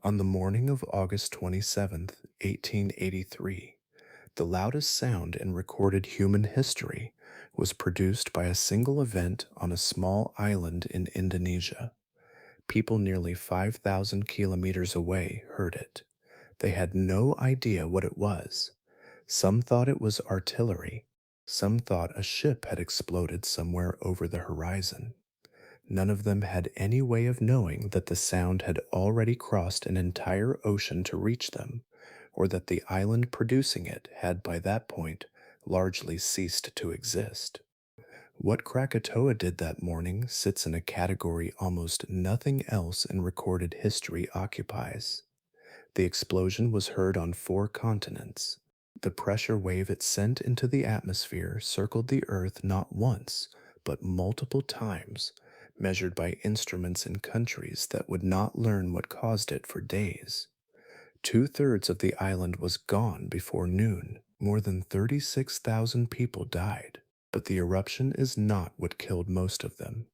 On the morning of August 27th, 1883, the loudest sound in recorded human history was produced by a single event on a small island in Indonesia. People nearly 5,000 kilometers away heard it. They had no idea what it was. Some thought it was artillery. Some thought a ship had exploded somewhere over the horizon. None of them had any way of knowing that the sound had already crossed an entire ocean to reach them, or that the island producing it had by that point largely ceased to exist. What Krakatoa did that morning sits in a category almost nothing else in recorded history occupies. The explosion was heard on four continents. The pressure wave it sent into the atmosphere circled the Earth not once, but multiple times, measured by instruments in countries that would not learn what caused it for days. Two-thirds of the island was gone before noon. More than 36,000 people died. But the eruption is not what killed most of them.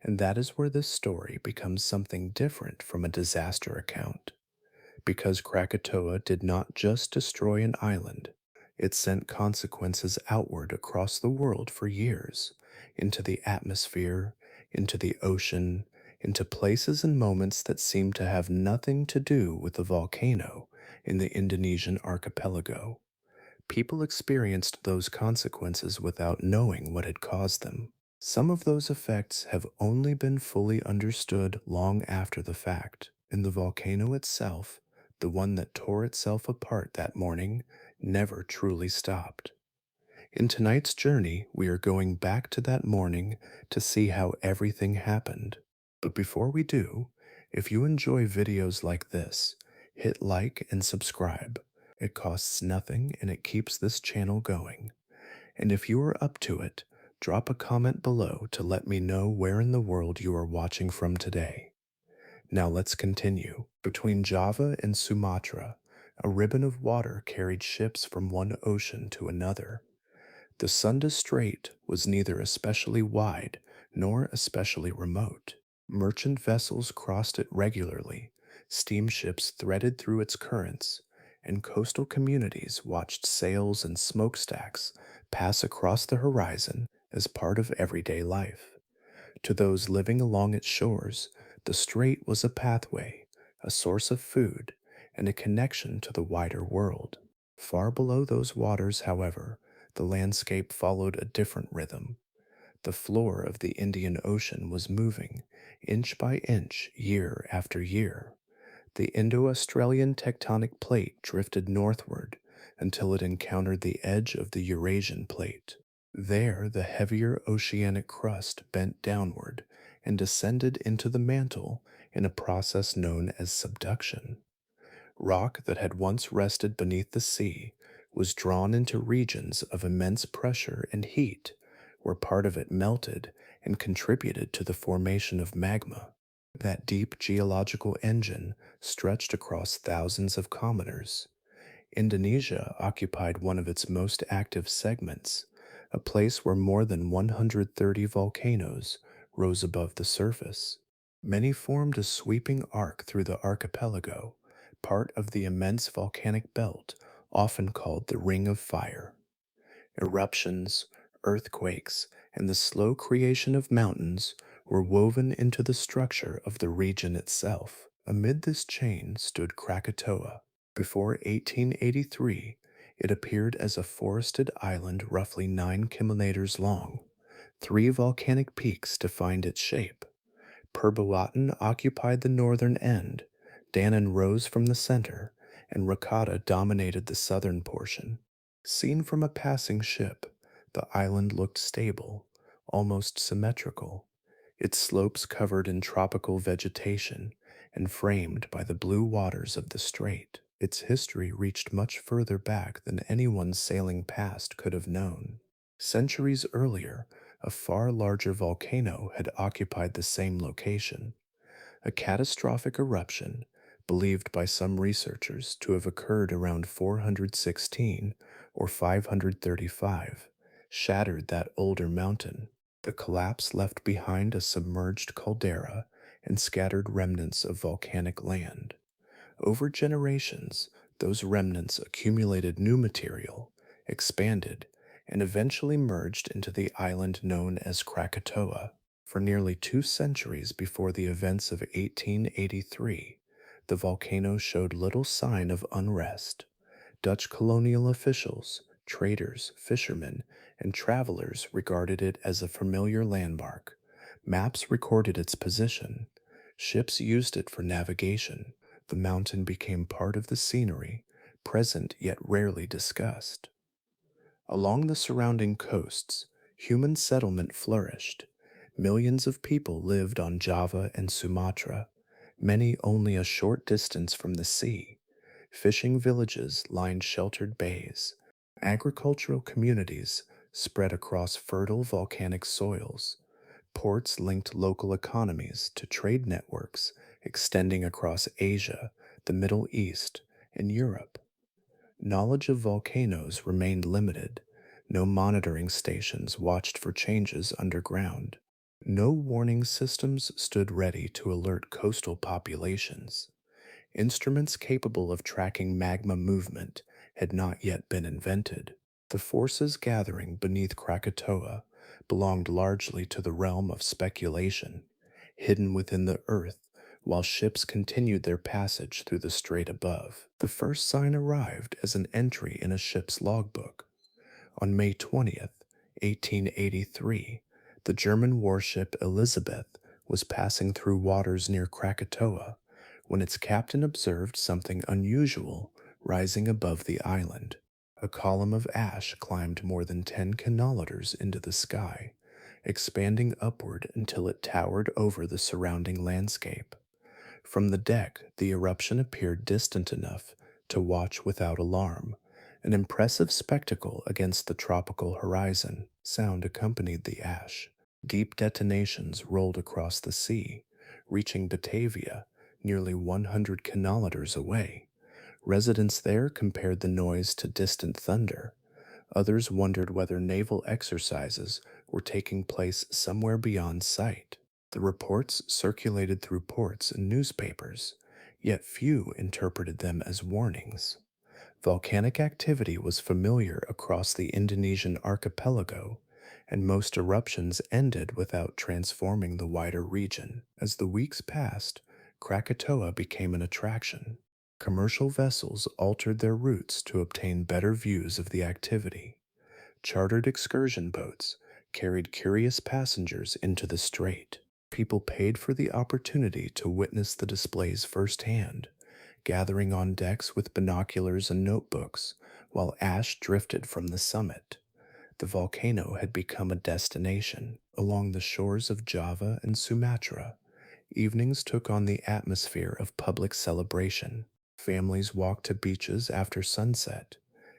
And that is where this story becomes something different from a disaster account. Because Krakatoa did not just destroy an island, it sent consequences outward across the world for years, into the atmosphere, into the ocean, into places and moments that seemed to have nothing to do with the volcano in the Indonesian archipelago. People experienced those consequences without knowing what had caused them. Some of those effects have only been fully understood long after the fact, and the volcano itself, the one that tore itself apart that morning, never truly stopped. In tonight's journey, we are going back to that morning to see how everything happened. But before we do, if you enjoy videos like this, hit like and subscribe. It costs nothing and it keeps this channel going. And if you are up to it, drop a comment below to let me know where in the world you are watching from today. Now let's continue. Between Java and Sumatra, a ribbon of water carried ships from one ocean to another. The Sunda Strait was neither especially wide nor especially remote. Merchant vessels crossed it regularly, steamships threaded through its currents, and coastal communities watched sails and smokestacks pass across the horizon as part of everyday life. To those living along its shores, the strait was a pathway, a source of food, and a connection to the wider world. Far below those waters, however, the landscape followed a different rhythm. The floor of the Indian Ocean was moving, inch by inch, year after year. The Indo-Australian tectonic plate drifted northward until it encountered the edge of the Eurasian plate. There, the heavier oceanic crust bent downward and descended into the mantle in a process known as subduction. Rock that had once rested beneath the sea was drawn into regions of immense pressure and heat, where part of it melted and contributed to the formation of magma. That deep geological engine stretched across thousands of kilometers. Indonesia occupied one of its most active segments, a place where more than 130 volcanoes rose above the surface. Many formed a sweeping arc through the archipelago, part of the immense volcanic belt often called the Ring of Fire. Eruptions, earthquakes, and the slow creation of mountains were woven into the structure of the region itself. Amid this chain stood Krakatoa. Before 1883, it appeared as a forested island roughly 9 kilometers long. Three volcanic peaks defined its shape. Perbuatan occupied the northern end, Dannon rose from the center, and Rakata dominated the southern portion. Seen from a passing ship, the island looked stable, almost symmetrical, its slopes covered in tropical vegetation and framed by the blue waters of the strait. Its history reached much further back than anyone sailing past could have known. Centuries earlier, a far larger volcano had occupied the same location. A catastrophic eruption, believed by some researchers to have occurred around 416 or 535, shattered that older mountain. The collapse left behind a submerged caldera and scattered remnants of volcanic land. Over generations, those remnants accumulated new material, expanded, and eventually merged into the island known as Krakatoa. For nearly 2 centuries before the events of 1883, the volcano showed little sign of unrest. Dutch colonial officials, traders, fishermen, and travelers regarded it as a familiar landmark. Maps recorded its position. Ships used it for navigation. The mountain became part of the scenery, present yet rarely discussed. Along the surrounding coasts, human settlement flourished. Millions of people lived on Java and Sumatra, many only a short distance from the sea. Fishing villages lined sheltered bays. Agricultural communities spread across fertile volcanic soils. Ports linked local economies to trade networks extending across Asia, the Middle East, and Europe. Knowledge of volcanoes remained limited. No monitoring stations watched for changes underground. No warning systems stood ready to alert coastal populations. Instruments capable of tracking magma movement had not yet been invented. The forces gathering beneath Krakatoa belonged largely to the realm of speculation, hidden within the earth while ships continued their passage through the strait above. The first sign arrived as an entry in a ship's logbook. On May 20th, 1883, the German warship Elizabeth was passing through waters near Krakatoa when its captain observed something unusual rising above the island. A column of ash climbed more than 10 kilometers into the sky, expanding upward until it towered over the surrounding landscape. From the deck, the eruption appeared distant enough to watch without alarm, an impressive spectacle against the tropical horizon. Sound accompanied the ash. Deep detonations rolled across the sea, reaching Batavia, nearly 100 kilometers away. Residents there compared the noise to distant thunder. Others wondered whether naval exercises were taking place somewhere beyond sight. The reports circulated through ports and newspapers, yet few interpreted them as warnings. Volcanic activity was familiar across the Indonesian archipelago, and most eruptions ended without transforming the wider region. As the weeks passed, Krakatoa became an attraction. Commercial vessels altered their routes to obtain better views of the activity. Chartered excursion boats carried curious passengers into the strait. People paid for the opportunity to witness the displays firsthand, gathering on decks with binoculars and notebooks while ash drifted from the summit. The volcano had become a destination. Along the shores of Java and Sumatra, evenings took on the atmosphere of public celebration. Families walked to beaches after sunset.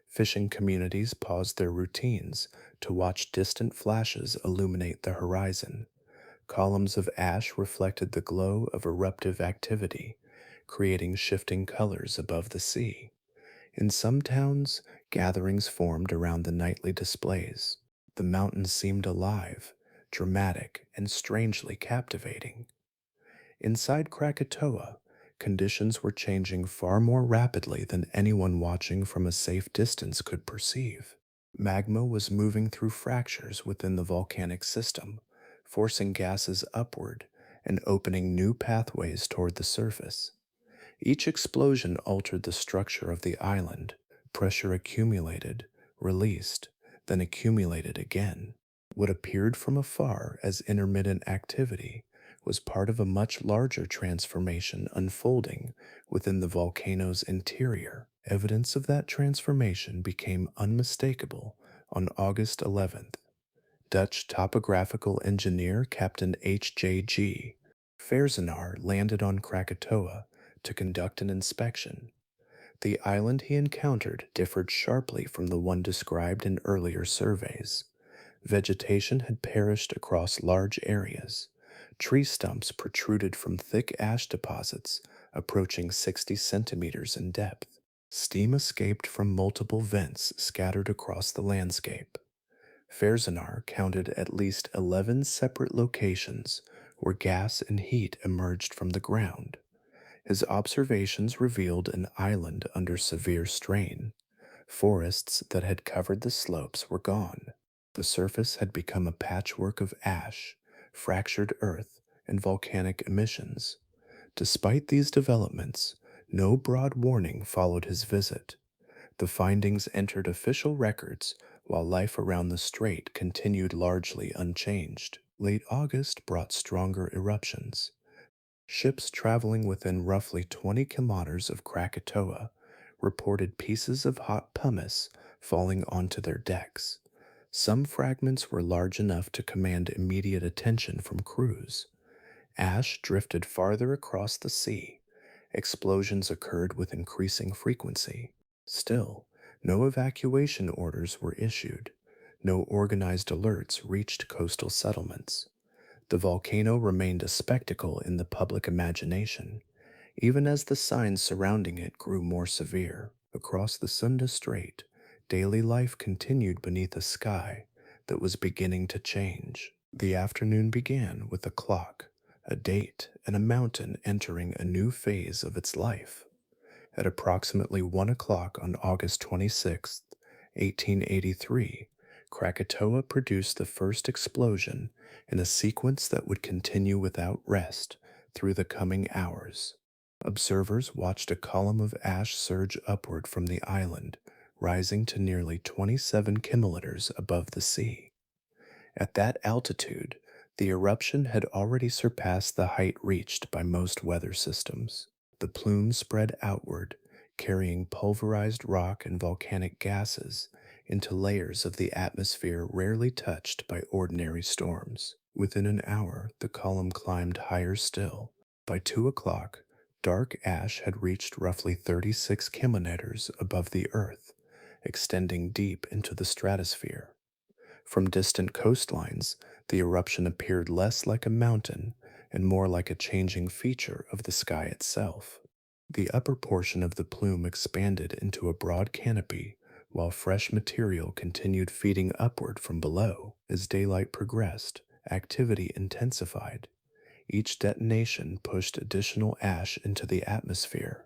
Fishing communities paused their routines to watch distant flashes illuminate the horizon. Columns of ash reflected the glow of eruptive activity, creating shifting colors above the sea. In some towns, gatherings formed around the nightly displays. The mountains seemed alive, dramatic, and strangely captivating. Inside Krakatoa, conditions were changing far more rapidly than anyone watching from a safe distance could perceive. Magma was moving through fractures within the volcanic system, forcing gases upward and opening new pathways toward the surface. Each explosion altered the structure of the island. Pressure accumulated, released, then accumulated again. What appeared from afar as intermittent activity was part of a much larger transformation unfolding within the volcano's interior. Evidence of that transformation became unmistakable on August 11th. Dutch topographical engineer Captain H.J.G. Verzenar landed on Krakatoa to conduct an inspection. The island he encountered differed sharply from the one described in earlier surveys. Vegetation had perished across large areas. Tree stumps protruded from thick ash deposits approaching 60 centimeters in depth. Steam escaped from multiple vents scattered across the landscape. Verzenar counted at least 11 separate locations where gas and heat emerged from the ground. His observations revealed an island under severe strain. Forests that had covered the slopes were gone. The surface had become a patchwork of ash, fractured earth, and volcanic emissions. Despite these developments, no broad warning followed his visit. The findings entered official records while life around the strait continued largely unchanged. Late August brought stronger eruptions. Ships traveling within roughly 20 kilometers of Krakatoa reported pieces of hot pumice falling onto their decks. Some fragments were large enough to command immediate attention from crews. Ash drifted farther across the sea. Explosions occurred with increasing frequency. Still, no evacuation orders were issued. No organized alerts reached coastal settlements. The volcano remained a spectacle in the public imagination, even as the signs surrounding it grew more severe. Across the Sunda Strait, daily life continued beneath a sky that was beginning to change. The afternoon began with a clock, a date, and a mountain entering a new phase of its life. At approximately 1 o'clock on August 26th, 1883, Krakatoa produced the first explosion in a sequence that would continue without rest through the coming hours. Observers watched a column of ash surge upward from the island, rising to nearly 27 kilometers above the sea. At that altitude, the eruption had already surpassed the height reached by most weather systems. The plume spread outward, carrying pulverized rock and volcanic gases into layers of the atmosphere rarely touched by ordinary storms. Within an hour, the column climbed higher still. By 2 o'clock, dark ash had reached roughly 36 kilometers above the Earth, extending deep into the stratosphere. From distant coastlines, the eruption appeared less like a mountain and more like a changing feature of the sky itself. The upper portion of the plume expanded into a broad canopy, while fresh material continued feeding upward from below. As daylight progressed, activity intensified. Each detonation pushed additional ash into the atmosphere.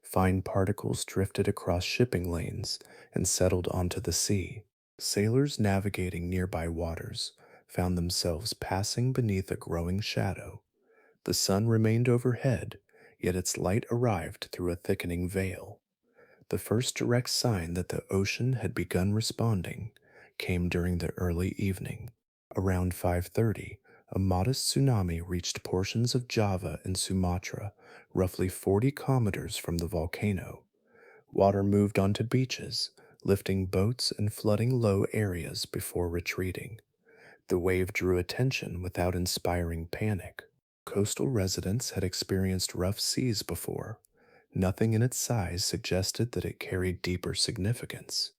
Fine particles drifted across shipping lanes and settled onto the sea. Sailors navigating nearby waters found themselves passing beneath a growing shadow. The sun remained overhead, yet its light arrived through a thickening veil. The first direct sign that the ocean had begun responding came during the early evening. Around 5:30, a modest tsunami reached portions of Java and Sumatra, roughly 40 kilometers from the volcano. Water moved onto beaches, lifting boats and flooding low areas before retreating. The wave drew attention without inspiring panic. Coastal residents had experienced rough seas before. Nothing in its size suggested that it carried deeper significance.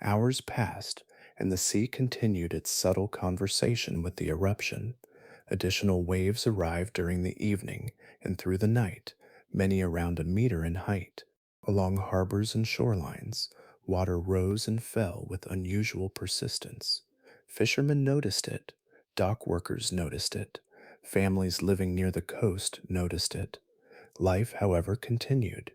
Hours passed, and the sea continued its subtle conversation with the eruption. Additional waves arrived during the evening and through the night, many around a meter in height. Along harbors and shorelines, water rose and fell with unusual persistence. Fishermen noticed it, dock workers noticed it, families living near the coast noticed it. Life, however, continued.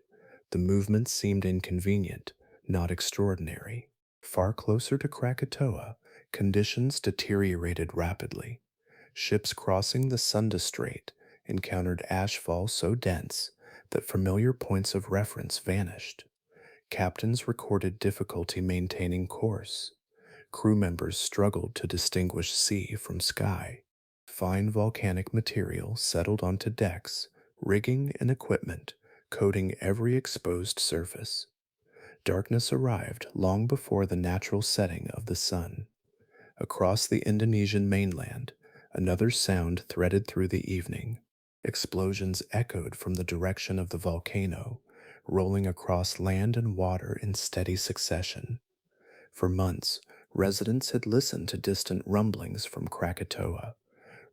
The movement seemed inconvenient, not extraordinary. Far closer to Krakatoa, conditions deteriorated rapidly. Ships crossing the Sunda Strait encountered ashfall so dense that familiar points of reference vanished. Captains recorded difficulty maintaining course. Crew members struggled to distinguish sea from sky. Fine volcanic material settled onto decks, rigging, and equipment, coating every exposed surface. Darkness arrived long before the natural setting of the sun. Across the Indonesian mainland, another sound threaded through the evening. Explosions echoed from the direction of the volcano, rolling across land and water in steady succession. For months, residents had listened to distant rumblings from Krakatoa.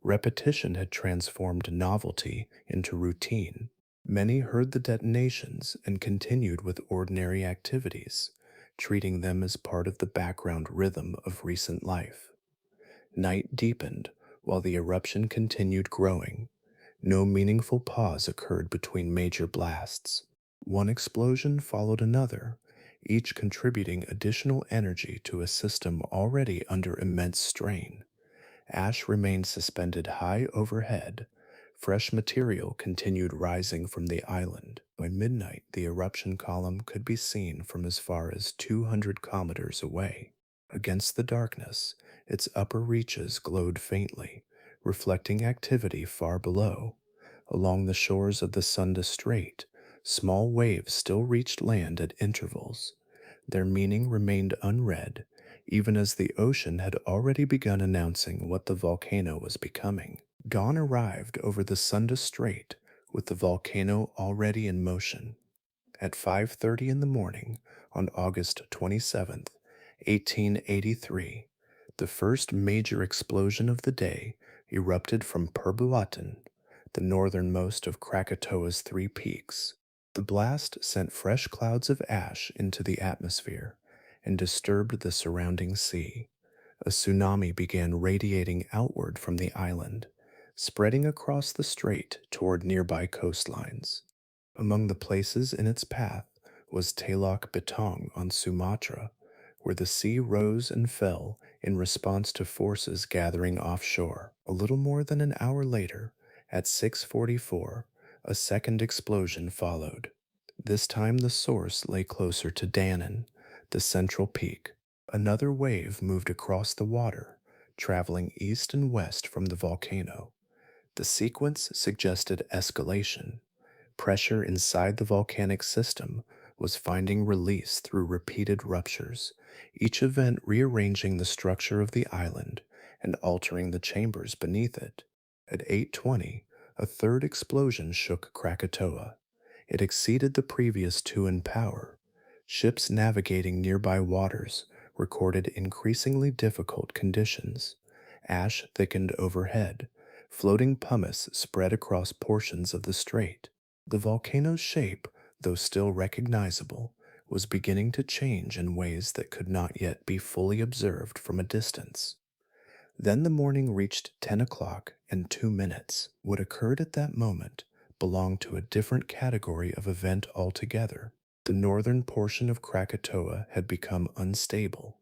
Repetition had transformed novelty into routine. Many heard the detonations and continued with ordinary activities, treating them as part of the background rhythm of recent life. Night deepened while the eruption continued growing. No meaningful pause occurred between major blasts. One explosion followed another, each contributing additional energy to a system already under immense strain. Ash remained suspended high overhead. Fresh material continued rising from the island. By midnight, the eruption column could be seen from as far as 200 kilometers away. Against the darkness, its upper reaches glowed faintly, reflecting activity far below. Along the shores of the Sunda Strait, small waves still reached land at intervals. Their meaning remained unread, even as the ocean had already begun announcing what the volcano was becoming. Dawn arrived over the Sunda Strait with the volcano already in motion. At 5:30 in the morning on August 27th, 1883, the first major explosion of the day erupted from Perbuatan, the northernmost of Krakatoa's three peaks. The blast sent fresh clouds of ash into the atmosphere and disturbed the surrounding sea. A tsunami began radiating outward from the island, spreading across the strait toward nearby coastlines. Among the places in its path was Telok Betong on Sumatra, where the sea rose and fell in response to forces gathering offshore. A little more than an hour later, at 6:44, a second explosion followed. This time the source lay closer to Dannon, the central peak. Another wave moved across the water, traveling east and west from the volcano. The sequence suggested escalation. Pressure inside the volcanic system was finding release through repeated ruptures, each event rearranging the structure of the island and altering the chambers beneath it. At 8:20, a third explosion shook Krakatoa. It exceeded the previous two in power. Ships navigating nearby waters recorded increasingly difficult conditions. Ash thickened overhead. Floating pumice spread across portions of the strait. The volcano's shape, though still recognizable, was beginning to change in ways that could not yet be fully observed from a distance. Then the morning reached 10 o'clock and 2 minutes. What occurred at that moment belonged to a different category of event altogether. The northern portion of Krakatoa had become unstable.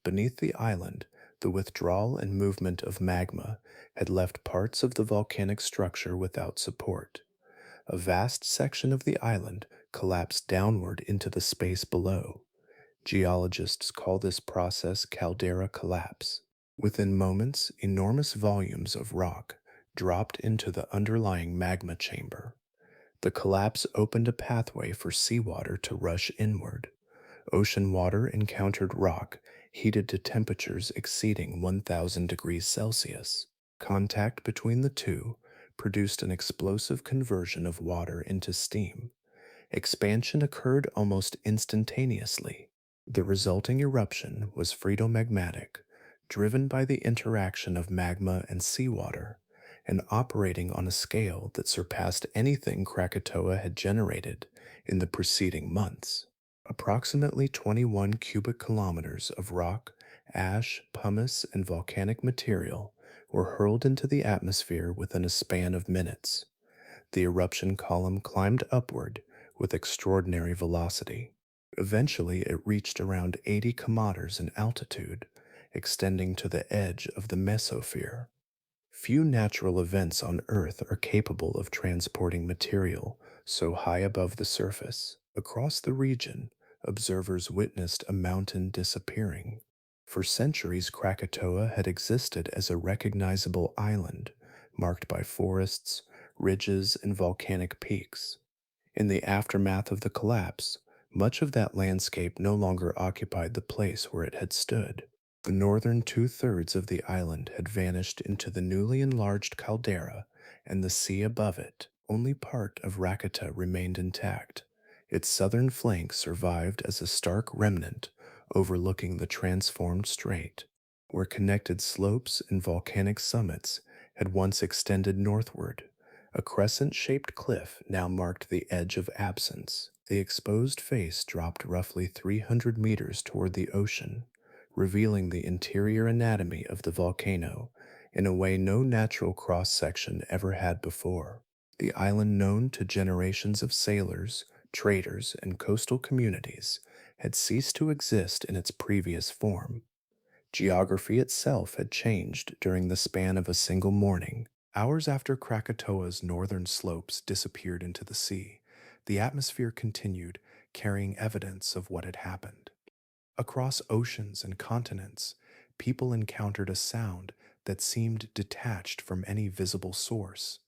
Beneath the island, the withdrawal and movement of magma had left parts of the volcanic structure without support. A vast section of the island collapsed downward into the space below. Geologists call this process caldera collapse. Within moments, enormous volumes of rock dropped into the underlying magma chamber. The collapse opened a pathway for seawater to rush inward. Ocean water encountered rock heated to temperatures exceeding 1000 degrees Celsius. Contact between the two produced an explosive conversion of water into steam. Expansion occurred almost instantaneously. The resulting eruption was phreatomagmatic, driven by the interaction of magma and seawater, and operating on a scale that surpassed anything Krakatoa had generated in the preceding months. Approximately 21 cubic kilometers of rock, ash, pumice, and volcanic material were hurled into the atmosphere within a span of minutes. The eruption column climbed upward with extraordinary velocity. Eventually, it reached around 80 kilometers in altitude, extending to the edge of the mesosphere. Few natural events on Earth are capable of transporting material so high above the surface. Across the region, observers witnessed a mountain disappearing. For centuries, Krakatoa had existed as a recognizable island, marked by forests, ridges, and volcanic peaks. In the aftermath of the collapse, much of that landscape no longer occupied the place where it had stood. The northern two-thirds of the island had vanished into the newly enlarged caldera and the sea above it. Only part of Rakata remained intact. Its southern flank survived as a stark remnant overlooking the transformed strait, where connected slopes and volcanic summits had once extended northward. A crescent-shaped cliff now marked the edge of absence. The exposed face dropped roughly 300 meters toward the ocean, revealing the interior anatomy of the volcano in a way no natural cross section ever had before. The island, known to generations of sailors, traders, and coastal communities, had ceased to exist in its previous form. Geography itself had changed during the span of a single morning. Hours after Krakatoa's northern slopes disappeared into the sea, the atmosphere continued, carrying evidence of what had happened. Across oceans and continents, people encountered a sound that seemed detached from any visible source.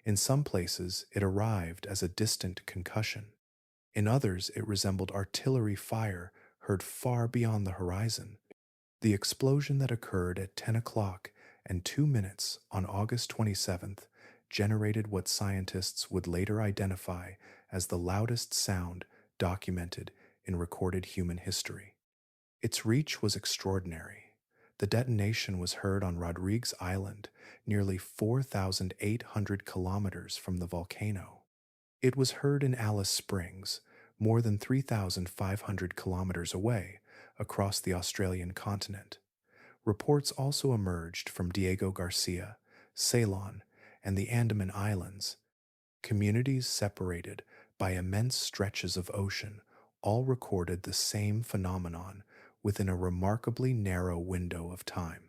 In some places, it arrived as a distant concussion. In others, it resembled artillery fire heard far beyond the horizon. The explosion that occurred at 10 o'clock and 2 minutes on August 27th generated what scientists would later identify as the loudest sound documented in recorded human history. Its reach was extraordinary. The detonation was heard on Rodrigues Island, nearly 4,800 kilometers from the volcano. It was heard in Alice Springs, more than 3,500 kilometers away, across the Australian continent. Reports also emerged from Diego Garcia, Ceylon, and the Andaman Islands. Communities separated by immense stretches of ocean all recorded the same phenomenon within a remarkably narrow window of time.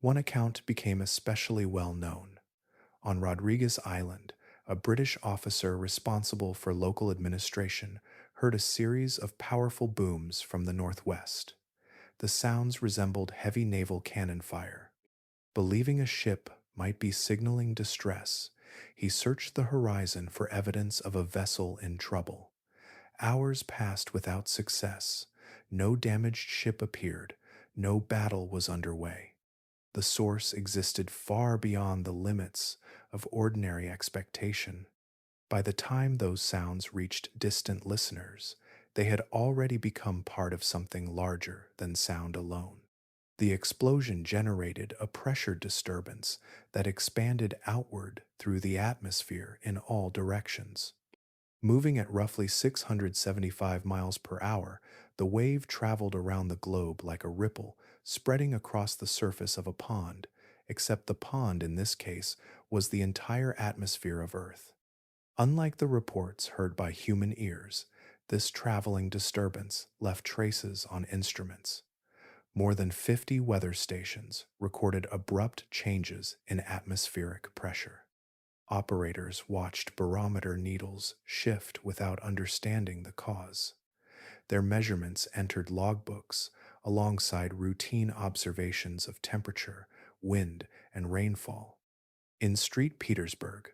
One account became especially well known. On Rodriguez Island, a British officer responsible for local administration heard a series of powerful booms from the northwest. The sounds resembled heavy naval cannon fire. Believing a ship might be signaling distress, he searched the horizon for evidence of a vessel in trouble. Hours passed without success. No damaged ship appeared. No battle was underway. The source existed far beyond the limits of ordinary expectation. By the time those sounds reached distant listeners, they had already become part of something larger than sound alone. The explosion generated a pressure disturbance that expanded outward through the atmosphere in all directions. Moving at roughly 675 miles per hour, the wave traveled around the globe like a ripple, spreading across the surface of a pond, except the pond in this case was the entire atmosphere of Earth. Unlike the reports heard by human ears, this traveling disturbance left traces on instruments. More than 50 weather stations recorded abrupt changes in atmospheric pressure. Operators watched barometer needles shift without understanding the cause. Their measurements entered logbooks alongside routine observations of temperature, wind, and rainfall. In St. Petersburg,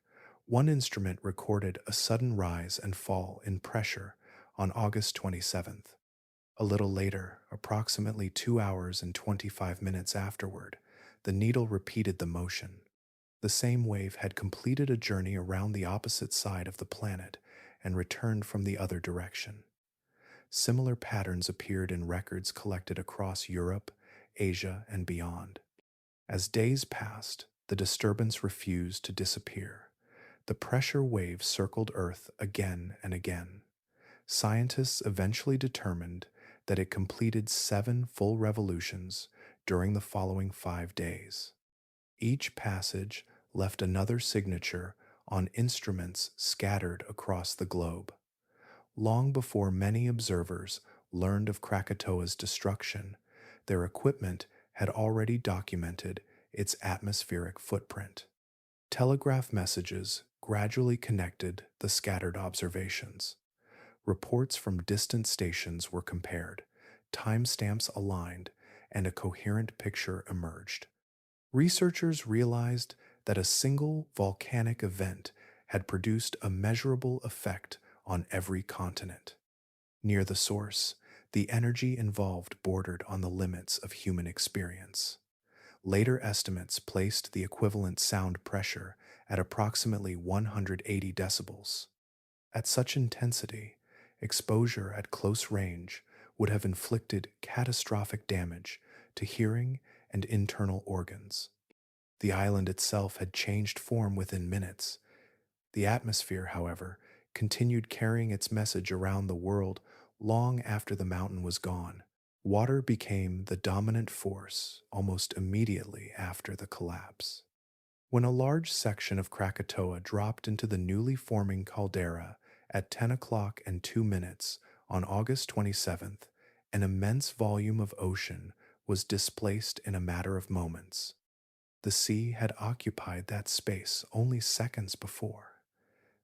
one instrument recorded a sudden rise and fall in pressure on August 27th. A little later, approximately 2 hours and 25 minutes afterward, the needle repeated the motion. The same wave had completed a journey around the opposite side of the planet and returned from the other direction. Similar patterns appeared in records collected across Europe, Asia, and beyond. As days passed, the disturbance refused to disappear. The pressure wave circled Earth again and again. Scientists eventually determined that it completed 7 full revolutions during the following 5 days. Each passage left another signature on instruments scattered across the globe. Long before many observers learned of Krakatoa's destruction, their equipment had already documented its atmospheric footprint. Telegraph messages gradually connected the scattered observations. Reports from distant stations were compared, timestamps aligned, and a coherent picture emerged. Researchers realized that a single volcanic event had produced a measurable effect on every continent. Near the source, the energy involved bordered on the limits of human experience. Later estimates placed the equivalent sound pressure at approximately 180 decibels. At such intensity, exposure at close range would have inflicted catastrophic damage to hearing and internal organs. The island itself had changed form within minutes. The atmosphere, however, continued carrying its message around the world long after the mountain was gone. Water became the dominant force almost immediately after the collapse. When a large section of Krakatoa dropped into the newly forming caldera at 10 o'clock and 2 minutes on August 27th, an immense volume of ocean was displaced in a matter of moments. The sea had occupied that space only seconds before.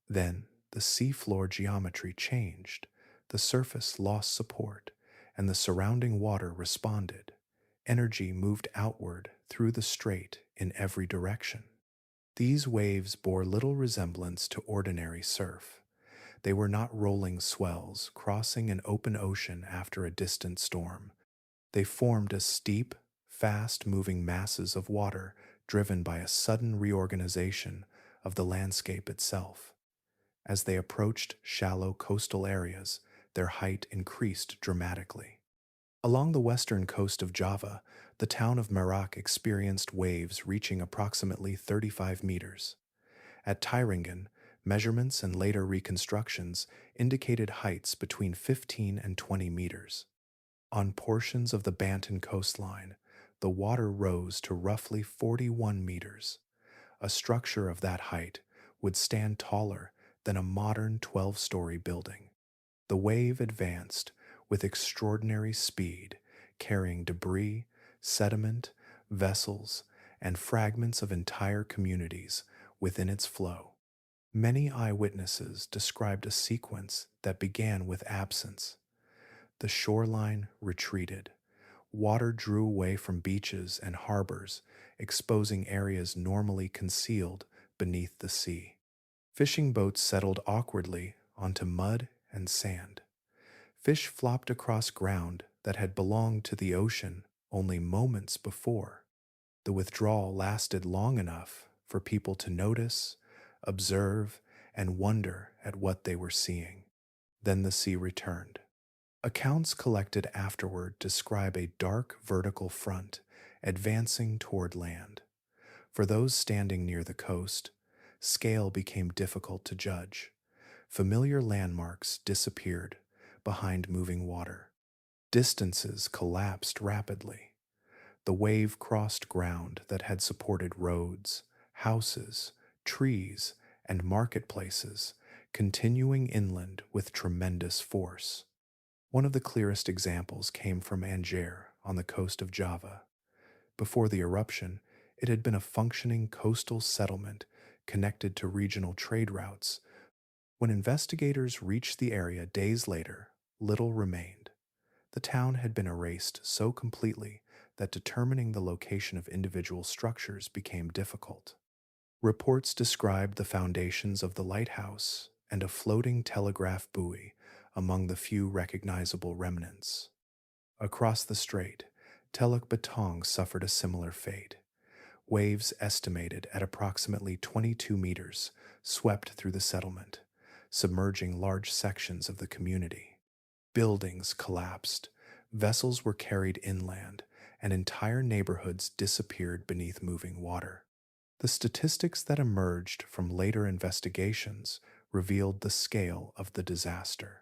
Then the seafloor geometry changed, the surface lost support, and the surrounding water responded. Energy moved outward through the strait in every direction. These waves bore little resemblance to ordinary surf. They were not rolling swells crossing an open ocean after a distant storm. They formed as steep, fast moving masses of water driven by a sudden reorganization of the landscape itself. As they approached shallow coastal areas, their height increased dramatically. Along the western coast of Java, the town of Merak experienced waves reaching approximately 35 meters. At Tyringen, measurements and later reconstructions indicated heights between 15 and 20 meters. On portions of the Banten coastline, the water rose to roughly 41 meters. A structure of that height would stand taller than a modern 12-story building. The wave advanced with extraordinary speed, carrying debris, sediment, vessels, and fragments of entire communities within its flow. Many eyewitnesses described a sequence that began with absence. The shoreline retreated. Water drew away from beaches and harbors, exposing areas normally concealed beneath the sea. Fishing boats settled awkwardly onto mud and sand. Fish flopped across ground that had belonged to the ocean only moments before. The withdrawal lasted long enough for people to notice, observe, and wonder at what they were seeing. Then the sea returned. Accounts collected afterward describe a dark vertical front advancing toward land. For those standing near the coast, scale became difficult to judge. Familiar landmarks disappeared behind moving water. Distances collapsed rapidly. The wave crossed ground that had supported roads, houses, trees, and marketplaces, continuing inland with tremendous force. One of the clearest examples came from Anjer on the coast of Java. Before the eruption, it had been a functioning coastal settlement connected to regional trade routes. When investigators reached the area days later, little remained. The town had been erased so completely that determining the location of individual structures became difficult. Reports described the foundations of the lighthouse and a floating telegraph buoy among the few recognizable remnants. Across the strait, Teluk Betong suffered a similar fate. Waves estimated at approximately 22 meters swept through the settlement, submerging large sections of the community. Buildings collapsed, vessels were carried inland, and entire neighborhoods disappeared beneath moving water. The statistics that emerged from later investigations revealed the scale of the disaster.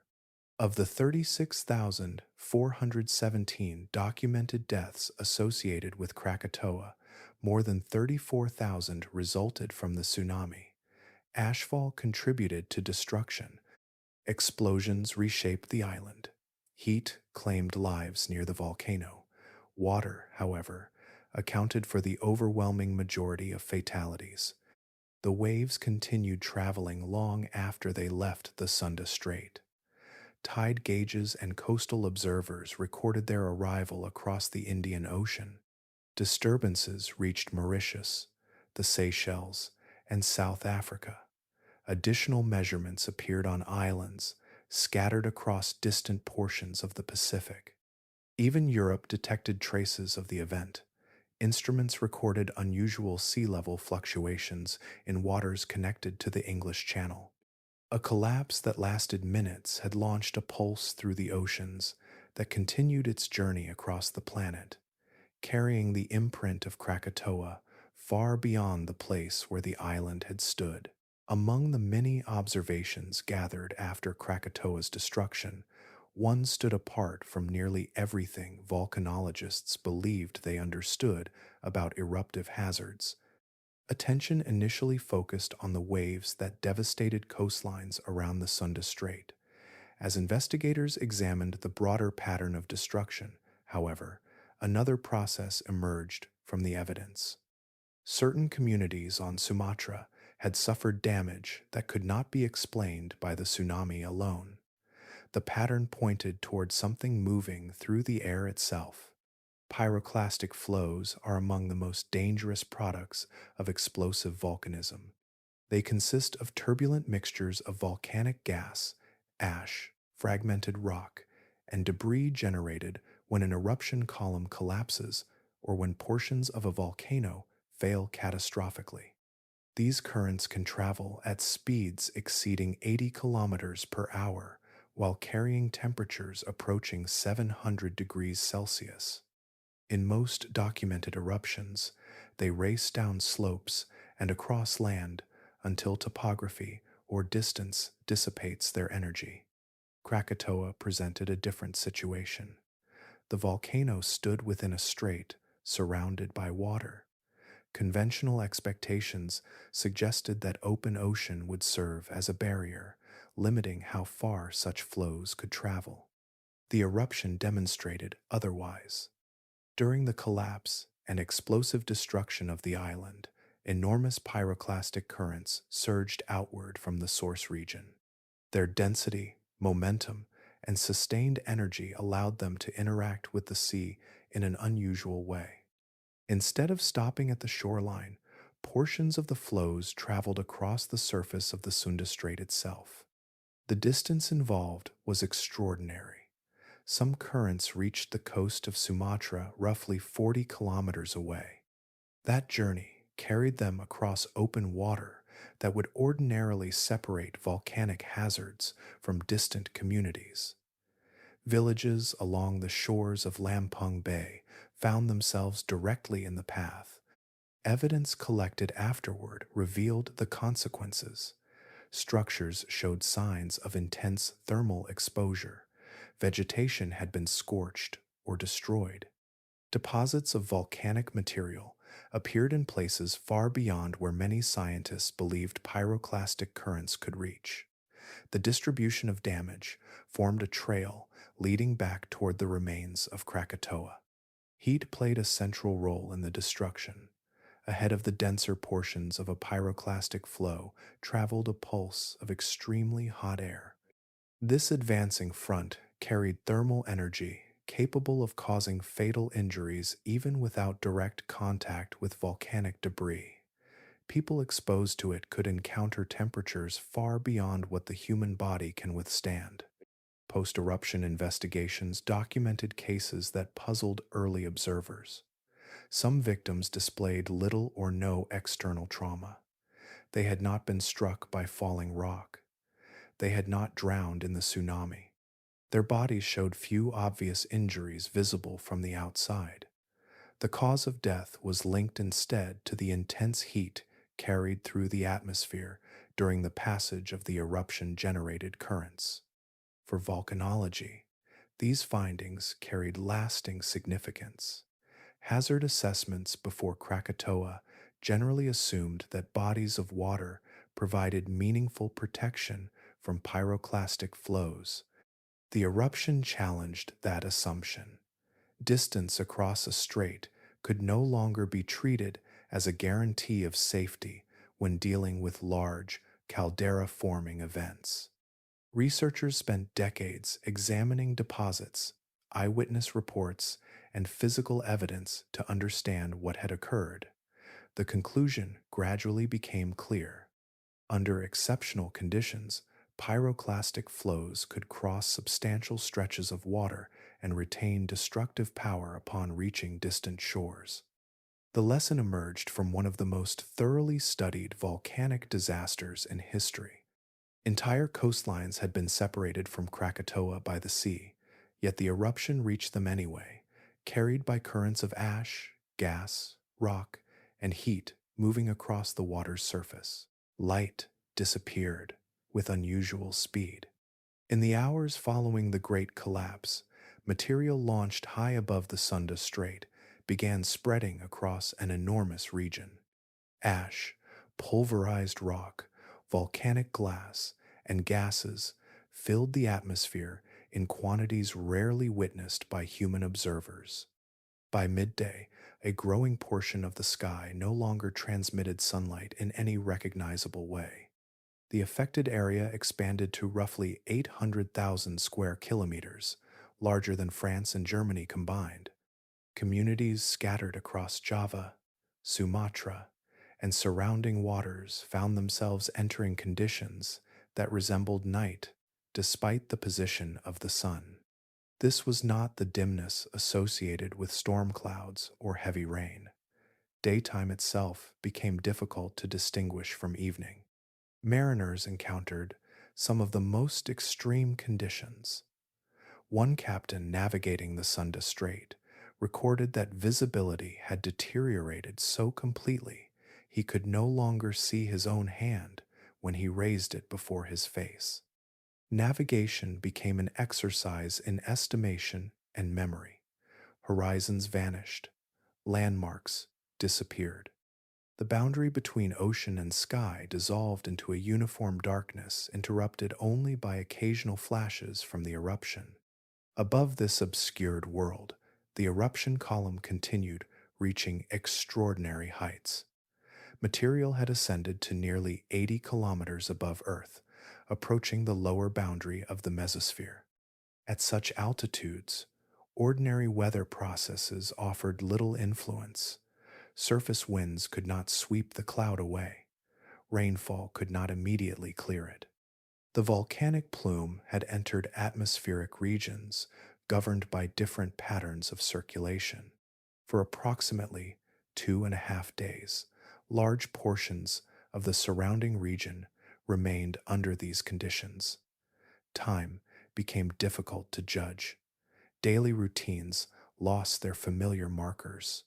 Of the 36,417 documented deaths associated with Krakatoa, more than 34,000 resulted from the tsunami. Ashfall contributed to destruction. Explosions reshaped the island. Heat claimed lives near the volcano. Water, however, accounted for the overwhelming majority of fatalities. The waves continued traveling long after they left the Sunda Strait. Tide gauges and coastal observers recorded their arrival across the Indian Ocean. Disturbances reached Mauritius, the Seychelles, and South Africa. Additional measurements appeared on islands scattered across distant portions of the Pacific. Even Europe detected traces of the event. Instruments recorded unusual sea level fluctuations in waters connected to the English Channel. A collapse that lasted minutes had launched a pulse through the oceans that continued its journey across the planet, carrying the imprint of Krakatoa far beyond the place where the island had stood. Among the many observations gathered after Krakatoa's destruction, One stood apart from nearly everything volcanologists believed they understood about eruptive hazards. Attention initially focused on the waves that devastated coastlines around the Sunda Strait. As investigators examined the broader pattern of destruction, however, another process emerged from the evidence. Certain communities on Sumatra had suffered damage that could not be explained by the tsunami alone. The pattern pointed toward something moving through the air itself. Pyroclastic flows are among the most dangerous products of explosive volcanism. They consist of turbulent mixtures of volcanic gas, ash, fragmented rock, and debris generated when an eruption column collapses or when portions of a volcano fail catastrophically. These currents can travel at speeds exceeding 80 kilometers per hour while carrying temperatures approaching 700 degrees Celsius. In most documented eruptions, they race down slopes and across land until topography or distance dissipates their energy. Krakatoa presented a different situation. The volcano stood within a strait surrounded by water. Conventional expectations suggested that open ocean would serve as a barrier, limiting how far such flows could travel. The eruption demonstrated otherwise. During the collapse and explosive destruction of the island, enormous pyroclastic currents surged outward from the source region. Their density, momentum, and sustained energy allowed them to interact with the sea in an unusual way. Instead of stopping at the shoreline, portions of the flows traveled across the surface of the Sunda Strait itself. The distance involved was extraordinary. Some currents reached the coast of Sumatra roughly 40 kilometers away. That journey carried them across open water that would ordinarily separate volcanic hazards from distant communities. Villages along the shores of Lampung Bay found themselves directly in the path. Evidence collected afterward revealed the consequences. Structures showed signs of intense thermal exposure. Vegetation had been scorched or destroyed. Deposits of volcanic material appeared in places far beyond where many scientists believed pyroclastic currents could reach. The distribution of damage formed a trail leading back toward the remains of Krakatoa. Heat played a central role in the destruction. Ahead of the denser portions of a pyroclastic flow traveled a pulse of extremely hot air. This advancing front carried thermal energy capable of causing fatal injuries even without direct contact with volcanic debris. People exposed to it could encounter temperatures far beyond what the human body can withstand. Post-eruption investigations documented cases that puzzled early observers. Some victims displayed little or no external trauma. They had not been struck by falling rock. They had not drowned in the tsunami. Their bodies showed few obvious injuries visible from the outside. The cause of death was linked instead to the intense heat carried through the atmosphere during the passage of the eruption-generated currents. For volcanology, these findings carried lasting significance. Hazard assessments before Krakatoa generally assumed that bodies of water provided meaningful protection from pyroclastic flows. The eruption challenged that assumption. Distance across a strait could no longer be treated as a guarantee of safety when dealing with large, caldera-forming events. Researchers spent decades examining deposits, eyewitness reports, and physical evidence to understand what had occurred. The conclusion gradually became clear. Under exceptional conditions, pyroclastic flows could cross substantial stretches of water and retain destructive power upon reaching distant shores. The lesson emerged from one of the most thoroughly studied volcanic disasters in history. Entire coastlines had been separated from Krakatoa by the sea, yet the eruption reached them anyway, carried by currents of ash, gas, rock, and heat moving across the water's surface. Light disappeared with unusual speed. In the hours following the Great Collapse, material launched high above the Sunda Strait began spreading across an enormous region. Ash, pulverized rock, volcanic glass, and gases filled the atmosphere in quantities rarely witnessed by human observers. By midday, a growing portion of the sky no longer transmitted sunlight in any recognizable way. The affected area expanded to roughly 800,000 square kilometers, larger than France and Germany combined. Communities scattered across Java, Sumatra, and surrounding waters found themselves entering conditions that resembled night despite the position of the sun. This was not the dimness associated with storm clouds or heavy rain. Daytime itself became difficult to distinguish from evening. Mariners encountered some of the most extreme conditions. One captain navigating the Sunda Strait recorded that visibility had deteriorated so completely he could no longer see his own hand when he raised it before his face. Navigation became an exercise in estimation and memory. Horizons vanished, landmarks disappeared. The boundary between ocean and sky dissolved into a uniform darkness interrupted only by occasional flashes from the eruption. Above this obscured world, the eruption column continued, reaching extraordinary heights. Material had ascended to nearly 80 kilometers above Earth, approaching the lower boundary of the mesosphere. At such altitudes, ordinary weather processes offered little influence. Surface winds could not sweep the cloud away. Rainfall could not immediately clear it. The volcanic plume had entered atmospheric regions governed by different patterns of circulation. For approximately 2.5 days, large portions of the surrounding region remained under these conditions. Time became difficult to judge. Daily routines lost their familiar markers.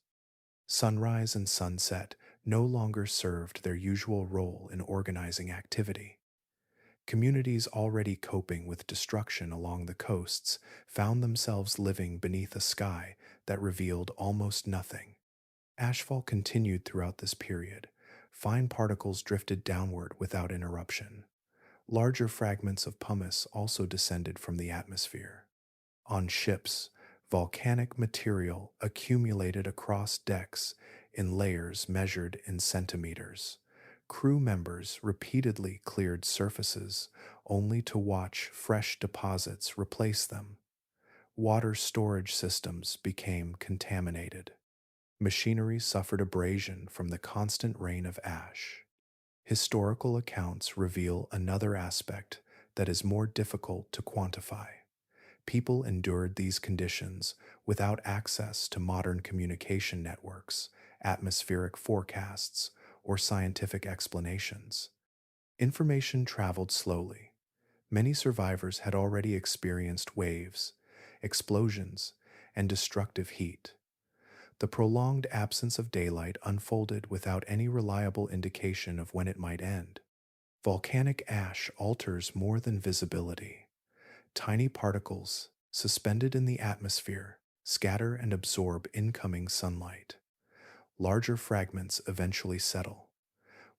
Sunrise and sunset no longer served their usual role in organizing activity. Communities already coping with destruction along the coasts found themselves living beneath a sky that revealed almost nothing. Ashfall continued throughout this period. Fine particles drifted downward without interruption. Larger fragments of pumice also descended from the atmosphere. On ships, volcanic material accumulated across decks in layers measured in centimeters. Crew members repeatedly cleared surfaces only to watch fresh deposits replace them. Water storage systems became contaminated. Machinery suffered abrasion from the constant rain of ash. Historical accounts reveal another aspect that is more difficult to quantify. People endured these conditions without access to modern communication networks, atmospheric forecasts, or scientific explanations. Information traveled slowly. Many survivors had already experienced waves, explosions, and destructive heat. The prolonged absence of daylight unfolded without any reliable indication of when it might end. Volcanic ash alters more than visibility. Tiny particles, suspended in the atmosphere, scatter and absorb incoming sunlight. Larger fragments eventually settle,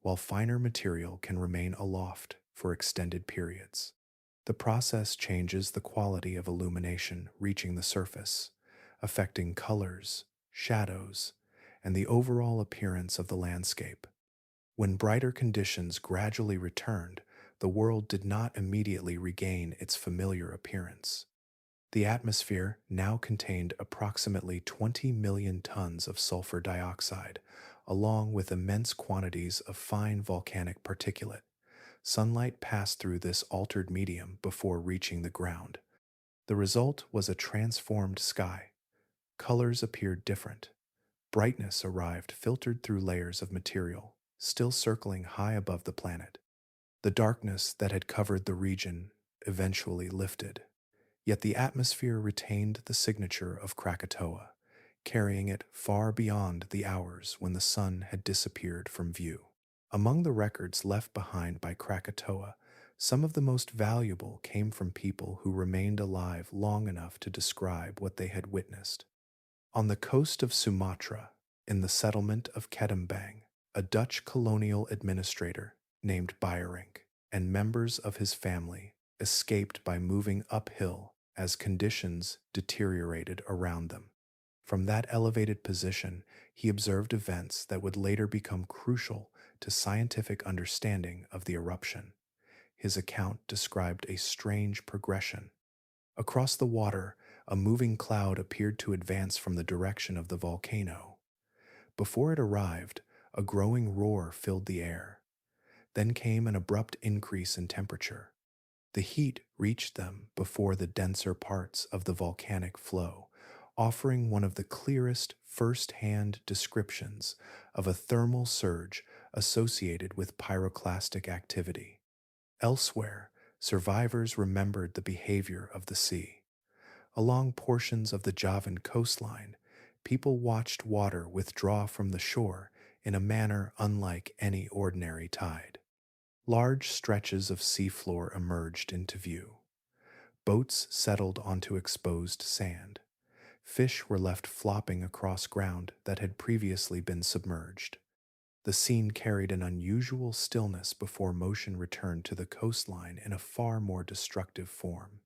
while finer material can remain aloft for extended periods. The process changes the quality of illumination reaching the surface, affecting colors, shadows, and the overall appearance of the landscape. When brighter conditions gradually returned, the world did not immediately regain its familiar appearance. The atmosphere now contained approximately 20 million tons of sulfur dioxide, along with immense quantities of fine volcanic particulate. Sunlight passed through this altered medium before reaching the ground. The result was a transformed sky. Colors appeared different. Brightness arrived filtered through layers of material, still circling high above the planet. The darkness that had covered the region eventually lifted, yet the atmosphere retained the signature of Krakatoa, carrying it far beyond the hours when the sun had disappeared from view. Among the records left behind by Krakatoa, Some of the most valuable came from people who remained alive long enough to describe what they had witnessed. On the coast of Sumatra, in the settlement of Ketembang, a Dutch colonial administrator named Beierink and members of his family escaped by moving uphill as conditions deteriorated around them. From that elevated position, he observed events that would later become crucial to scientific understanding of the eruption. His account described a strange progression. Across the water, a moving cloud appeared to advance from the direction of the volcano. Before it arrived, a growing roar filled the air. Then came an abrupt increase in temperature. The heat reached them before the denser parts of the volcanic flow, offering one of the clearest first-hand descriptions of a thermal surge associated with pyroclastic activity. Elsewhere, survivors remembered the behavior of the sea. Along portions of the Javan coastline, people watched water withdraw from the shore in a manner unlike any ordinary tide. Large stretches of seafloor emerged into view. Boats settled onto exposed sand. Fish were left flopping across ground that had previously been submerged. The scene carried an unusual stillness before motion returned to the coastline in a far more destructive form.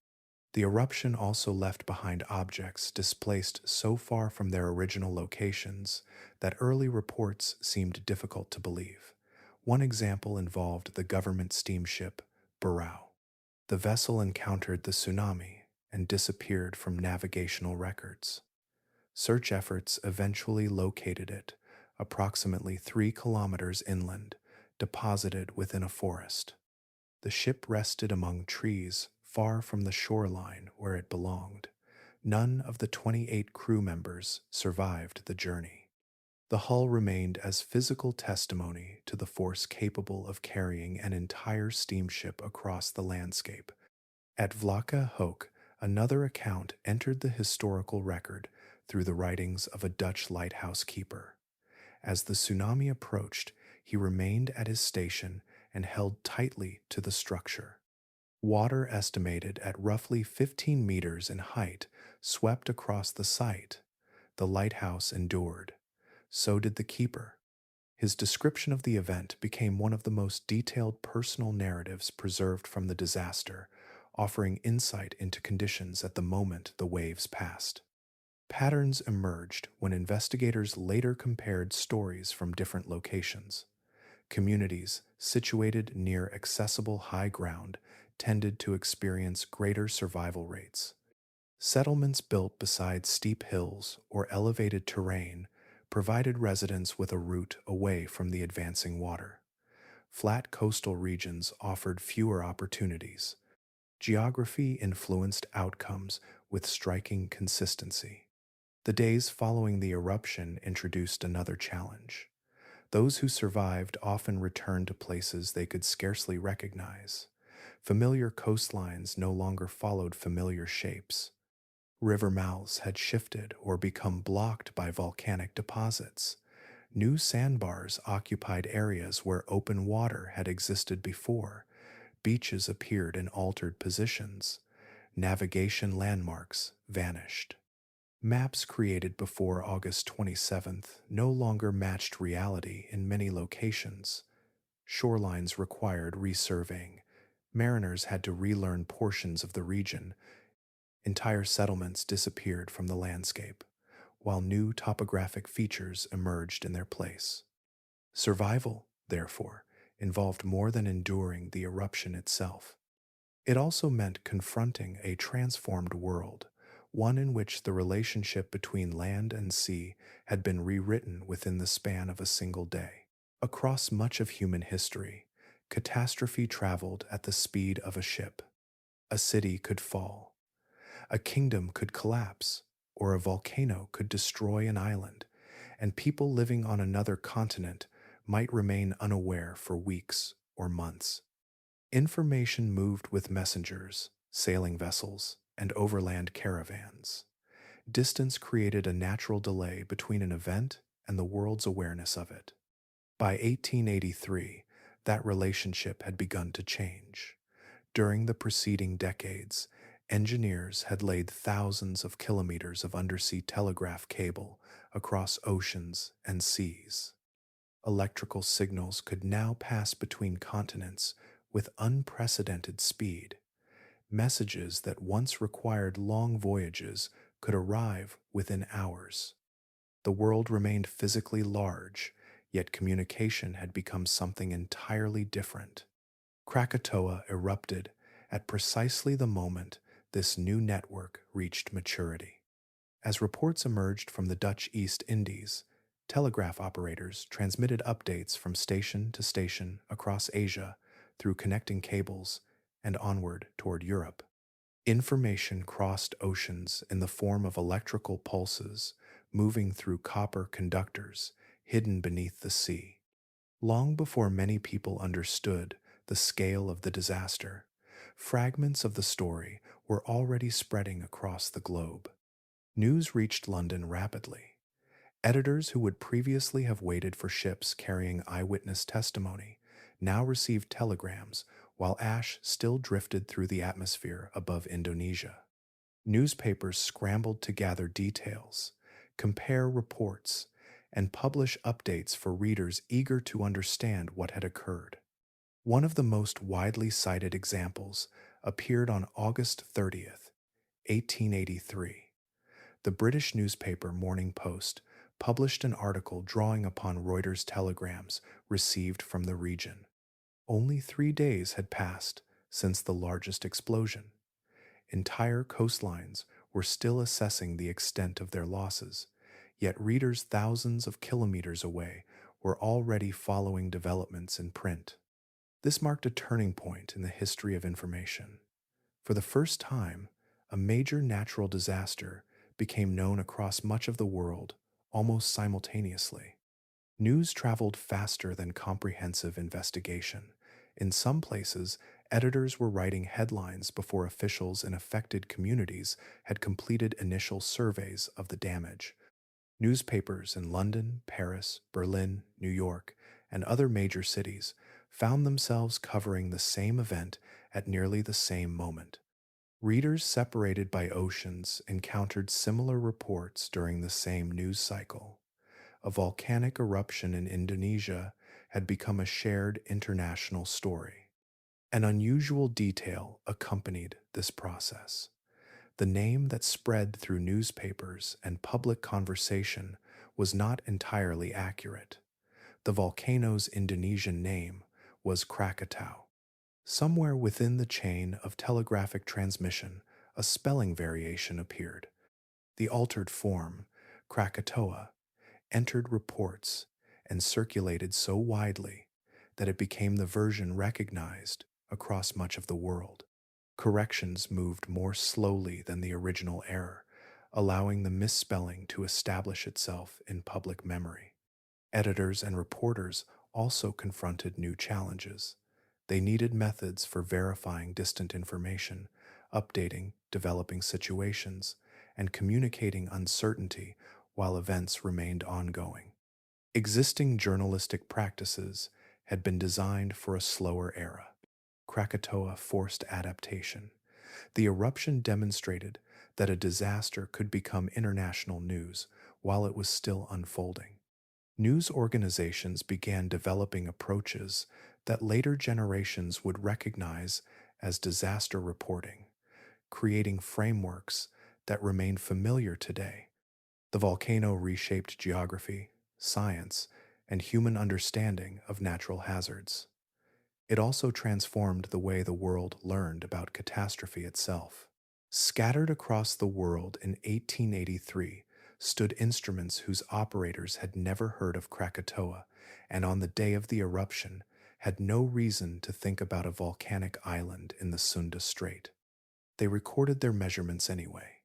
The eruption also left behind objects displaced so far from their original locations that early reports seemed difficult to believe. One example involved the government steamship Barao. The vessel encountered the tsunami and disappeared from navigational records. Search efforts eventually located it, approximately 3 kilometers inland, deposited within a forest. The ship rested among trees far from the shoreline where it belonged. None of the 28 crew members survived the journey. The hull remained as physical testimony to the force capable of carrying an entire steamship across the landscape. At Vlaka Hoek, another account entered the historical record through the writings of a Dutch lighthouse keeper. As the tsunami approached, he remained at his station and held tightly to the structure. Water estimated at roughly 15 meters in height swept across the site. The lighthouse endured. So did the keeper. His description of the event became one of the most detailed personal narratives preserved from the disaster, offering insight into conditions at the moment the waves passed. Patterns emerged when investigators later compared stories from different locations. Communities situated near accessible high ground tended to experience greater survival rates. Settlements built beside steep hills or elevated terrain provided residents with a route away from the advancing water. Flat coastal regions offered fewer opportunities. Geography influenced outcomes with striking consistency. The days following the eruption introduced another challenge. Those who survived often returned to places they could scarcely recognize. Familiar coastlines no longer followed familiar shapes. River mouths had shifted or become blocked by volcanic deposits. New sandbars occupied areas where open water had existed before. Beaches appeared in altered positions. Navigation landmarks vanished. Maps created before August 27th no longer matched reality in many locations. Shorelines required resurveying. Mariners had to relearn portions of the region. Entire settlements disappeared from the landscape, while new topographic features emerged in their place. Survival, therefore, involved more than enduring the eruption itself. It also meant confronting a transformed world, one in which the relationship between land and sea had been rewritten within the span of a single day. Across much of human history, catastrophe traveled at the speed of a ship. A city could fall. A kingdom could collapse, or a volcano could destroy an island, and people living on another continent might remain unaware for weeks or months. Information moved with messengers, sailing vessels, and overland caravans. Distance created a natural delay between an event and the world's awareness of it. By 1883, that relationship had begun to change. During the preceding decades, engineers had laid thousands of kilometers of undersea telegraph cable across oceans and seas. Electrical signals could now pass between continents with unprecedented speed. Messages that once required long voyages could arrive within hours. The world remained physically large, yet communication had become something entirely different. Krakatoa erupted at precisely the moment this new network reached maturity. As reports emerged from the Dutch East Indies, telegraph operators transmitted updates from station to station across Asia through connecting cables and onward toward Europe. Information crossed oceans in the form of electrical pulses moving through copper conductors hidden beneath the sea. Long before many people understood the scale of the disaster, fragments of the story were already spreading across the globe. News reached London rapidly. Editors who would previously have waited for ships carrying eyewitness testimony now received telegrams while ash still drifted through the atmosphere above Indonesia. Newspapers scrambled to gather details, compare reports, and publish updates for readers eager to understand what had occurred. One of the most widely cited examples appeared on August 30th, 1883. The British newspaper Morning Post published an article drawing upon Reuters telegrams received from the region. Only 3 days had passed since the largest explosion. Entire coastlines were still assessing the extent of their losses, yet readers thousands of kilometers away were already following developments in print. This marked a turning point in the history of information. For the first time, a major natural disaster became known across much of the world almost simultaneously. News traveled faster than comprehensive investigation. In some places, editors were writing headlines before officials in affected communities had completed initial surveys of the damage. Newspapers in London, Paris, Berlin, New York, and other major cities found themselves covering the same event at nearly the same moment. Readers separated by oceans encountered similar reports during the same news cycle. A volcanic eruption in Indonesia had become a shared international story. An unusual detail accompanied this process. The name that spread through newspapers and public conversation was not entirely accurate. The volcano's Indonesian name was Krakatau. Somewhere within the chain of telegraphic transmission, a spelling variation appeared. The altered form, Krakatoa, entered reports and circulated so widely that it became the version recognized across much of the world. Corrections moved more slowly than the original error, allowing the misspelling to establish itself in public memory. Editors and reporters also confronted new challenges. They needed methods for verifying distant information, updating developing situations, and communicating uncertainty while events remained ongoing. Existing journalistic practices had been designed for a slower era. Krakatoa forced adaptation. The eruption demonstrated that a disaster could become international news while it was still unfolding. News organizations began developing approaches that later generations would recognize as disaster reporting, creating frameworks that remain familiar today. The volcano reshaped geography, science, and human understanding of natural hazards. It also transformed the way the world learned about catastrophe itself. Scattered across the world in 1883 stood instruments whose operators had never heard of Krakatoa, and on the day of the eruption had no reason to think about a volcanic island in the Sunda Strait. They recorded their measurements anyway.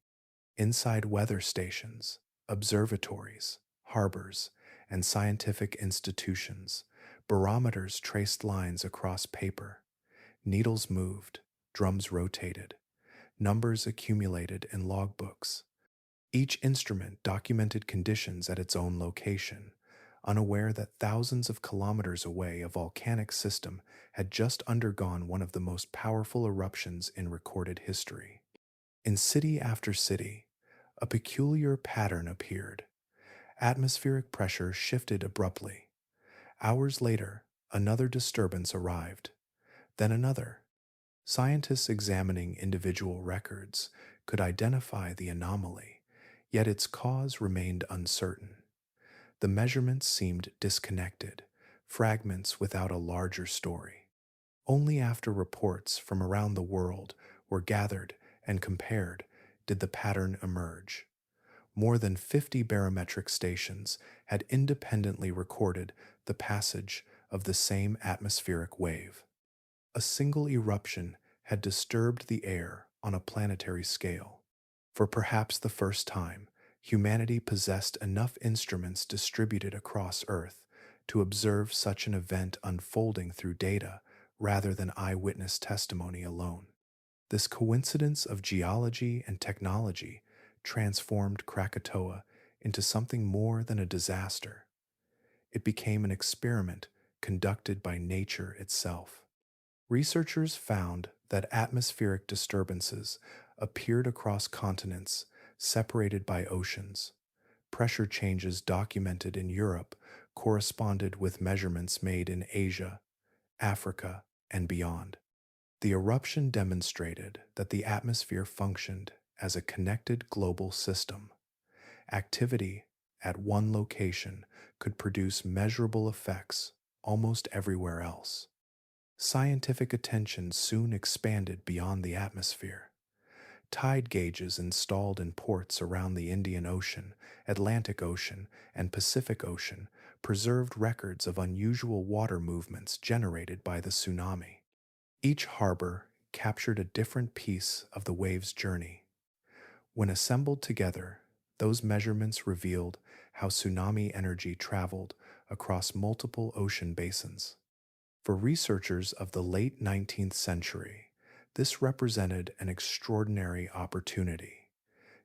Inside weather stations, observatories, harbors, and scientific institutions, barometers traced lines across paper. Needles moved, drums rotated, numbers accumulated in logbooks. Each instrument documented conditions at its own location, unaware that thousands of kilometers away a volcanic system had just undergone one of the most powerful eruptions in recorded history. In city after city, a peculiar pattern appeared. Atmospheric pressure shifted abruptly. Hours later, another disturbance arrived, then another. Scientists examining individual records could identify the anomaly, yet its cause remained uncertain. The measurements seemed disconnected, fragments without a larger story. Only after reports from around the world were gathered and compared did the pattern emerge. More than 50 barometric stations had independently recorded the passage of the same atmospheric wave. A single eruption had disturbed the air on a planetary scale. For perhaps the first time, humanity possessed enough instruments distributed across Earth to observe such an event unfolding through data rather than eyewitness testimony alone. This coincidence of geology and technology transformed Krakatoa into something more than a disaster. It became an experiment conducted by nature itself. Researchers found that atmospheric disturbances appeared across continents separated by oceans. Pressure changes documented in Europe corresponded with measurements made in Asia, Africa, and beyond. The eruption demonstrated that the atmosphere functioned as a connected global system. Activity at one location could produce measurable effects almost everywhere else. Scientific attention soon expanded beyond the atmosphere. Tide gauges installed in ports around the Indian Ocean, Atlantic Ocean, and Pacific Ocean preserved records of unusual water movements generated by the tsunami. Each harbor captured a different piece of the wave's journey. When assembled together, those measurements revealed how tsunami energy traveled across multiple ocean basins. For researchers of the late 19th century, this represented an extraordinary opportunity.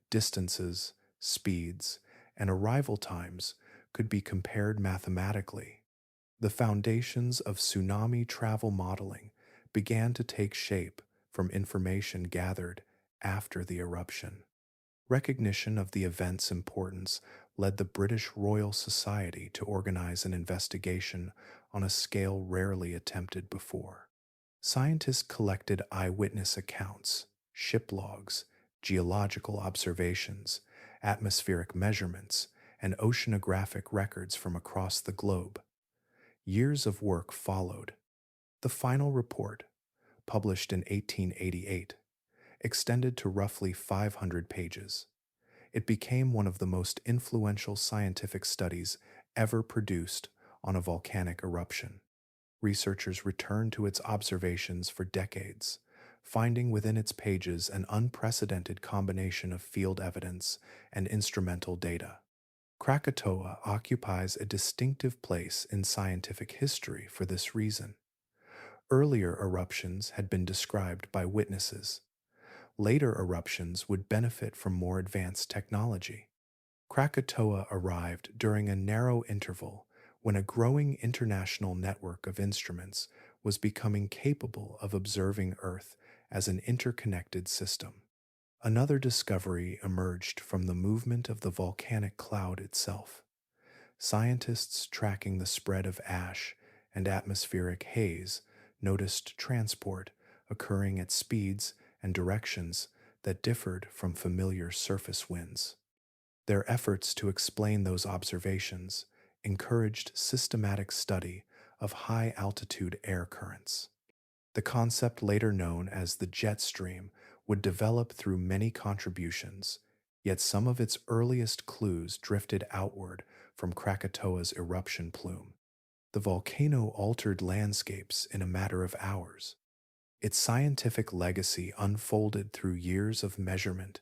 Distances, speeds, and arrival times could be compared mathematically. The foundations of tsunami travel modeling began to take shape from information gathered after the eruption. Recognition of the event's importance led the British Royal Society to organize an investigation on a scale rarely attempted before. Scientists collected eyewitness accounts, ship logs, geological observations, atmospheric measurements, and oceanographic records from across the globe. Years of work followed. The final report, published in 1888, extended to roughly 500 pages. It became one of the most influential scientific studies ever produced on a volcanic eruption. Researchers returned to its observations for decades, finding within its pages an unprecedented combination of field evidence and instrumental data. Krakatoa occupies a distinctive place in scientific history for this reason. Earlier eruptions had been described by witnesses. Later eruptions would benefit from more advanced technology. Krakatoa arrived during a narrow interval when a growing international network of instruments was becoming capable of observing Earth as an interconnected system. Another discovery emerged from the movement of the volcanic cloud itself. Scientists tracking the spread of ash and atmospheric haze noticed transport occurring at speeds and directions that differed from familiar surface winds. Their efforts to explain those observations encouraged systematic study of high-altitude air currents. The concept later known as the jet stream would develop through many contributions, yet some of its earliest clues drifted outward from Krakatoa's eruption plume. The volcano altered landscapes in a matter of hours. Its scientific legacy unfolded through years of measurement,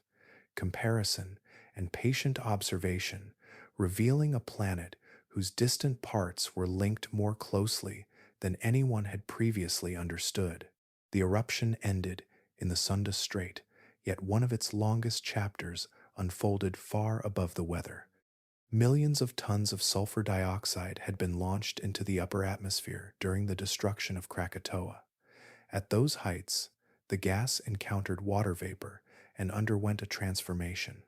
comparison, and patient observation, revealing a planet whose distant parts were linked more closely than anyone had previously understood. The eruption ended in the Sunda Strait, yet one of its longest chapters unfolded far above the weather. Millions of tons of sulfur dioxide had been launched into the upper atmosphere during the destruction of Krakatoa. At those heights, the gas encountered water vapor and underwent a transformation.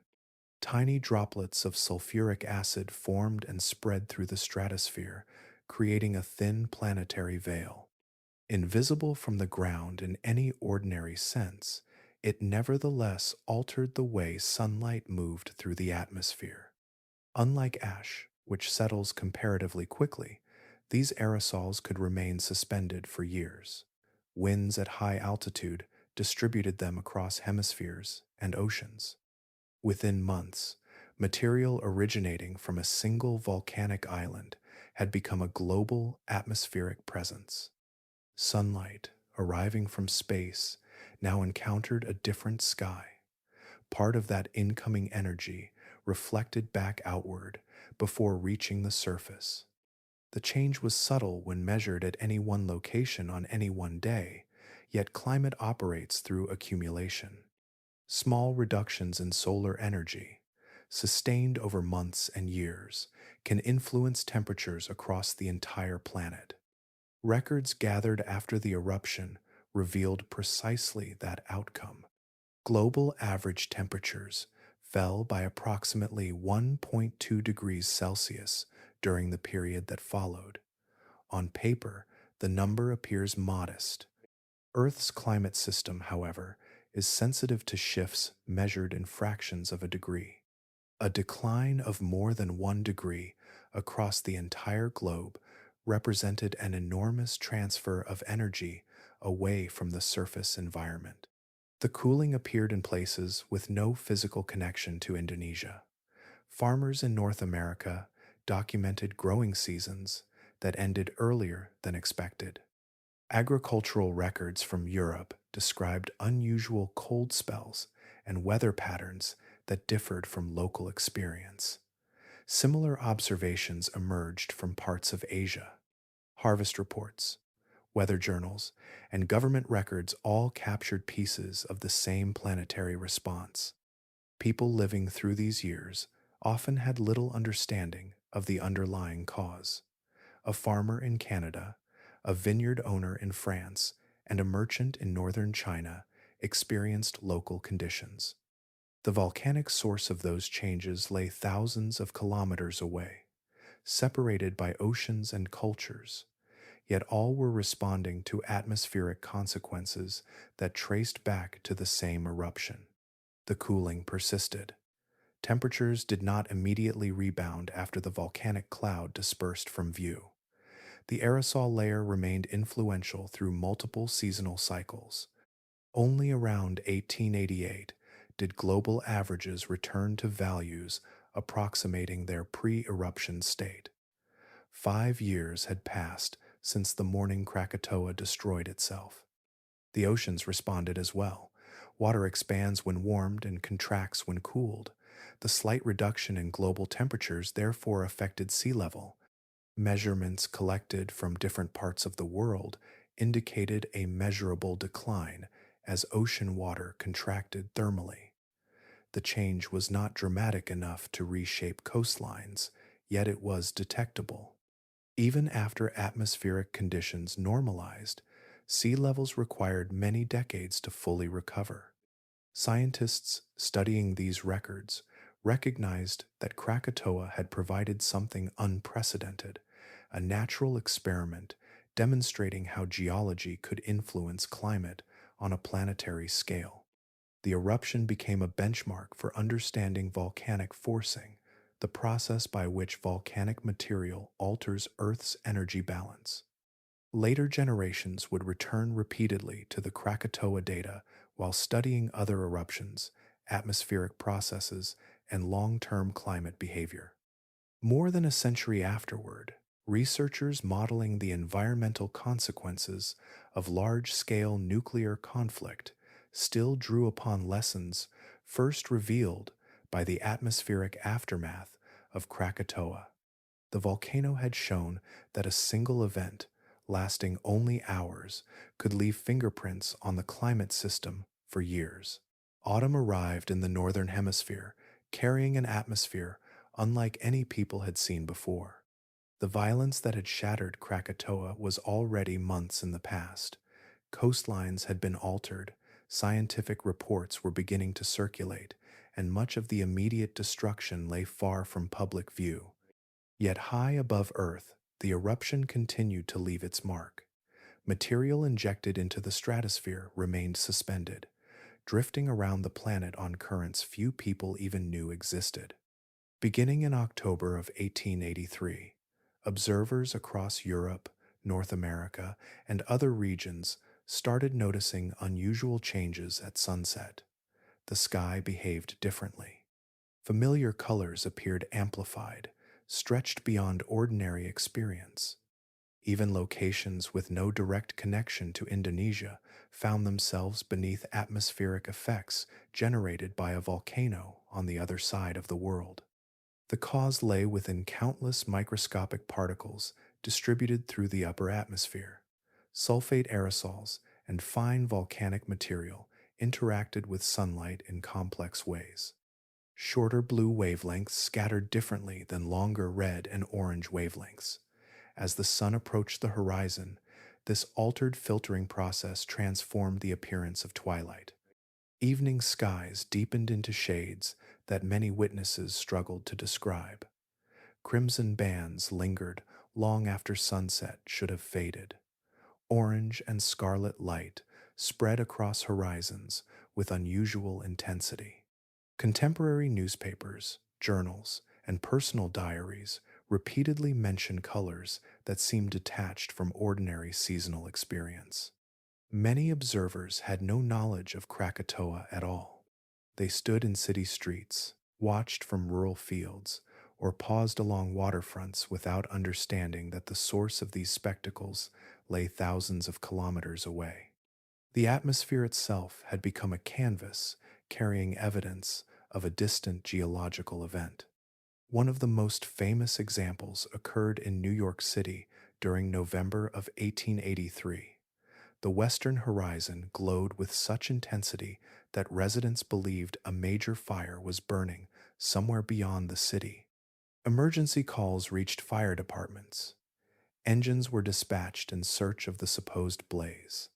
Tiny droplets of sulfuric acid formed and spread through the stratosphere, creating a thin planetary veil. Invisible from the ground in any ordinary sense, it nevertheless altered the way sunlight moved through the atmosphere. Unlike ash, which settles comparatively quickly, these aerosols could remain suspended for years. Winds at high altitude distributed them across hemispheres and oceans. Within months, material originating from a single volcanic island had become a global atmospheric presence. Sunlight, arriving from space, now encountered a different sky. Part of that incoming energy reflected back outward before reaching the surface. The change was subtle when measured at any one location on any one day, yet climate operates through accumulation. Small reductions in solar energy, sustained over months and years, can influence temperatures across the entire planet. Records gathered after the eruption revealed precisely that outcome. Global average temperatures fell by approximately 1.2 degrees Celsius during the period that followed. On paper, the number appears modest. Earth's climate system, however, is sensitive to shifts measured in fractions of a degree. A decline of more than 1 degree across the entire globe represented an enormous transfer of energy away from the surface environment. The cooling appeared in places with no physical connection to Indonesia. Farmers in North America documented growing seasons that ended earlier than expected. Agricultural records from Europe described unusual cold spells and weather patterns that differed from local experience. Similar observations emerged from parts of Asia. Harvest reports, weather journals, and government records all captured pieces of the same planetary response. People living through these years often had little understanding of the underlying cause. A farmer in Canada, a vineyard owner in France, and a merchant in northern China experienced local conditions. The volcanic source of those changes lay thousands of kilometers away, separated by oceans and cultures, yet all were responding to atmospheric consequences that traced back to the same eruption. The cooling persisted. Temperatures did not immediately rebound after the volcanic cloud dispersed from view. The aerosol layer remained influential through multiple seasonal cycles. Only around 1888 did global averages return to values approximating their pre-eruption state. 5 years had passed since the morning Krakatoa destroyed itself. The oceans responded as well. Water expands when warmed and contracts when cooled. The slight reduction in global temperatures therefore affected sea level. Measurements collected from different parts of the world indicated a measurable decline as ocean water contracted thermally. The change was not dramatic enough to reshape coastlines, yet it was detectable. Even after atmospheric conditions normalized, sea levels required many decades to fully recover. Scientists studying these records recognized that Krakatoa had provided something unprecedented, a natural experiment demonstrating how geology could influence climate on a planetary scale. The eruption became a benchmark for understanding volcanic forcing, the process by which volcanic material alters Earth's energy balance. Later generations would return repeatedly to the Krakatoa data while studying other eruptions, atmospheric processes, and long-term climate behavior. More than a century afterward, researchers modeling the environmental consequences of large-scale nuclear conflict still drew upon lessons first revealed by the atmospheric aftermath of Krakatoa. The volcano had shown that a single event, lasting only hours, could leave fingerprints on the climate system for years. Autumn arrived in the northern hemisphere, carrying an atmosphere unlike any people had seen before. The violence that had shattered Krakatoa was already months in the past. Coastlines had been altered, scientific reports were beginning to circulate, and much of the immediate destruction lay far from public view. Yet high above Earth, the eruption continued to leave its mark. Material injected into the stratosphere remained suspended, drifting around the planet on currents few people even knew existed. Beginning in October of 1883, observers across Europe, North America, and other regions started noticing unusual changes at sunset. The sky behaved differently. Familiar colors appeared amplified, stretched beyond ordinary experience. Even locations with no direct connection to Indonesia found themselves beneath atmospheric effects generated by a volcano on the other side of the world. The cause lay within countless microscopic particles distributed through the upper atmosphere. Sulfate aerosols and fine volcanic material interacted with sunlight in complex ways. Shorter blue wavelengths scattered differently than longer red and orange wavelengths. As the sun approached the horizon, this altered filtering process transformed the appearance of twilight. Evening skies deepened into shades that many witnesses struggled to describe. Crimson bands lingered long after sunset should have faded. Orange and scarlet light spread across horizons with unusual intensity. Contemporary newspapers, journals, and personal diaries repeatedly mention colors that seem detached from ordinary seasonal experience. Many observers had no knowledge of Krakatoa at all. They stood in city streets, watched from rural fields, or paused along waterfronts without understanding that the source of these spectacles lay thousands of kilometers away. The atmosphere itself had become a canvas carrying evidence of a distant geological event. One of the most famous examples occurred in New York City during November of 1883. The western horizon glowed with such intensity that residents believed a major fire was burning somewhere beyond the city. Emergency calls reached fire departments. Engines were dispatched in search of the supposed blaze.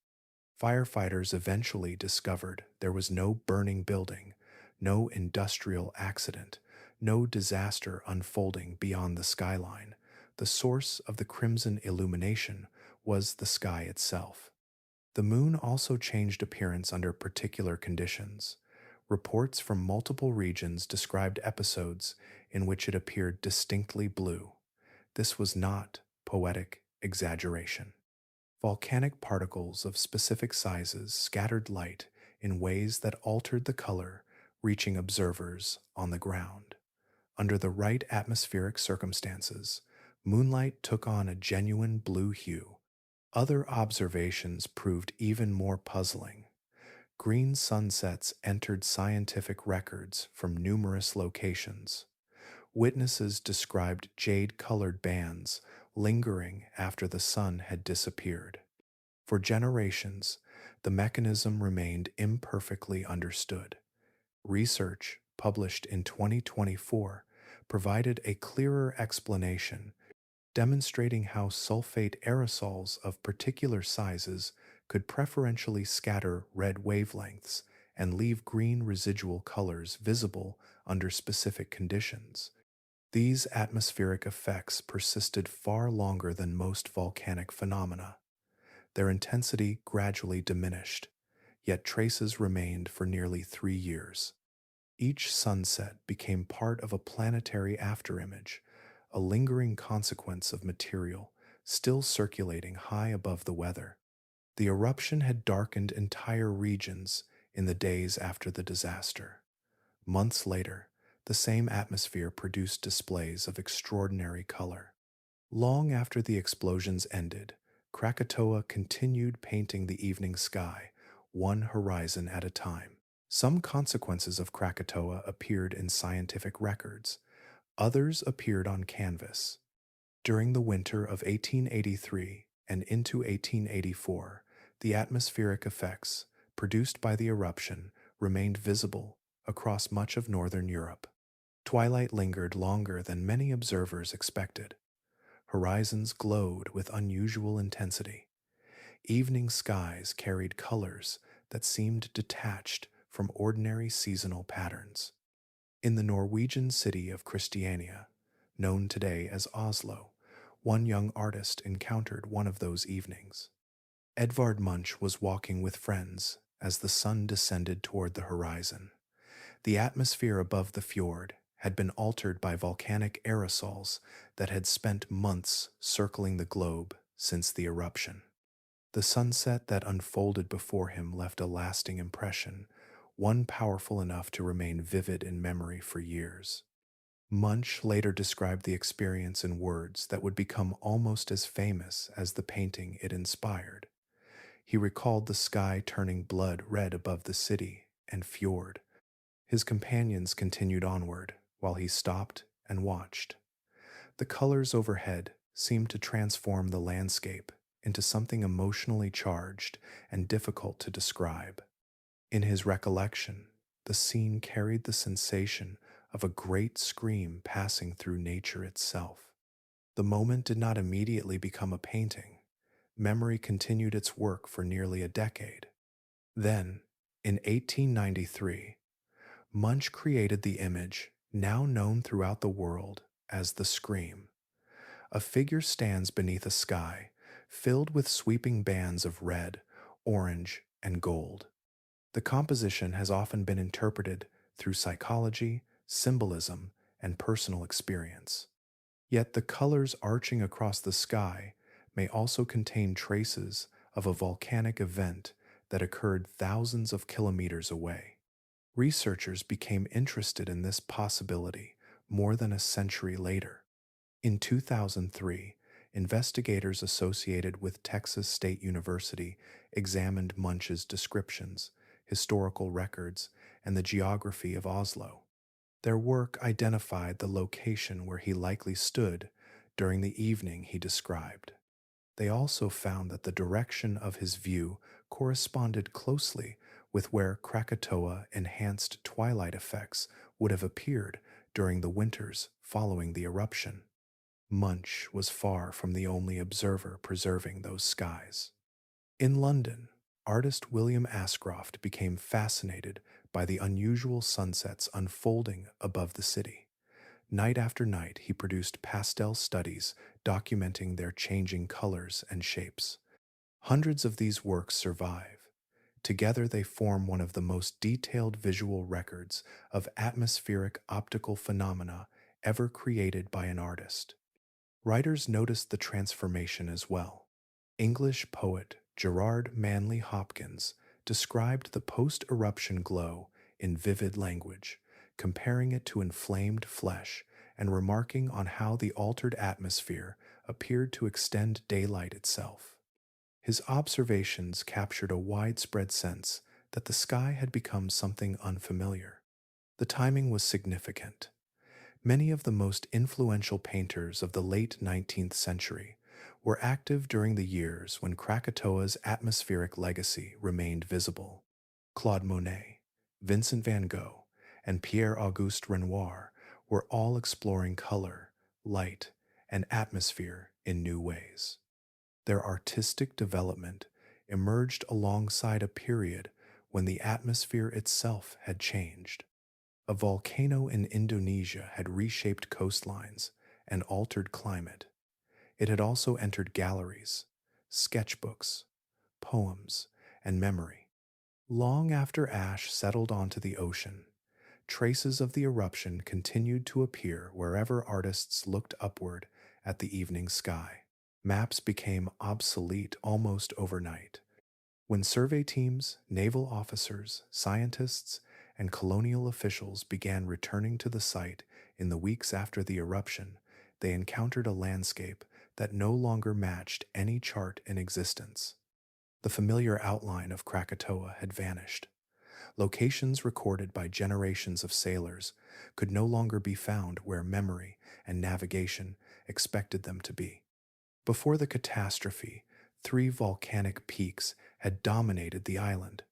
Firefighters eventually discovered there was no burning building, no industrial accident, no disaster unfolding beyond the skyline. The source of the crimson illumination was the sky itself. The moon also changed appearance under particular conditions. Reports from multiple regions described episodes in which it appeared distinctly blue. This was not poetic exaggeration. Volcanic particles of specific sizes scattered light in ways that altered the color, reaching observers on the ground. Under the right atmospheric circumstances, moonlight took on a genuine blue hue. Other observations proved even more puzzling. Green sunsets entered scientific records from numerous locations. Witnesses described jade-colored bands lingering after the sun had disappeared. For generations, the mechanism remained imperfectly understood. Research, published in 2024, provided a clearer explanation, demonstrating how sulfate aerosols of particular sizes could preferentially scatter red wavelengths and leave green residual colors visible under specific conditions. These atmospheric effects persisted far longer than most volcanic phenomena. Their intensity gradually diminished, yet traces remained for nearly 3 years. Each sunset became part of a planetary afterimage, a lingering consequence of material still circulating high above the weather. The eruption had darkened entire regions in the days after the disaster. Months later, the same atmosphere produced displays of extraordinary color. Long after the explosions ended, Krakatoa continued painting the evening sky, one horizon at a time. Some consequences of Krakatoa appeared in scientific records. Others appeared on canvas. During the winter of 1883 and into 1884, the atmospheric effects produced by the eruption remained visible across much of northern Europe. Twilight lingered longer than many observers expected. Horizons glowed with unusual intensity. Evening skies carried colors that seemed detached from ordinary seasonal patterns. In the Norwegian city of Christiania, known today as Oslo, one young artist encountered one of those evenings. Edvard Munch was walking with friends as the sun descended toward the horizon. The atmosphere above the fjord had been altered by volcanic aerosols that had spent months circling the globe since the eruption. The sunset that unfolded before him left a lasting impression, one powerful enough to remain vivid in memory for years. Munch later described the experience in words that would become almost as famous as the painting it inspired. He recalled the sky turning blood red above the city and fjord. His companions continued onward while he stopped and watched. The colors overhead seemed to transform the landscape into something emotionally charged and difficult to describe. In his recollection, the scene carried the sensation of a great scream passing through nature itself. The moment did not immediately become a painting. Memory continued its work for nearly a decade. Then, in 1893, Munch created the image now known throughout the world as the Scream. A figure stands beneath a sky filled with sweeping bands of red, orange, and gold. The composition has often been interpreted through psychology, symbolism, and personal experience. Yet the colors arching across the sky may also contain traces of a volcanic event that occurred thousands of kilometers away. Researchers became interested in this possibility more than a century later. In 2003, investigators associated with Texas State University examined Munch's descriptions, historical records, and the geography of Oslo. Their work identified the location where he likely stood during the evening he described. They also found that the direction of his view corresponded closely with where Krakatoa enhanced twilight effects would have appeared during the winters following the eruption. Munch was far from the only observer preserving those skies. In London, artist William Ascroft became fascinated by the unusual sunsets unfolding above the city. Night after night, he produced pastel studies documenting their changing colors and shapes. Hundreds of these works survive. Together, they form one of the most detailed visual records of atmospheric optical phenomena ever created by an artist. Writers noticed the transformation as well. English poet Gerard Manley Hopkins described the post-eruption glow in vivid language, comparing it to inflamed flesh and remarking on how the altered atmosphere appeared to extend daylight itself. His observations captured a widespread sense that the sky had become something unfamiliar. The timing was significant. Many of the most influential painters of the late 19th century were active during the years when Krakatoa's atmospheric legacy remained visible. Claude Monet, Vincent van Gogh, and Pierre-Auguste Renoir were all exploring color, light, and atmosphere in new ways. Their artistic development emerged alongside a period when the atmosphere itself had changed. A volcano in Indonesia had reshaped coastlines and altered climate. It had also entered galleries, sketchbooks, poems, and memory. Long after ash settled onto the ocean, traces of the eruption continued to appear wherever artists looked upward at the evening sky. Maps became obsolete almost overnight. When survey teams, naval officers, scientists, and colonial officials began returning to the site in the weeks after the eruption, they encountered a landscape that no longer matched any chart in existence. The familiar outline of Krakatoa had vanished. Locations recorded by generations of sailors could no longer be found where memory and navigation expected them to be. Before the catastrophe, 3 volcanic peaks had dominated the island.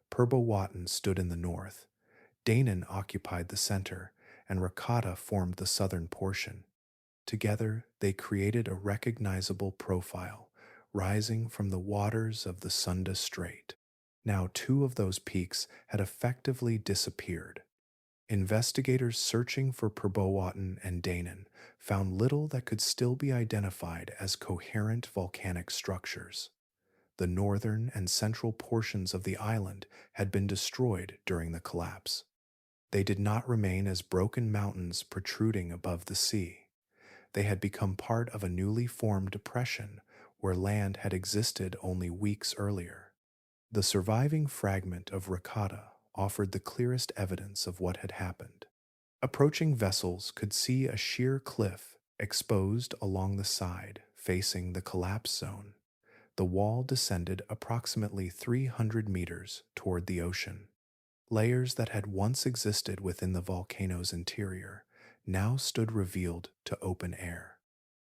Purbowaten stood in the north, Danan occupied the center, and Rakata formed the southern portion. Together, they created a recognizable profile, rising from the waters of the Sunda Strait. Now, two of those peaks had effectively disappeared. Investigators searching for Purbawatan and Danan found little that could still be identified as coherent volcanic structures. The northern and central portions of the island had been destroyed during the collapse. They did not remain as broken mountains protruding above the sea. They had become part of a newly formed depression where land had existed only weeks earlier. The surviving fragment of Rakata offered the clearest evidence of what had happened. Approaching vessels could see a sheer cliff exposed along the side facing the collapse zone. The wall descended approximately 300 meters toward the ocean. Layers that had once existed within the volcano's interior now stood revealed to open air.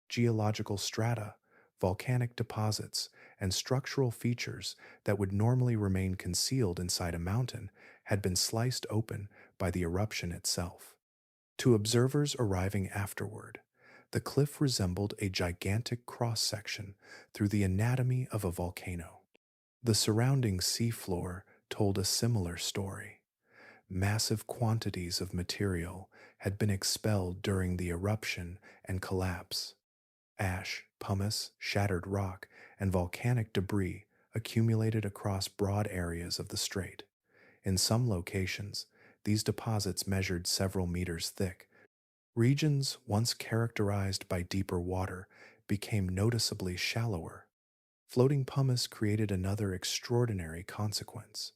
Geological strata, volcanic deposits, and structural features that would normally remain concealed inside a mountain had been sliced open by the eruption itself. To observers arriving afterward, the cliff resembled a gigantic cross-section through the anatomy of a volcano. The surrounding seafloor told a similar story. Massive quantities of material had been expelled during the eruption and collapse. Ash, pumice, shattered rock, and volcanic debris accumulated across broad areas of the strait. In some locations, these deposits measured several meters thick. Regions once characterized by deeper water became noticeably shallower. Floating pumice created another extraordinary consequence.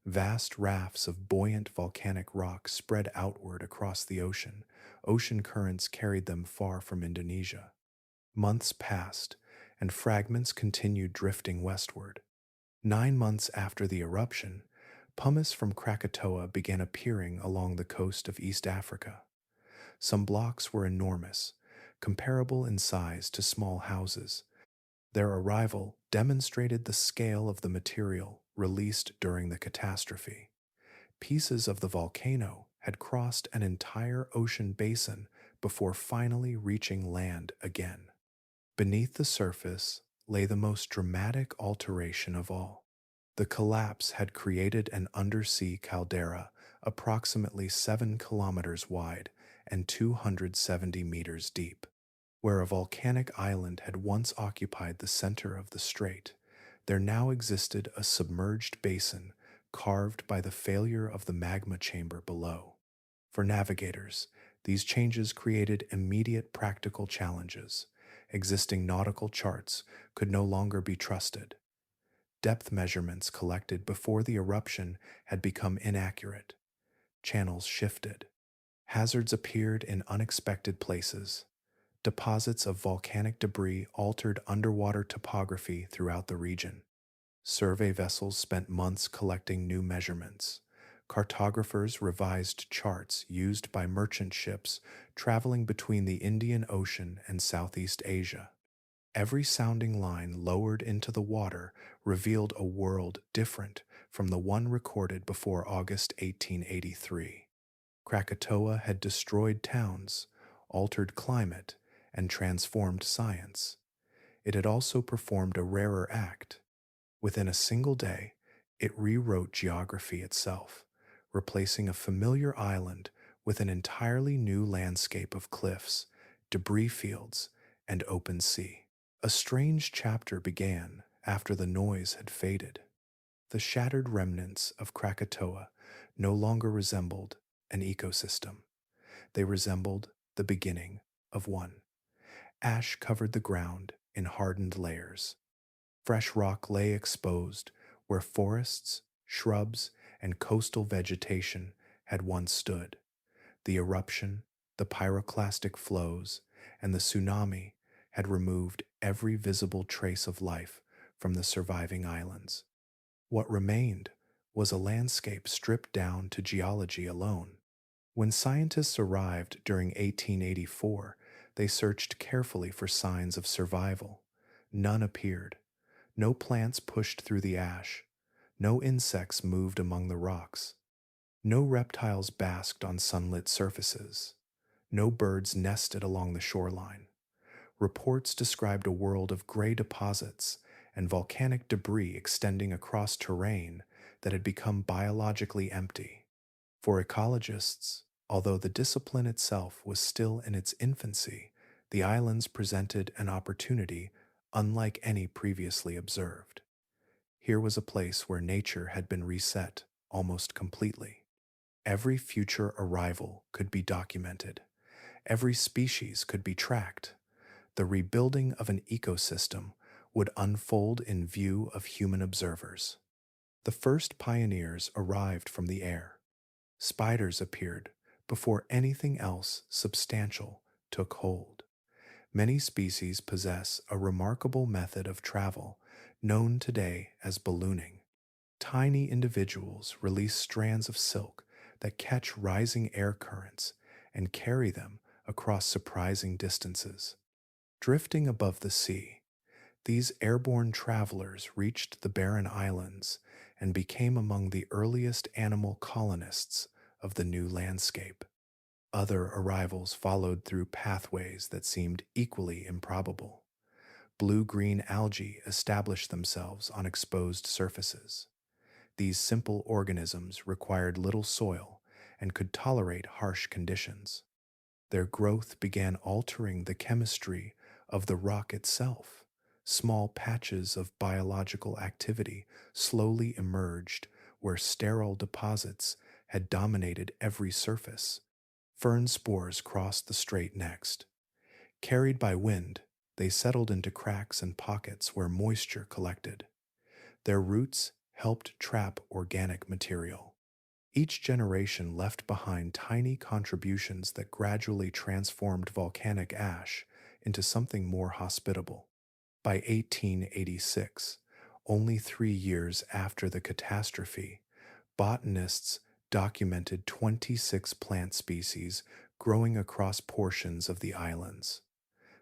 Vast rafts of buoyant volcanic rock spread outward across the ocean. Ocean currents carried them far from Indonesia. Months passed, and fragments continued drifting westward. 9 months after the eruption, pumice from Krakatoa began appearing along the coast of East Africa. Some blocks were enormous, comparable in size to small houses. Their arrival demonstrated the scale of the material released during the catastrophe. Pieces of the volcano had crossed an entire ocean basin before finally reaching land again. Beneath the surface lay the most dramatic alteration of all. The collapse had created an undersea caldera approximately 7 kilometers wide and 270 meters deep. Where a volcanic island had once occupied the center of the strait, there now existed a submerged basin carved by the failure of the magma chamber below. For navigators, these changes created immediate practical challenges. Existing nautical charts could no longer be trusted. Depth measurements collected before the eruption had become inaccurate. Channels shifted. Hazards appeared in unexpected places. Deposits of volcanic debris altered underwater topography throughout the region. Survey vessels spent months collecting new measurements. Cartographers revised charts used by merchant ships traveling between the Indian Ocean and Southeast Asia. Every sounding line lowered into the water revealed a world different from the one recorded before August 1883. Krakatoa had destroyed towns, altered climate, and transformed science. It had also performed a rarer act. Within a single day, it rewrote geography itself, replacing a familiar island with an entirely new landscape of cliffs, debris fields, and open sea. A strange chapter began after the noise had faded. The shattered remnants of Krakatoa no longer resembled an ecosystem. They resembled the beginning of one. Ash covered the ground in hardened layers. Fresh rock lay exposed where forests, shrubs, and coastal vegetation had once stood. The eruption, the pyroclastic flows, and the tsunami had removed every visible trace of life from the surviving islands. What remained was a landscape stripped down to geology alone. When scientists arrived during 1884, they searched carefully for signs of survival. None appeared. No plants pushed through the ash. No insects moved among the rocks. No reptiles basked on sunlit surfaces. No birds nested along the shoreline. Reports described a world of gray deposits and volcanic debris extending across terrain that had become biologically empty. For ecologists, although the discipline itself was still in its infancy, the islands presented an opportunity unlike any previously observed. Here was a place where nature had been reset almost completely. Every future arrival could be documented. Every species could be tracked. The rebuilding of an ecosystem would unfold in view of human observers. The first pioneers arrived from the air. Spiders appeared before anything else substantial took hold. Many species possess a remarkable method of travel known today as ballooning. Tiny individuals release strands of silk that catch rising air currents and carry them across surprising distances. Drifting above the sea, these airborne travelers reached the barren islands and became among the earliest animal colonists of the new landscape. Other arrivals followed through pathways that seemed equally improbable. Blue-green algae established themselves on exposed surfaces. These simple organisms required little soil and could tolerate harsh conditions. Their growth began altering the chemistry of the rock itself. Small patches of biological activity slowly emerged where sterile deposits had dominated every surface. Fern spores crossed the strait next. Carried by wind, they settled into cracks and pockets where moisture collected. Their roots helped trap organic material. Each generation left behind tiny contributions that gradually transformed volcanic ash into something more hospitable. By 1886, only 3 years after the catastrophe, botanists documented 26 plant species growing across portions of the islands.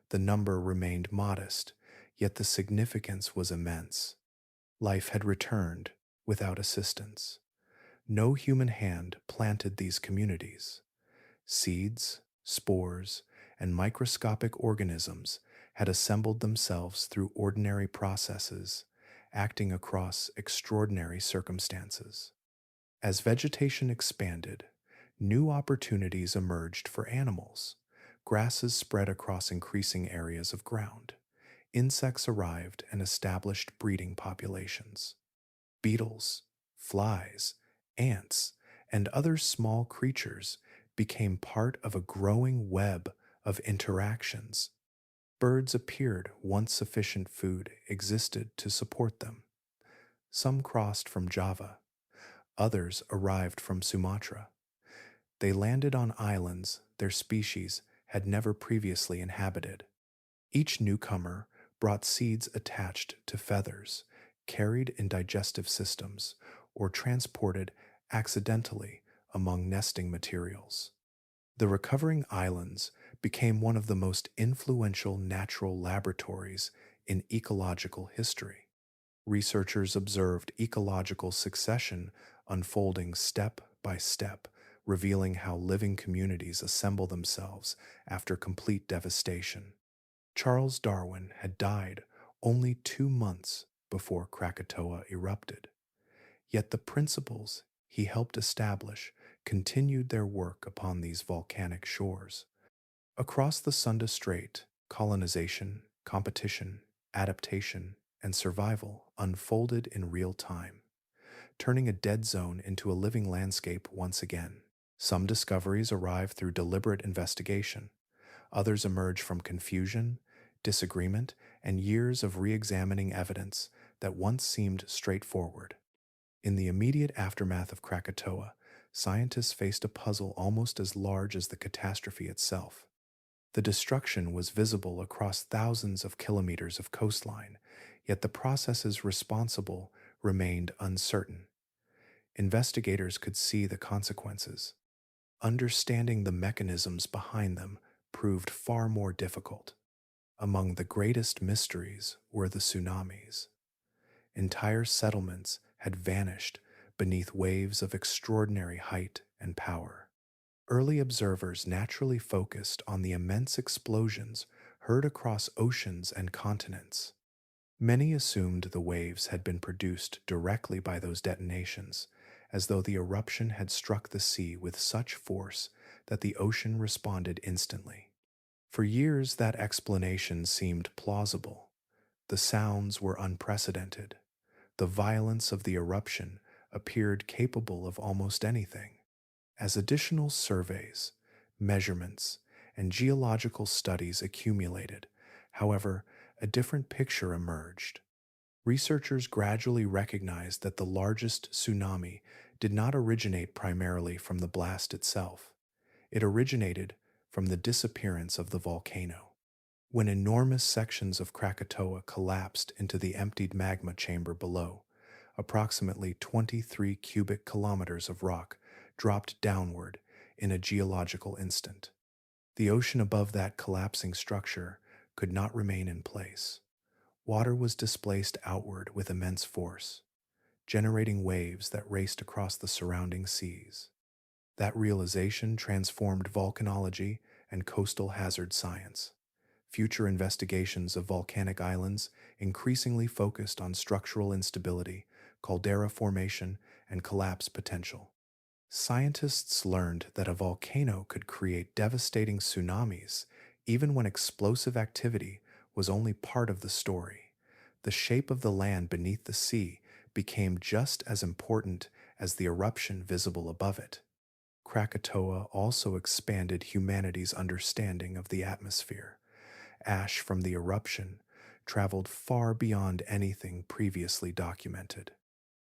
The number remained modest, yet the significance was immense. Life had returned without assistance. No human hand planted these communities. Seeds, spores, and microscopic organisms had assembled themselves through ordinary processes, acting across extraordinary circumstances. As vegetation expanded, new opportunities emerged for animals. Grasses spread across increasing areas of ground. Insects arrived and established breeding populations. Beetles, flies, ants, and other small creatures became part of a growing web of interactions. Birds appeared once sufficient food existed to support them. Some crossed from Java, others arrived from Sumatra. They landed on islands their species had never previously inhabited. Each newcomer brought seeds attached to feathers, carried in digestive systems, or transported accidentally among nesting materials. The recovering islands became one of the most influential natural laboratories in ecological history. Researchers observed ecological succession unfolding step by step, revealing how living communities assemble themselves after complete devastation. Charles Darwin had died only 2 months before Krakatoa erupted. Yet the principles he helped establish continued their work upon these volcanic shores. Across the Sunda Strait, colonization, competition, adaptation, and survival unfolded in real time, turning a dead zone into a living landscape once again. Some discoveries arrive through deliberate investigation. Others emerge from confusion, disagreement, and years of re-examining evidence that once seemed straightforward. In the immediate aftermath of Krakatoa, scientists faced a puzzle almost as large as the catastrophe itself. The destruction was visible across thousands of kilometers of coastline, yet the processes responsible remained uncertain. Investigators could see the consequences. Understanding the mechanisms behind them proved far more difficult. Among the greatest mysteries were the tsunamis. Entire settlements had vanished beneath waves of extraordinary height and power. Early observers naturally focused on the immense explosions heard across oceans and continents. Many assumed the waves had been produced directly by those detonations, as though the eruption had struck the sea with such force that the ocean responded instantly. For years, that explanation seemed plausible. The sounds were unprecedented. The violence of the eruption appeared capable of almost anything. As additional surveys, measurements, and geological studies accumulated, however, a different picture emerged. Researchers gradually recognized that the largest tsunami did not originate primarily from the blast itself. It originated from the disappearance of the volcano. When enormous sections of Krakatoa collapsed into the emptied magma chamber below, approximately 23 cubic kilometers of rock dropped downward in a geological instant. The ocean above that collapsing structure could not remain in place. Water was displaced outward with immense force, generating waves that raced across the surrounding seas. That realization transformed volcanology and coastal hazard science. Future investigations of volcanic islands increasingly focused on structural instability, caldera formation, and collapse potential. Scientists learned that a volcano could create devastating tsunamis even when explosive activity was only part of the story. The shape of the land beneath the sea became just as important as the eruption visible above it. Krakatoa also expanded humanity's understanding of the atmosphere. Ash from the eruption traveled far beyond anything previously documented.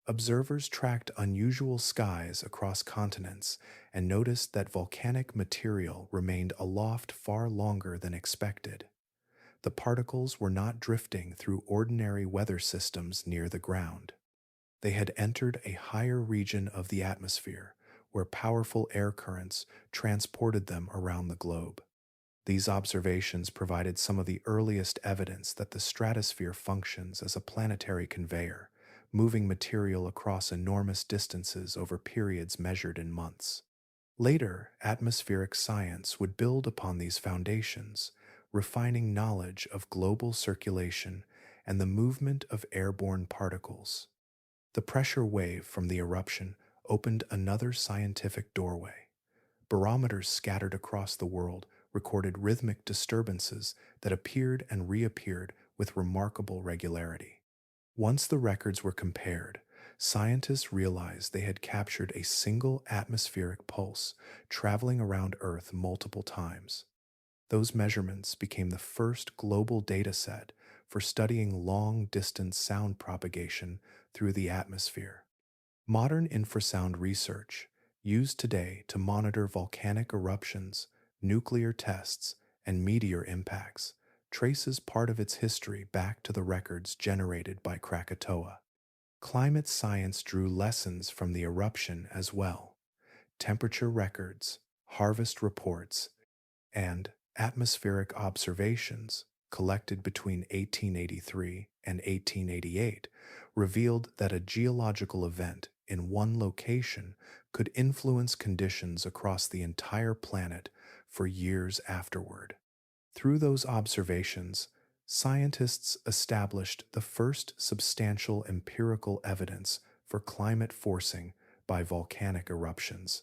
Observers tracked unusual skies across continents and noticed that volcanic material remained aloft far longer than expected. The particles were not drifting through ordinary weather systems near the ground. They had entered a higher region of the atmosphere, where powerful air currents transported them around the globe. These observations provided some of the earliest evidence that the stratosphere functions as a planetary conveyor, moving material across enormous distances over periods measured in months. Later, atmospheric science would build upon these foundations, refining knowledge of global circulation and the movement of airborne particles. The pressure wave from the eruption opened another scientific doorway. Barometers scattered across the world recorded rhythmic disturbances that appeared and reappeared with remarkable regularity. Once the records were compared, scientists realized they had captured a single atmospheric pulse traveling around Earth multiple times. Those measurements became the first global data set for studying long-distance sound propagation through the atmosphere. Modern infrasound research, used today to monitor volcanic eruptions, nuclear tests, and meteor impacts, traces part of its history back to the records generated by Krakatoa. Climate science drew lessons from the eruption as well. Temperature records, harvest reports, and atmospheric observations collected between 1883 and 1888 revealed that a geological event in one location could influence conditions across the entire planet for years afterward. Through those observations, scientists established the first substantial empirical evidence for climate forcing by volcanic eruptions.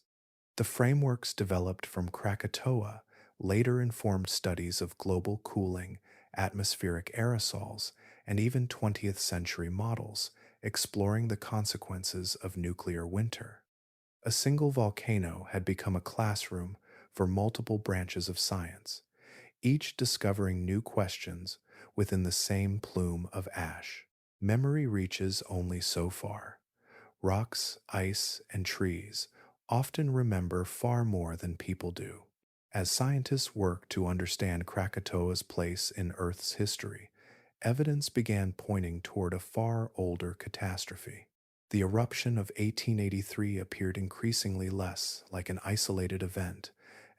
The frameworks developed from Krakatoa later informed studies of global cooling, atmospheric aerosols, and even 20th century models, exploring the consequences of nuclear winter. A single volcano had become a classroom for multiple branches of science, each discovering new questions within the same plume of ash. Memory reaches only so far. Rocks, ice, and trees often remember far more than people do. As scientists work to understand Krakatoa's place in Earth's history, evidence began pointing toward a far older catastrophe. The eruption of 1883 appeared increasingly less like an isolated event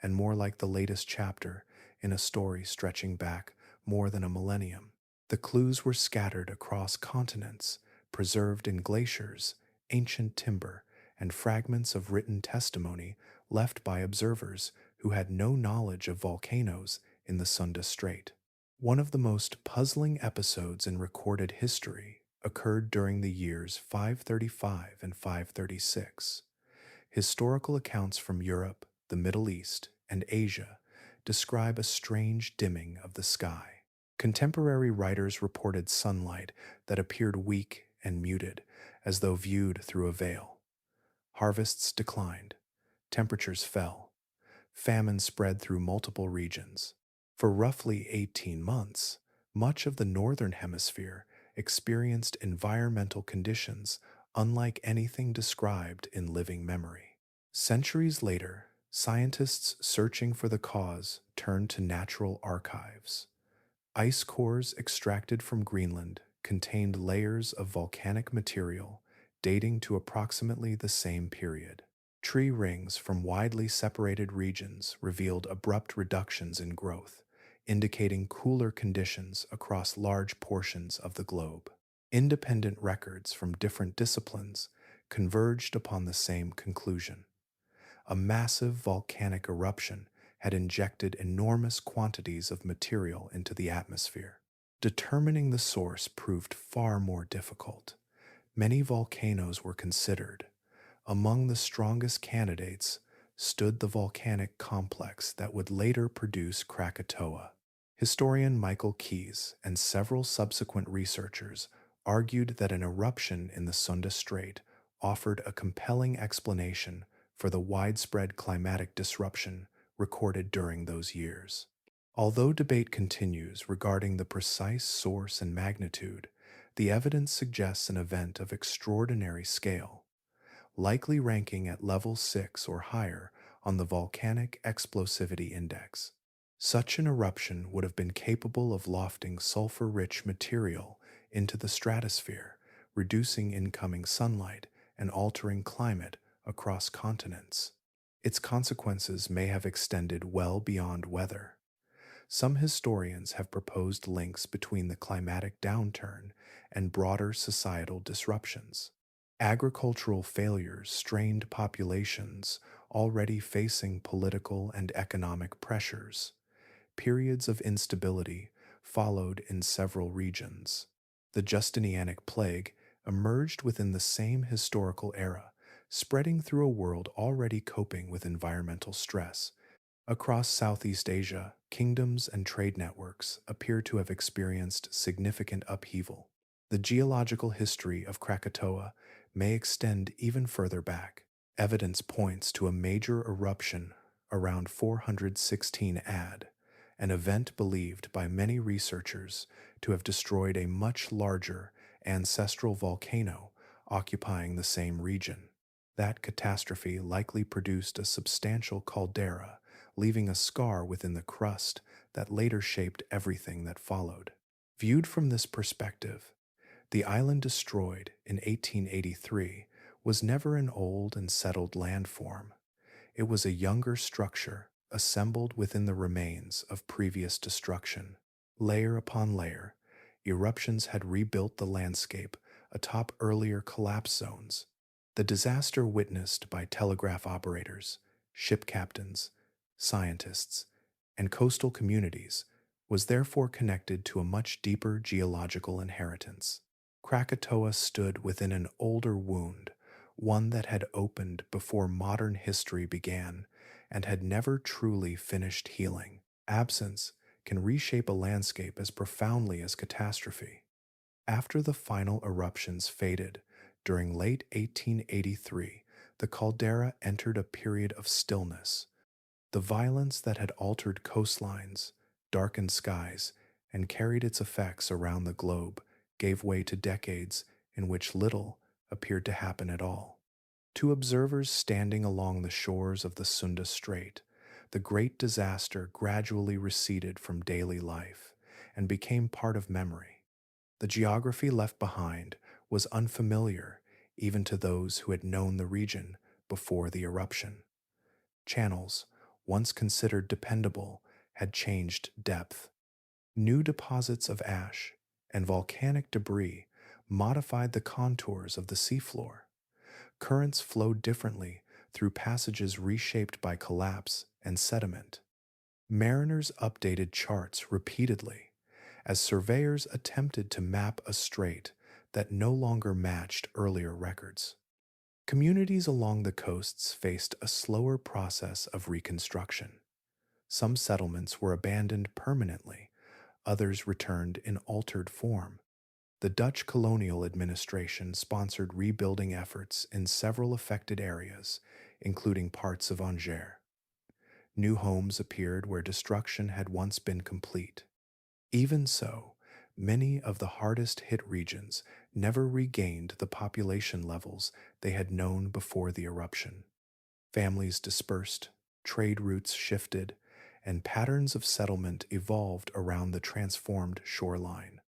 and more like the latest chapter in a story stretching back more than a millennium. The clues were scattered across continents, preserved in glaciers, ancient timber, and fragments of written testimony left by observers who had no knowledge of volcanoes in the Sunda Strait. One of the most puzzling episodes in recorded history occurred during the years 535 and 536. Historical accounts from Europe, the Middle East, and Asia describe a strange dimming of the sky. Contemporary writers reported sunlight that appeared weak and muted, as though viewed through a veil. Harvests declined, temperatures fell, famine spread through multiple regions. For roughly 18 months, much of the northern hemisphere experienced environmental conditions unlike anything described in living memory. Centuries later, scientists searching for the cause turned to natural archives. Ice cores extracted from Greenland contained layers of volcanic material dating to approximately the same period. Tree rings from widely separated regions revealed abrupt reductions in growth, indicating cooler conditions across large portions of the globe. Independent records from different disciplines converged upon the same conclusion. A massive volcanic eruption had injected enormous quantities of material into the atmosphere. Determining the source proved far more difficult. Many volcanoes were considered. Among the strongest candidates stood the volcanic complex that would later produce Krakatoa. Historian Michael Keyes and several subsequent researchers argued that an eruption in the Sunda Strait offered a compelling explanation for the widespread climatic disruption recorded during those years. Although debate continues regarding the precise source and magnitude, the evidence suggests an event of extraordinary scale, likely ranking at level 6 or higher on the Volcanic Explosivity Index. Such an eruption would have been capable of lofting sulfur-rich material into the stratosphere, reducing incoming sunlight and altering climate across continents. Its consequences may have extended well beyond weather. Some historians have proposed links between the climatic downturn and broader societal disruptions. Agricultural failures strained populations already facing political and economic pressures. Periods of instability followed in several regions. The Justinianic plague emerged within the same historical era, spreading through a world already coping with environmental stress. Across Southeast Asia, kingdoms and trade networks appear to have experienced significant upheaval. The geological history of Krakatoa may extend even further back. Evidence points to a major eruption around 416 AD, an event believed by many researchers to have destroyed a much larger ancestral volcano occupying the same region. That catastrophe likely produced a substantial caldera, leaving a scar within the crust that later shaped everything that followed. Viewed from this perspective, the island destroyed in 1883 was never an old and settled landform. It was a younger structure assembled within the remains of previous destruction. Layer upon layer, eruptions had rebuilt the landscape atop earlier collapse zones. The disaster witnessed by telegraph operators, ship captains, scientists, and coastal communities was therefore connected to a much deeper geological inheritance. Krakatoa stood within an older wound, one that had opened before modern history began and had never truly finished healing. Absence can reshape a landscape as profoundly as catastrophe. After the final eruptions faded, during late 1883, the caldera entered a period of stillness. The violence that had altered coastlines, darkened skies, and carried its effects around the globe gave way to decades in which little appeared to happen at all. To observers standing along the shores of the Sunda Strait, the great disaster gradually receded from daily life and became part of memory. The geography left behind was unfamiliar even to those who had known the region before the eruption. Channels, once considered dependable, had changed depth. New deposits of ash and volcanic debris modified the contours of the seafloor. Currents flowed differently through passages reshaped by collapse and sediment. Mariners updated charts repeatedly as surveyors attempted to map a strait that no longer matched earlier records. Communities along the coasts faced a slower process of reconstruction. Some settlements were abandoned permanently, others returned in altered form. The Dutch colonial administration sponsored rebuilding efforts in several affected areas, including parts of Angers. New homes appeared where destruction had once been complete. Even so, many of the hardest hit regions never regained the population levels they had known before the eruption. Families dispersed, trade routes shifted, and patterns of settlement evolved around the transformed shoreline.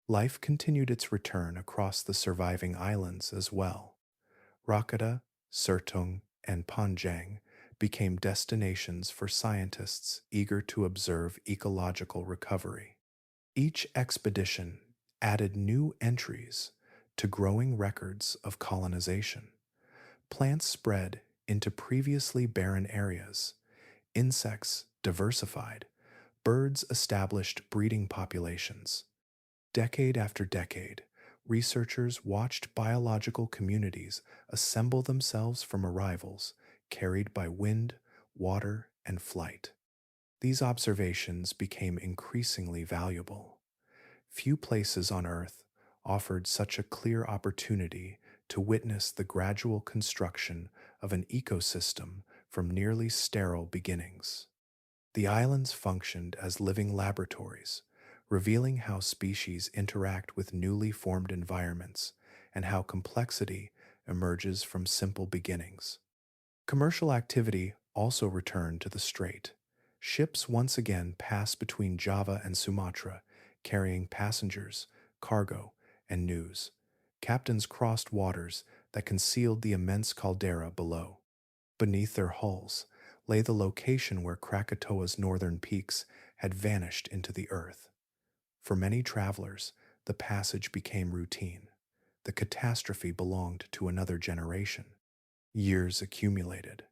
Life continued its return across the surviving islands as well. Rakata, Sertung, and Panjang became destinations for scientists eager to observe ecological recovery. Each expedition added new entries to growing records of colonization. Plants spread into previously barren areas, insects diversified, birds established breeding populations. Decade after decade, researchers watched biological communities assemble themselves from arrivals carried by wind, water, and flight. These observations became increasingly valuable. Few places on Earth offered such a clear opportunity to witness the gradual construction of an ecosystem from nearly sterile beginnings. The islands functioned as living laboratories, revealing how species interact with newly formed environments and how complexity emerges from simple beginnings. Commercial activity also returned to the strait. Ships once again passed between Java and Sumatra, carrying passengers, cargo, and news. Captains crossed waters that concealed the immense caldera below. Beneath their hulls lay the location where Krakatoa's northern peaks had vanished into the earth. For many travelers, the passage became routine. The catastrophe belonged to another generation. Years accumulated.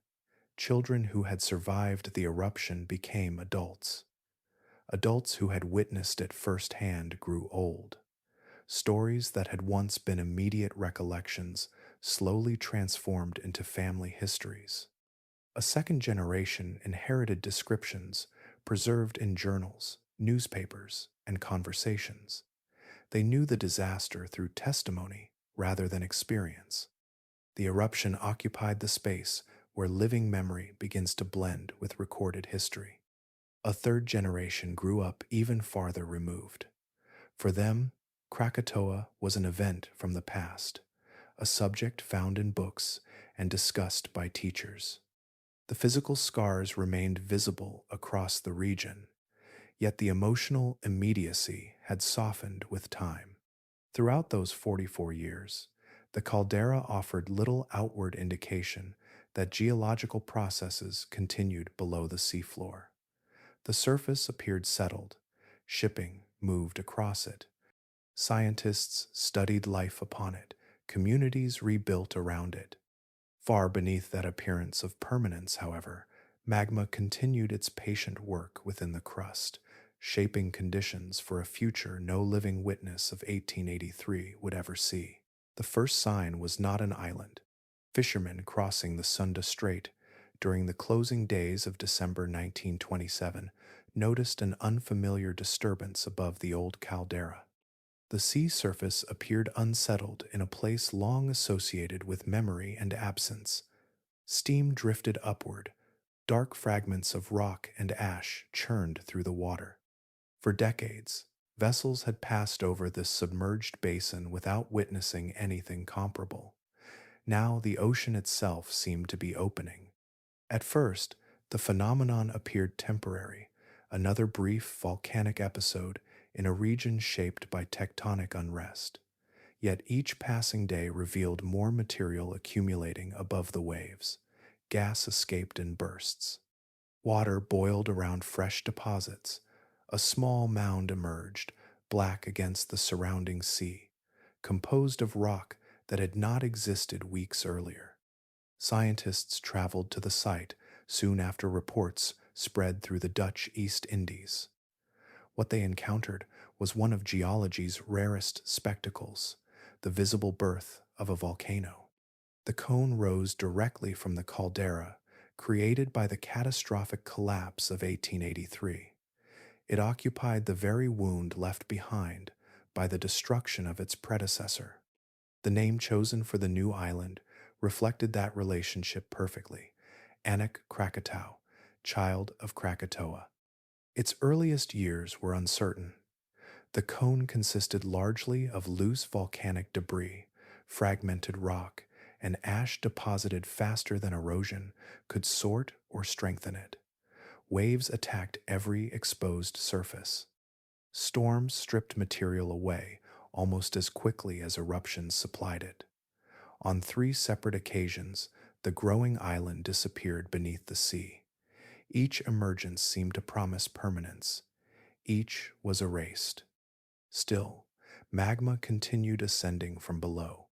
Children who had survived the eruption became adults. Adults who had witnessed it firsthand grew old. Stories that had once been immediate recollections slowly transformed into family histories. A second generation inherited descriptions preserved in journals, newspapers, and conversations. They knew the disaster through testimony rather than experience. The eruption occupied the space where living memory begins to blend with recorded history. A third generation grew up even farther removed. For them, Krakatoa was an event from the past, a subject found in books and discussed by teachers. The physical scars remained visible across the region, yet the emotional immediacy had softened with time. Throughout those 44 years, the caldera offered little outward indication that geological processes continued below the seafloor. The surface appeared settled, shipping moved across it. Scientists studied life upon it, communities rebuilt around it. Far beneath that appearance of permanence, however, magma continued its patient work within the crust, shaping conditions for a future no living witness of 1883 would ever see. The first sign was not an island. Fishermen crossing the Sunda Strait during the closing days of December 1927 noticed an unfamiliar disturbance above the old caldera. The sea surface appeared unsettled in a place long associated with memory and absence. Steam drifted upward. Dark fragments of rock and ash churned through the water. For decades, vessels had passed over this submerged basin without witnessing anything comparable. Now the ocean itself seemed to be opening. At first, the phenomenon appeared temporary, another brief volcanic episode in a region shaped by tectonic unrest. Yet each passing day revealed more material accumulating above the waves. Gas escaped in bursts. Water boiled around fresh deposits. A small mound emerged, black against the surrounding sea, composed of rock that had not existed weeks earlier. Scientists traveled to the site soon after reports spread through the Dutch East Indies. What they encountered was one of geology's rarest spectacles, the visible birth of a volcano. The cone rose directly from the caldera created by the catastrophic collapse of 1883. It occupied the very wound left behind by the destruction of its predecessor. The name chosen for the new island reflected that relationship perfectly: Anak Krakatau, child of Krakatoa. Its earliest years were uncertain. The cone consisted largely of loose volcanic debris, fragmented rock, and ash deposited faster than erosion could sort or strengthen it. Waves attacked every exposed surface. Storms stripped material away almost as quickly as eruptions supplied it. On three separate occasions, the growing island disappeared beneath the sea. Each emergence seemed to promise permanence. Each was erased. Still, magma continued ascending from below.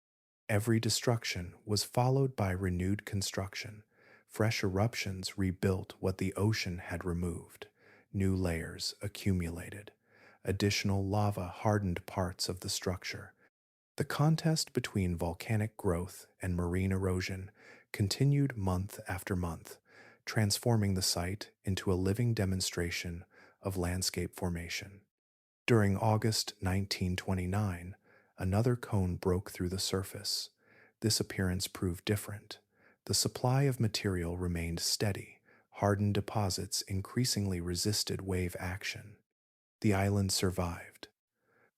Every destruction was followed by renewed construction. Fresh eruptions rebuilt what the ocean had removed. New layers accumulated. Additional lava hardened parts of the structure. The contest between volcanic growth and marine erosion continued month after month, transforming the site into a living demonstration of landscape formation. During August 1929, another cone broke through the surface. This appearance proved different. The supply of material remained steady. Hardened deposits increasingly resisted wave action. The island survived.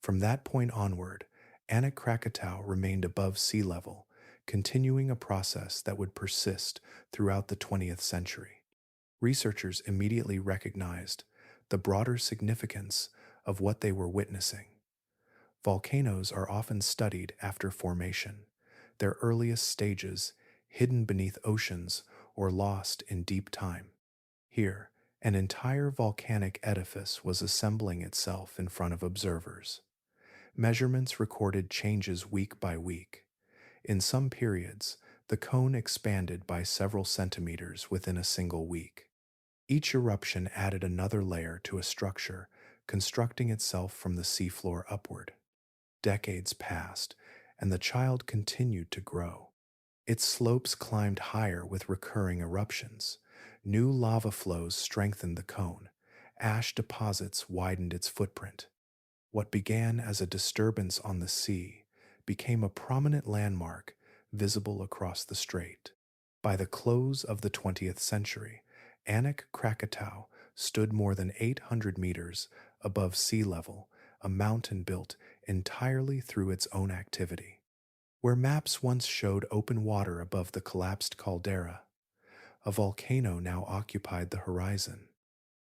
From that point onward, Anak Krakatau remained above sea level, continuing a process that would persist throughout the 20th century. Researchers immediately recognized the broader significance of what they were witnessing. Volcanoes are often studied after formation, their earliest stages hidden beneath oceans or lost in deep time. Here, an entire volcanic edifice was assembling itself in front of observers. Measurements recorded changes week by week. In some periods, the cone expanded by several centimeters within a single week. Each eruption added another layer to a structure, constructing itself from the seafloor upward. Decades passed, and the child continued to grow. Its slopes climbed higher with recurring eruptions. New lava flows strengthened the cone. Ash deposits widened its footprint. What began as a disturbance on the sea became a prominent landmark visible across the strait. By the close of the 20th century, Anak Krakatau stood more than 800 meters above sea level, a mountain built entirely through its own activity. Where maps once showed open water above the collapsed caldera, a volcano now occupied the horizon.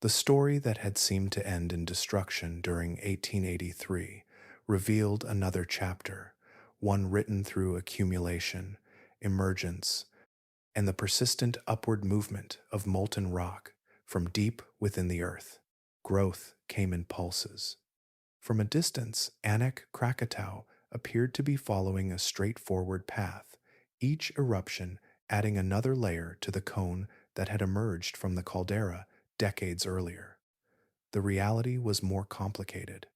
The story that had seemed to end in destruction during 1883 revealed another chapter, one written through accumulation, emergence, and the persistent upward movement of molten rock from deep within the earth. Growth came in pulses. From a distance, Anak Krakatau appeared to be following a straightforward path, each eruption adding another layer to the cone that had emerged from the caldera decades earlier. The reality was more complicated.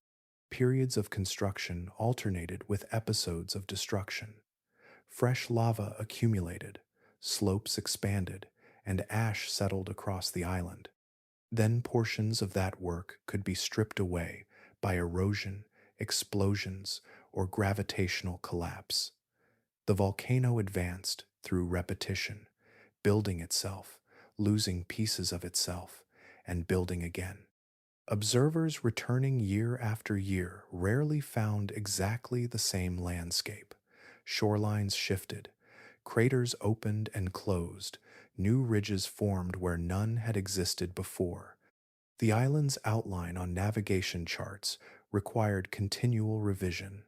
Periods of construction alternated with episodes of destruction. Fresh lava accumulated, slopes expanded, and ash settled across the island. Then portions of that work could be stripped away by erosion, explosions, or gravitational collapse. The volcano advanced through repetition, building itself, losing pieces of itself, and building again. Observers returning year after year rarely found exactly the same landscape. Shorelines shifted, craters opened and closed, new ridges formed where none had existed before. The island's outline on navigation charts required continual revision.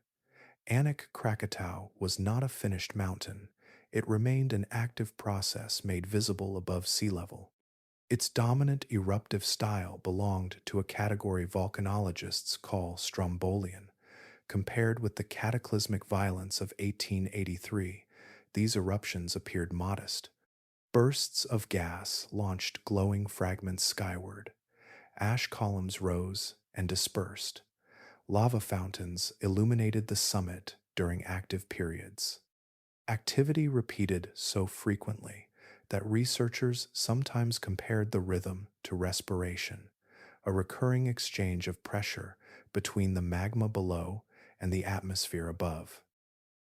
Anak Krakatau was not a finished mountain. It remained an active process made visible above sea level. Its dominant eruptive style belonged to a category volcanologists call Strombolian, Compared with the cataclysmic violence of 1883, these eruptions appeared modest. Bursts of gas launched glowing fragments skyward. Ash columns rose and dispersed. Lava fountains illuminated the summit during active periods. Activity repeated so frequently that researchers sometimes compared the rhythm to respiration, a recurring exchange of pressure between the magma below and the atmosphere above.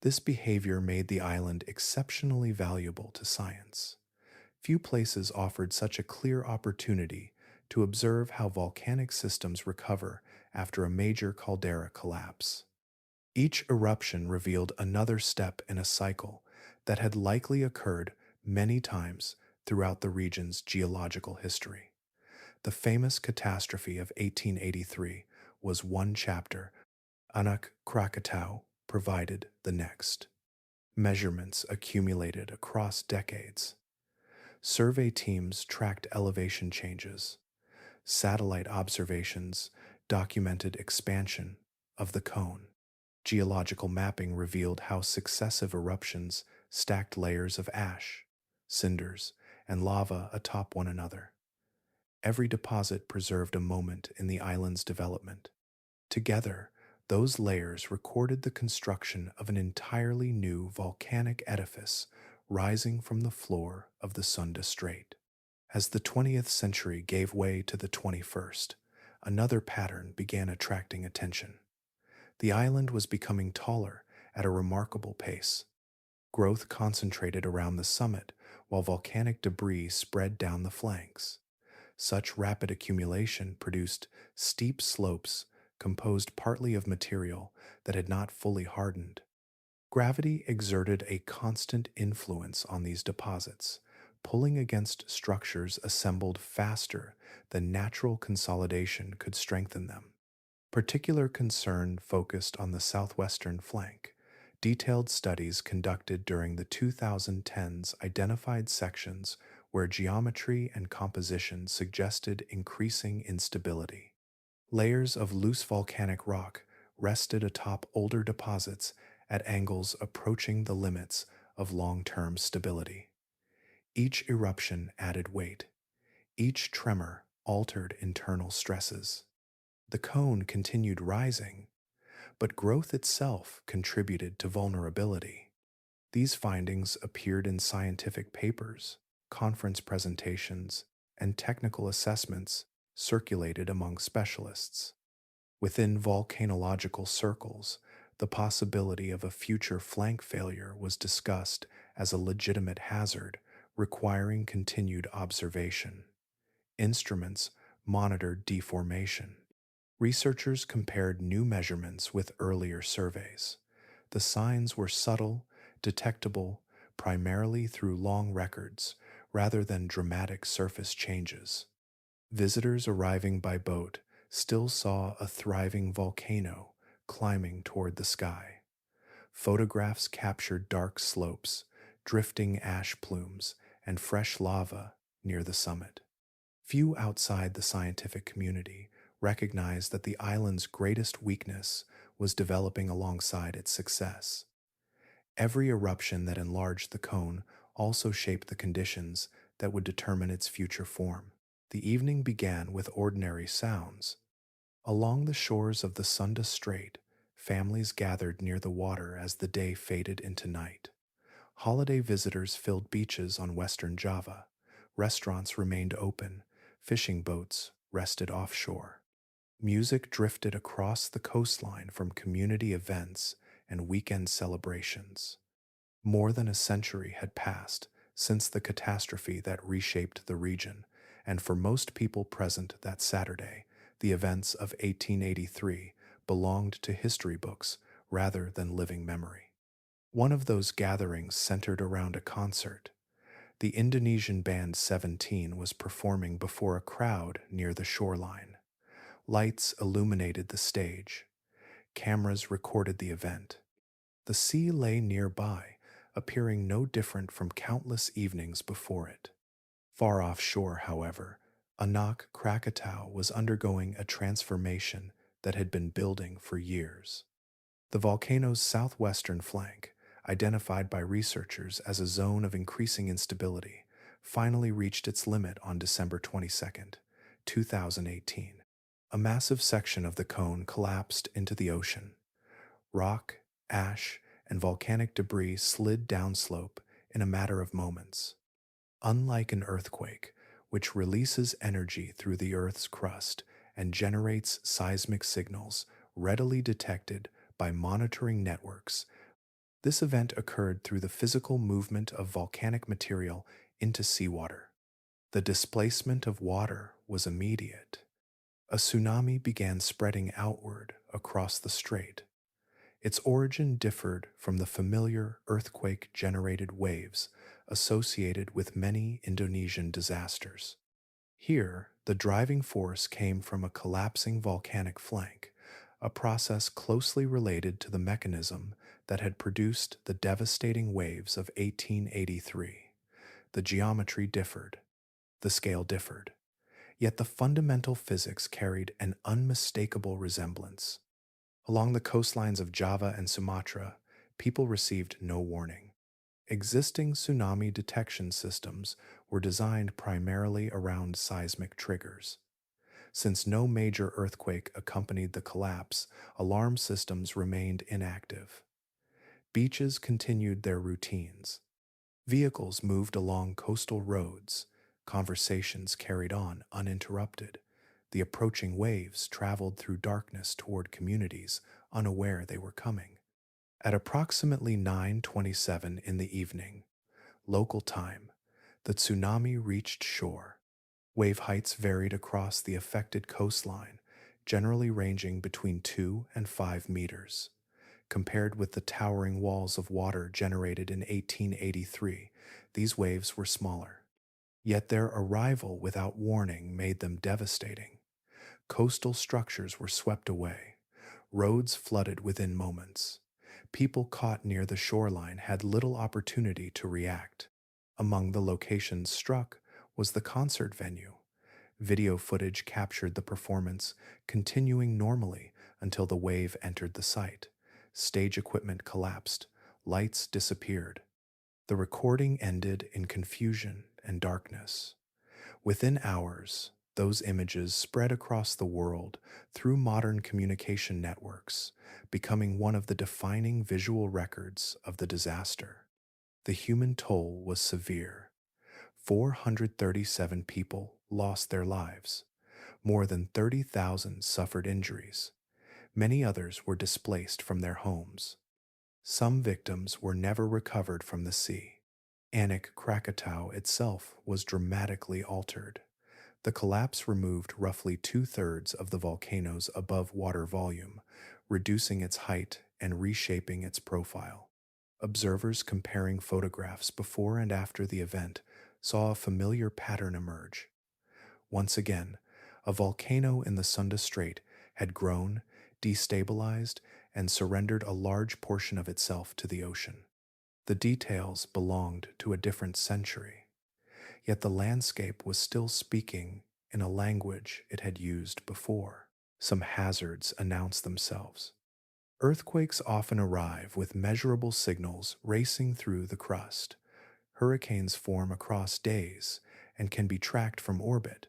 This behavior made the island exceptionally valuable to science. Few places offered such a clear opportunity to observe how volcanic systems recover after a major caldera collapse. Each eruption revealed another step in a cycle that had likely occurred many times throughout the region's geological history. The famous catastrophe of 1883 was one chapter. Anak Krakatoa provided the next. Measurements accumulated across decades. Survey teams tracked elevation changes. Satellite observations documented expansion of the cone. Geological mapping revealed how successive eruptions stacked layers of ash, cinders, and lava atop one another. Every deposit preserved a moment in the island's development. Together, those layers recorded the construction of an entirely new volcanic edifice rising from the floor of the Sunda Strait. As the 20th century gave way to the 21st, another pattern began attracting attention. The island was becoming taller at a remarkable pace. Growth concentrated around the summit, while volcanic debris spread down the flanks. Such rapid accumulation produced steep slopes composed partly of material that had not fully hardened. Gravity exerted a constant influence on these deposits, pulling against structures assembled faster than natural consolidation could strengthen them. Particular concern focused on the southwestern flank. Detailed studies conducted during the 2010s identified sections where geometry and composition suggested increasing instability. Layers of loose volcanic rock rested atop older deposits at angles approaching the limits of long-term stability. Each eruption added weight. Each tremor altered internal stresses. The cone continued rising, but growth itself contributed to vulnerability. These findings appeared in scientific papers, conference presentations, and technical assessments circulated among specialists. Within volcanological circles, the possibility of a future flank failure was discussed as a legitimate hazard requiring continued observation. Instruments monitored deformation. Researchers compared new measurements with earlier surveys. The signs were subtle, detectable primarily through long records rather than dramatic surface changes. Visitors arriving by boat still saw a thriving volcano climbing toward the sky. Photographs captured dark slopes, drifting ash plumes, and fresh lava near the summit. Few outside the scientific community recognized that the island's greatest weakness was developing alongside its success. Every eruption that enlarged the cone also shaped the conditions that would determine its future form. The evening began with ordinary sounds. Along the shores of the Sunda Strait, families gathered near the water as the day faded into night. Holiday visitors filled beaches on western Java. Restaurants remained open. Fishing boats rested offshore. Music drifted across the coastline from community events and weekend celebrations. More than a century had passed since the catastrophe that reshaped the region, and for most people present that Saturday, the events of 1883 belonged to history books rather than living memory. One of those gatherings centered around a concert. The Indonesian band 17 was performing before a crowd near the shoreline. Lights illuminated the stage. Cameras recorded the event. The sea lay nearby, appearing no different from countless evenings before it. Far offshore, however, Anak Krakatoa was undergoing a transformation that had been building for years. The volcano's southwestern flank, identified by researchers as a zone of increasing instability, finally reached its limit on December 22nd, 2018. A massive section of the cone collapsed into the ocean. Rock, ash, and volcanic debris slid downslope in a matter of moments. Unlike an earthquake, which releases energy through the Earth's crust and generates seismic signals readily detected by monitoring networks, this event occurred through the physical movement of volcanic material into seawater. The displacement of water was immediate. A tsunami began spreading outward across the strait. Its origin differed from the familiar earthquake-generated waves associated with many Indonesian disasters. Here, the driving force came from a collapsing volcanic flank, a process closely related to the mechanism that had produced the devastating waves of 1883. The geometry differed, the scale differed, yet the fundamental physics carried an unmistakable resemblance. Along the coastlines of Java and Sumatra, people received no warning. Existing tsunami detection systems were designed primarily around seismic triggers. Since no major earthquake accompanied the collapse, alarm systems remained inactive. Beaches continued their routines. Vehicles moved along coastal roads. Conversations carried on uninterrupted. The approaching waves traveled through darkness toward communities unaware they were coming. At approximately 9:27 in the evening, local time, the tsunami reached shore. Wave heights varied across the affected coastline, generally ranging between 2 and 5 meters. Compared with the towering walls of water generated in 1883, these waves were smaller. Yet their arrival without warning made them devastating. Coastal structures were swept away. Roads flooded within moments. People caught near the shoreline had little opportunity to react. Among the locations struck was the concert venue. Video footage captured the performance, continuing normally until the wave entered the site. Stage equipment collapsed. Lights disappeared. The recording ended in confusion and darkness. Within hours, those images spread across the world through modern communication networks, becoming one of the defining visual records of the disaster. The human toll was severe. 437 people lost their lives. More than 30,000 suffered injuries. Many others were displaced from their homes. Some victims were never recovered from the sea. Anak Krakatau itself was dramatically altered. The collapse removed roughly two-thirds of the volcano's above-water volume, reducing its height and reshaping its profile. Observers comparing photographs before and after the event saw a familiar pattern emerge. Once again, a volcano in the Sunda Strait had grown, destabilized, and surrendered a large portion of itself to the ocean. The details belonged to a different century, yet the landscape was still speaking in a language it had used before. Some hazards announced themselves. Earthquakes often arrive with measurable signals racing through the crust. Hurricanes form across days and can be tracked from orbit.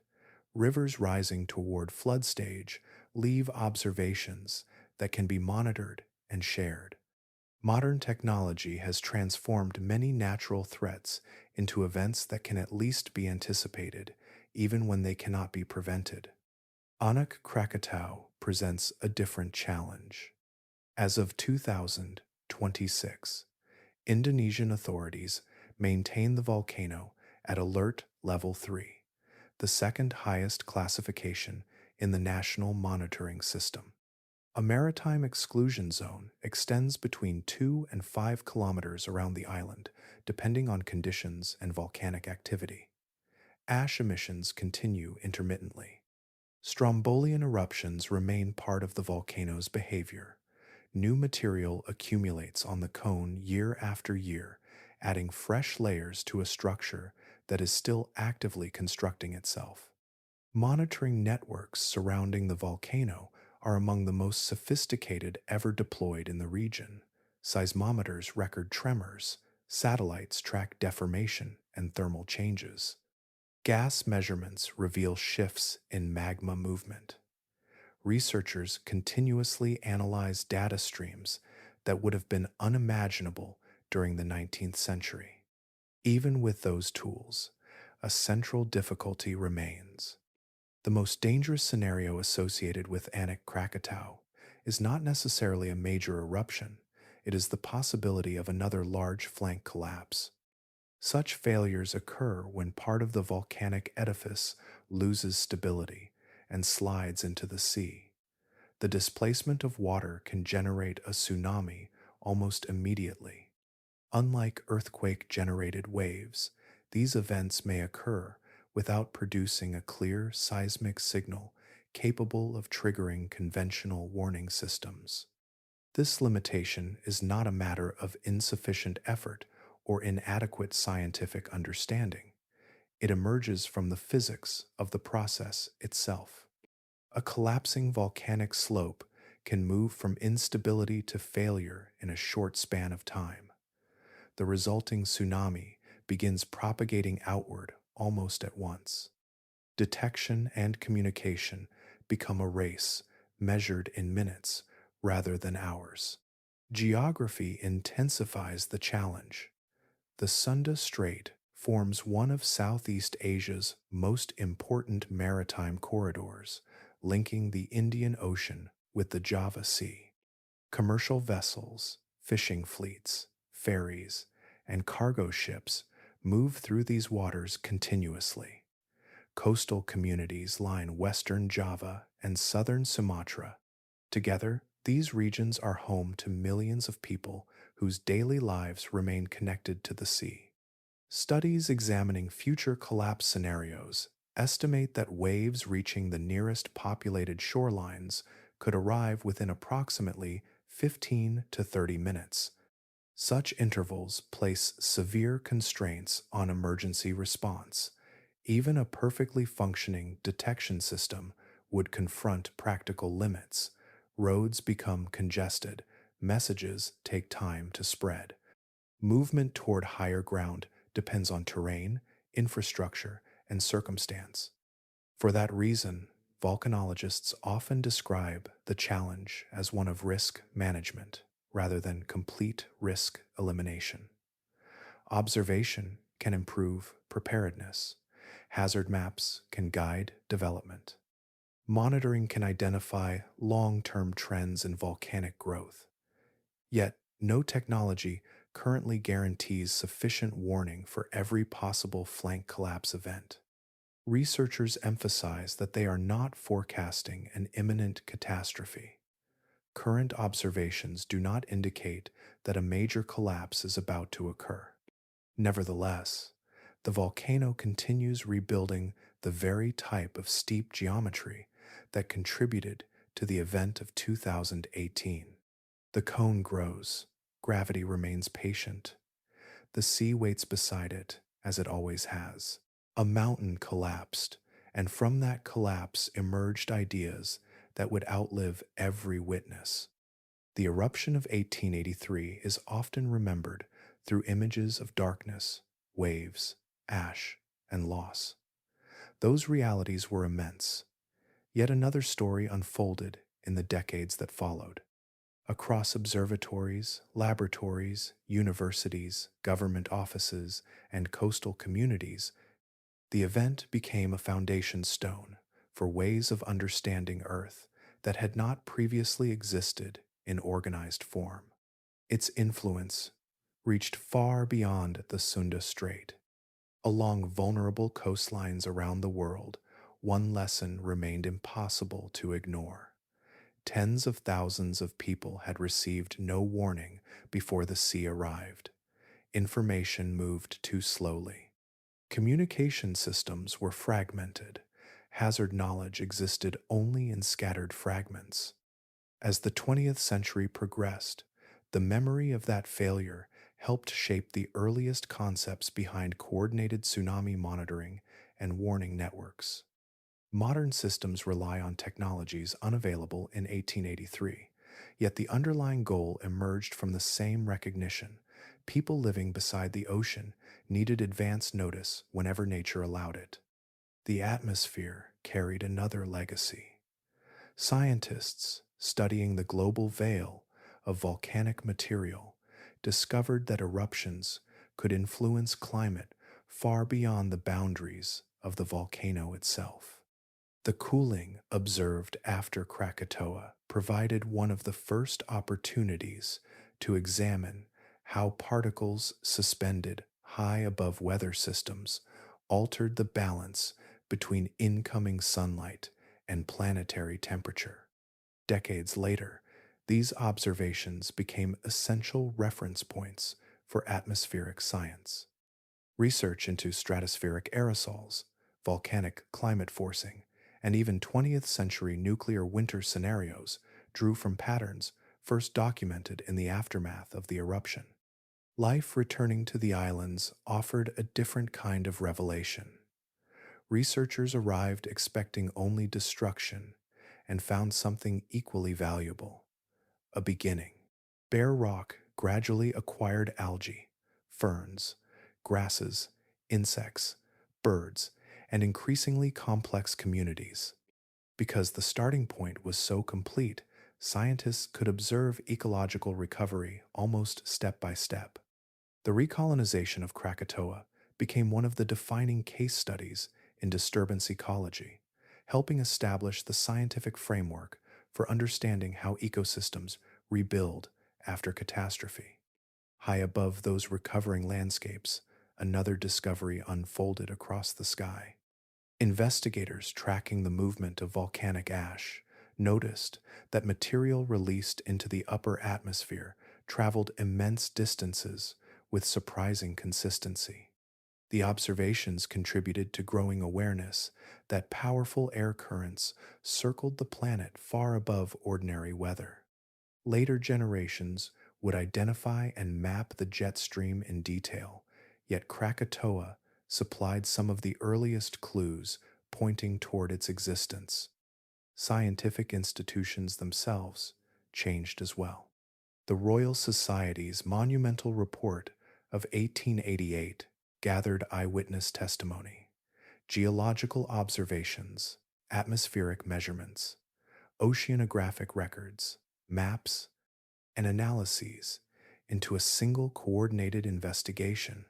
Rivers rising toward flood stage leave observations that can be monitored and shared. Modern technology has transformed many natural threats into events that can at least be anticipated, even when they cannot be prevented. Anak Krakatau presents a different challenge. As of 2026, Indonesian authorities maintain the volcano at Alert Level 3, the second highest classification in the national monitoring system. A maritime exclusion zone extends between 2 and 5 kilometers around the island, depending on conditions and volcanic activity. Ash emissions continue intermittently. Strombolian eruptions remain part of the volcano's behavior. New material accumulates on the cone year after year, adding fresh layers to a structure that is still actively constructing itself. Monitoring networks surrounding the volcano are among the most sophisticated ever deployed in the region. Seismometers record tremors, satellites track deformation and thermal changes. Gas measurements reveal shifts in magma movement. Researchers continuously analyze data streams that would have been unimaginable during the 19th century. Even with those tools, a central difficulty remains. The most dangerous scenario associated with Anak Krakatoa is not necessarily a major eruption, it is the possibility of another large flank collapse. Such failures occur when part of the volcanic edifice loses stability and slides into the sea. The displacement of water can generate a tsunami almost immediately. Unlike earthquake generated waves, these events may occur without producing a clear seismic signal capable of triggering conventional warning systems. This limitation is not a matter of insufficient effort or inadequate scientific understanding. It emerges from the physics of the process itself. A collapsing volcanic slope can move from instability to failure in a short span of time. The resulting tsunami begins propagating outward almost at once. Detection and communication become a race measured in minutes rather than hours. Geography intensifies the challenge. The Sunda Strait forms one of Southeast Asia's most important maritime corridors, linking the Indian Ocean with the Java Sea. Commercial vessels, fishing fleets, ferries, and cargo ships move through these waters continuously. Coastal communities line western Java and southern Sumatra. Together, these regions are home to millions of people whose daily lives remain connected to the sea. Studies examining future collapse scenarios estimate that waves reaching the nearest populated shorelines could arrive within approximately 15 to 30 minutes. Such intervals place severe constraints on emergency response. Even a perfectly functioning detection system would confront practical limits. Roads become congested, messages take time to spread. Movement toward higher ground depends on terrain, infrastructure, and circumstance. For that reason, volcanologists often describe the challenge as one of risk management rather than complete risk elimination. Observation can improve preparedness. Hazard maps can guide development. Monitoring can identify long-term trends in volcanic growth. Yet, no technology currently guarantees sufficient warning for every possible flank collapse event. Researchers emphasize that they are not forecasting an imminent catastrophe. Current observations do not indicate that a major collapse is about to occur. Nevertheless, the volcano continues rebuilding the very type of steep geometry that contributed to the event of 2018. The cone grows, gravity remains patient. The sea waits beside it, as it always has. A mountain collapsed, and from that collapse emerged ideas that would outlive every witness. The eruption of 1883 is often remembered through images of darkness, waves, ash, and loss. Those realities were immense. Yet another story unfolded in the decades that followed. Across observatories, laboratories, universities, government offices, and coastal communities, the event became a foundation stone for ways of understanding Earth that had not previously existed in organized form. Its influence reached far beyond the Sunda Strait. Along vulnerable coastlines around the world, one lesson remained impossible to ignore. Tens of thousands of people had received no warning before the sea arrived. Information moved too slowly. Communication systems were fragmented. Hazard knowledge existed only in scattered fragments. As the 20th century progressed, the memory of that failure helped shape the earliest concepts behind coordinated tsunami monitoring and warning networks. Modern systems rely on technologies unavailable in 1883, yet the underlying goal emerged from the same recognition. People living beside the ocean needed advance notice whenever nature allowed it. The atmosphere carried another legacy. Scientists studying the global veil of volcanic material discovered that eruptions could influence climate far beyond the boundaries of the volcano itself. The cooling observed after Krakatoa provided one of the first opportunities to examine how particles suspended high above weather systems altered the balance between incoming sunlight and planetary temperature. Decades later, these observations became essential reference points for atmospheric science. Research into stratospheric aerosols, volcanic climate forcing, and even 20th century nuclear winter scenarios drew from patterns first documented in the aftermath of the eruption. Life returning to the islands offered a different kind of revelation. Researchers arrived expecting only destruction and found something equally valuable: a beginning. Bare rock gradually acquired algae, ferns, grasses, insects, birds, and increasingly complex communities. Because the starting point was so complete, scientists could observe ecological recovery almost step by step. The recolonization of Krakatoa became one of the defining case studies in disturbance ecology, helping establish the scientific framework for understanding how ecosystems rebuild after catastrophe. High above those recovering landscapes, another discovery unfolded across the sky. Investigators tracking the movement of volcanic ash noticed that material released into the upper atmosphere traveled immense distances with surprising consistency. The observations contributed to growing awareness that powerful air currents circled the planet far above ordinary weather. Later generations would identify and map the jet stream in detail, yet Krakatoa supplied some of the earliest clues pointing toward its existence. Scientific institutions themselves changed as well. The Royal Society's monumental report of 1888 gathered eyewitness testimony, geological observations, atmospheric measurements, oceanographic records, maps, and analyses into a single coordinated investigation.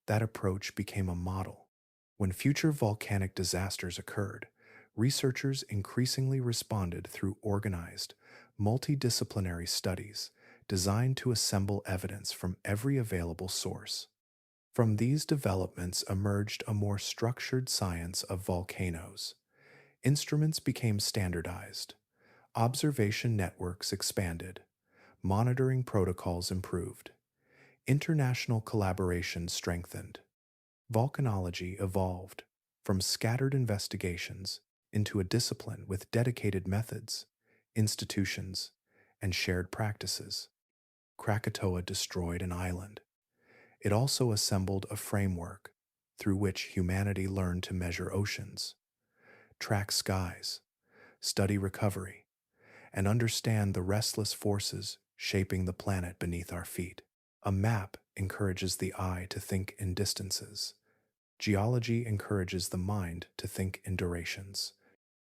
That approach became a model. When future volcanic disasters occurred, researchers increasingly responded through organized, multidisciplinary studies designed to assemble evidence from every available source. From these developments emerged a more structured science of volcanoes. Instruments became standardized, observation networks expanded, monitoring protocols improved, international collaboration strengthened. Volcanology evolved from scattered investigations into a discipline with dedicated methods, institutions, and shared practices. Krakatoa destroyed an island. It also assembled a framework through which humanity learned to measure oceans, track skies, study recovery, and understand the restless forces shaping the planet beneath our feet. A map encourages the eye to think in distances. Geology encourages the mind to think in durations.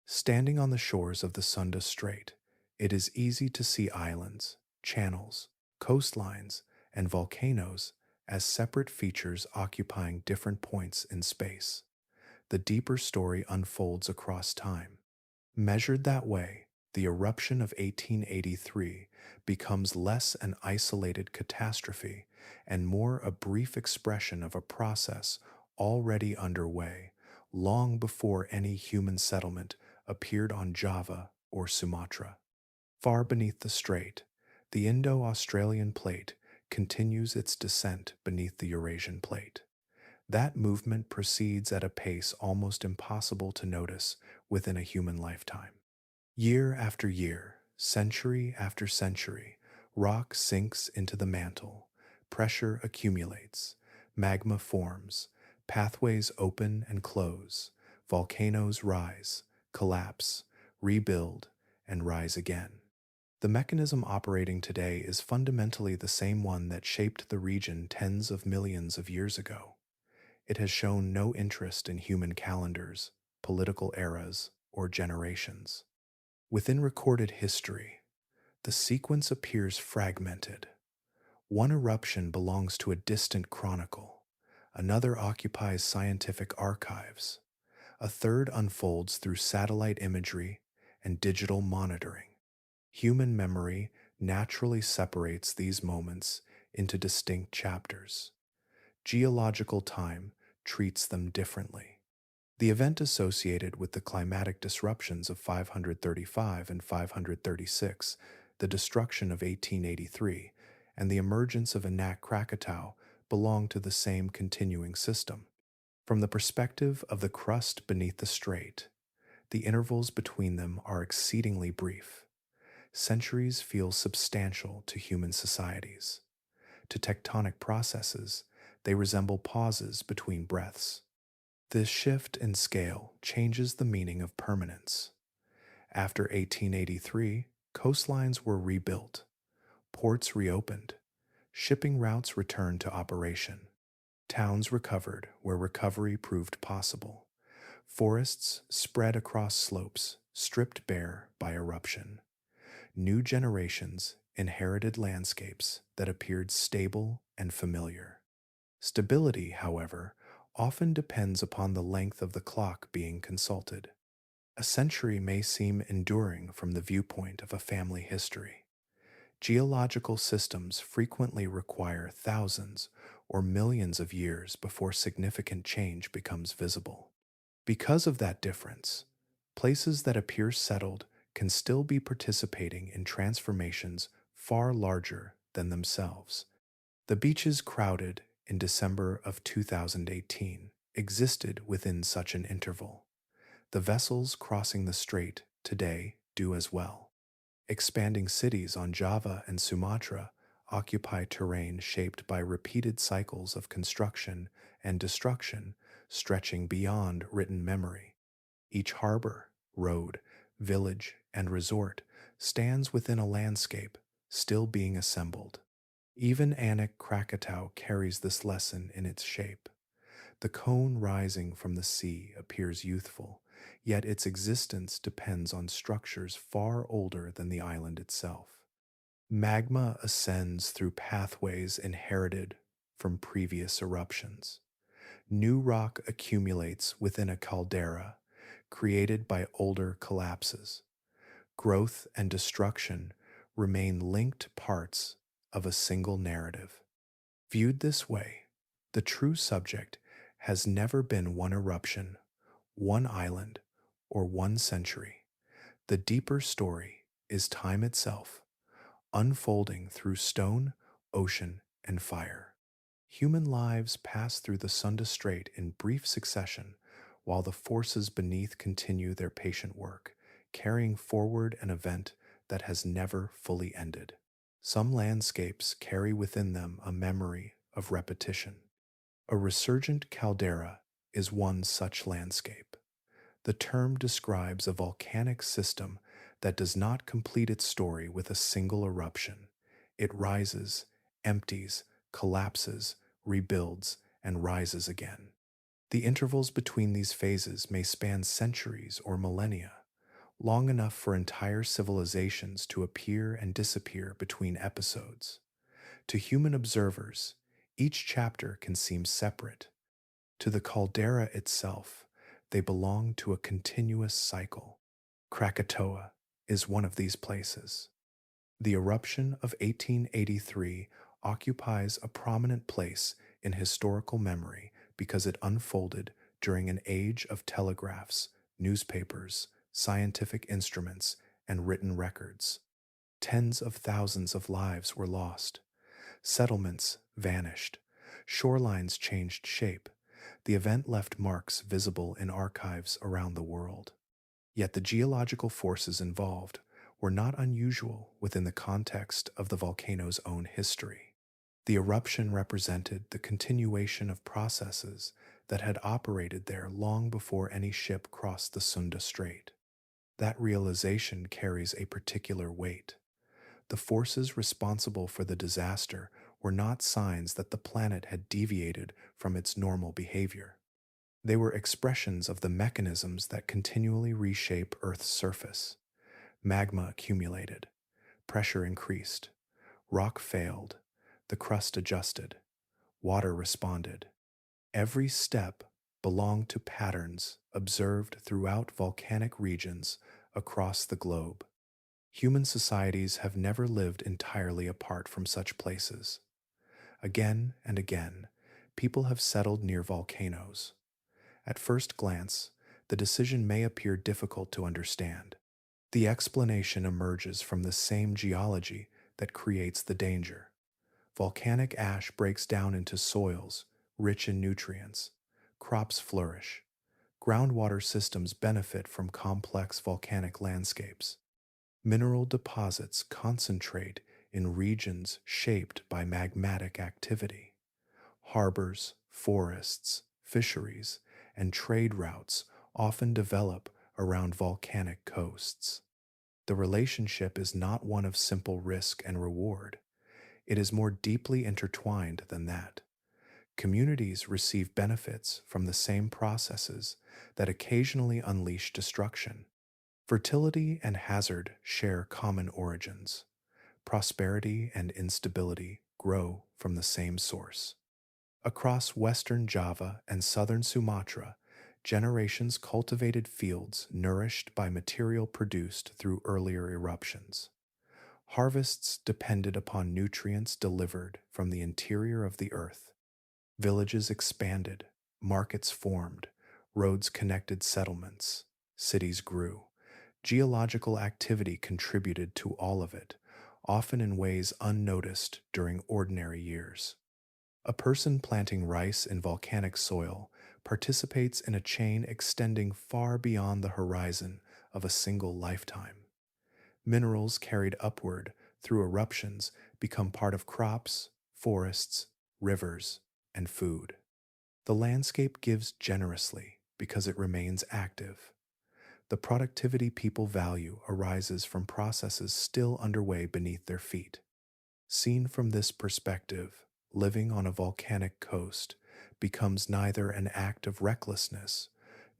Standing on the shores of the Sunda Strait, it is easy to see islands, channels, coastlines, and volcanoes as separate features occupying different points in space. The deeper story unfolds across time. Measured that way, the eruption of 1883 becomes less an isolated catastrophe and more a brief expression of a process already underway, long before any human settlement appeared on Java or Sumatra. Far beneath the strait, the Indo-Australian plate continues its descent beneath the Eurasian plate. That movement proceeds at a pace almost impossible to notice within a human lifetime. Year after year, century after century, rock sinks into the mantle, pressure accumulates, magma forms, pathways open and close, Volcanoes rise, collapse, rebuild, and rise again. The mechanism operating today is fundamentally the same one that shaped the region tens of millions of years ago. It has shown no interest in human calendars, political eras, or generations. Within recorded history, the sequence appears fragmented. One eruption belongs to a distant chronicle, another occupies scientific archives, a third unfolds through satellite imagery and digital monitoring. Human memory naturally separates these moments into distinct chapters. Geological time treats them differently. The event associated with the climatic disruptions of 535 and 536, the destruction of 1883, and the emergence of Anak Krakatoa belong to the same continuing system. From the perspective of the crust beneath the strait, the intervals between them are exceedingly brief. Centuries feel substantial to human societies. To tectonic processes, they resemble pauses between breaths. This shift in scale changes the meaning of permanence. After 1883, coastlines were rebuilt, ports reopened, shipping routes returned to operation. Towns recovered where recovery proved possible. Forests spread across slopes, stripped bare by eruption. New generations inherited landscapes that appeared stable and familiar. Stability, however, often depends upon the length of the clock being consulted. A century may seem enduring from the viewpoint of a family history. Geological systems frequently require thousands or millions of years before significant change becomes visible. Because of that difference, places that appear settled can still be participating in transformations far larger than themselves. The beaches crowded in December of 2018 existed within such an interval. The vessels crossing the strait today do as well. Expanding cities on Java and Sumatra occupy terrain shaped by repeated cycles of construction and destruction stretching beyond written memory. Each harbor, road, village, and resort stands within a landscape still being assembled. Even Anak Krakatoa carries this lesson in its shape. The cone rising from the sea appears youthful, yet its existence depends on structures far older than the island itself. Magma ascends through pathways inherited from previous eruptions. New rock accumulates within a caldera, created by older collapses. Growth and destruction remain linked parts of a single narrative. Viewed this way, the true subject has never been one eruption, one island, or one century. The deeper story is time itself, unfolding through stone, ocean, and fire. Human lives pass through the Sunda Strait in brief succession, while the forces beneath continue their patient work, carrying forward an event that has never fully ended. Some landscapes carry within them a memory of repetition. A resurgent caldera is one such landscape. The term describes a volcanic system that does not complete its story with a single eruption. It rises, empties, collapses, rebuilds, and rises again. The intervals between these phases may span centuries or millennia, long enough for entire civilizations to appear and disappear between episodes. To human observers, each chapter can seem separate. To the caldera itself, they belong to a continuous cycle. Krakatoa is one of these places. The eruption of 1883 occupies a prominent place in historical memory because it unfolded during an age of telegraphs, newspapers, scientific instruments, and written records. Tens of thousands of lives were lost. Settlements vanished. Shorelines changed shape. The event left marks visible in archives around the world. Yet the geological forces involved were not unusual within the context of the volcano's own history. The eruption represented the continuation of processes that had operated there long before any ship crossed the Sunda Strait. That realization carries a particular weight. The forces responsible for the disaster were not signs that the planet had deviated from its normal behavior. They were expressions of the mechanisms that continually reshape Earth's surface. Magma accumulated, pressure increased, rock failed, the crust adjusted, water responded. Every step belonged to patterns observed throughout volcanic regions across the globe. Human societies have never lived entirely apart from such places. Again and again, people have settled near volcanoes. At first glance, the decision may appear difficult to understand. The explanation emerges from the same geology that creates the danger. Volcanic ash breaks down into soils, rich in nutrients. Crops flourish. Groundwater systems benefit from complex volcanic landscapes. Mineral deposits concentrate in regions shaped by magmatic activity. Harbors, forests, fisheries, and trade routes often develop around volcanic coasts. The relationship is not one of simple risk and reward. It is more deeply intertwined than that. Communities receive benefits from the same processes that occasionally unleash destruction. Fertility and hazard share common origins. Prosperity and instability grow from the same source. Across western Java and southern Sumatra, generations cultivated fields nourished by material produced through earlier eruptions. Harvests depended upon nutrients delivered from the interior of the earth. Villages expanded, markets formed, roads connected settlements, cities grew. Geological activity contributed to all of it, often in ways unnoticed during ordinary years. A person planting rice in volcanic soil participates in a chain extending far beyond the horizon of a single lifetime. Minerals carried upward through eruptions become part of crops, forests, rivers, and food. The landscape gives generously because it remains active. The productivity people value arises from processes still underway beneath their feet. Seen from this perspective, living on a volcanic coast becomes neither an act of recklessness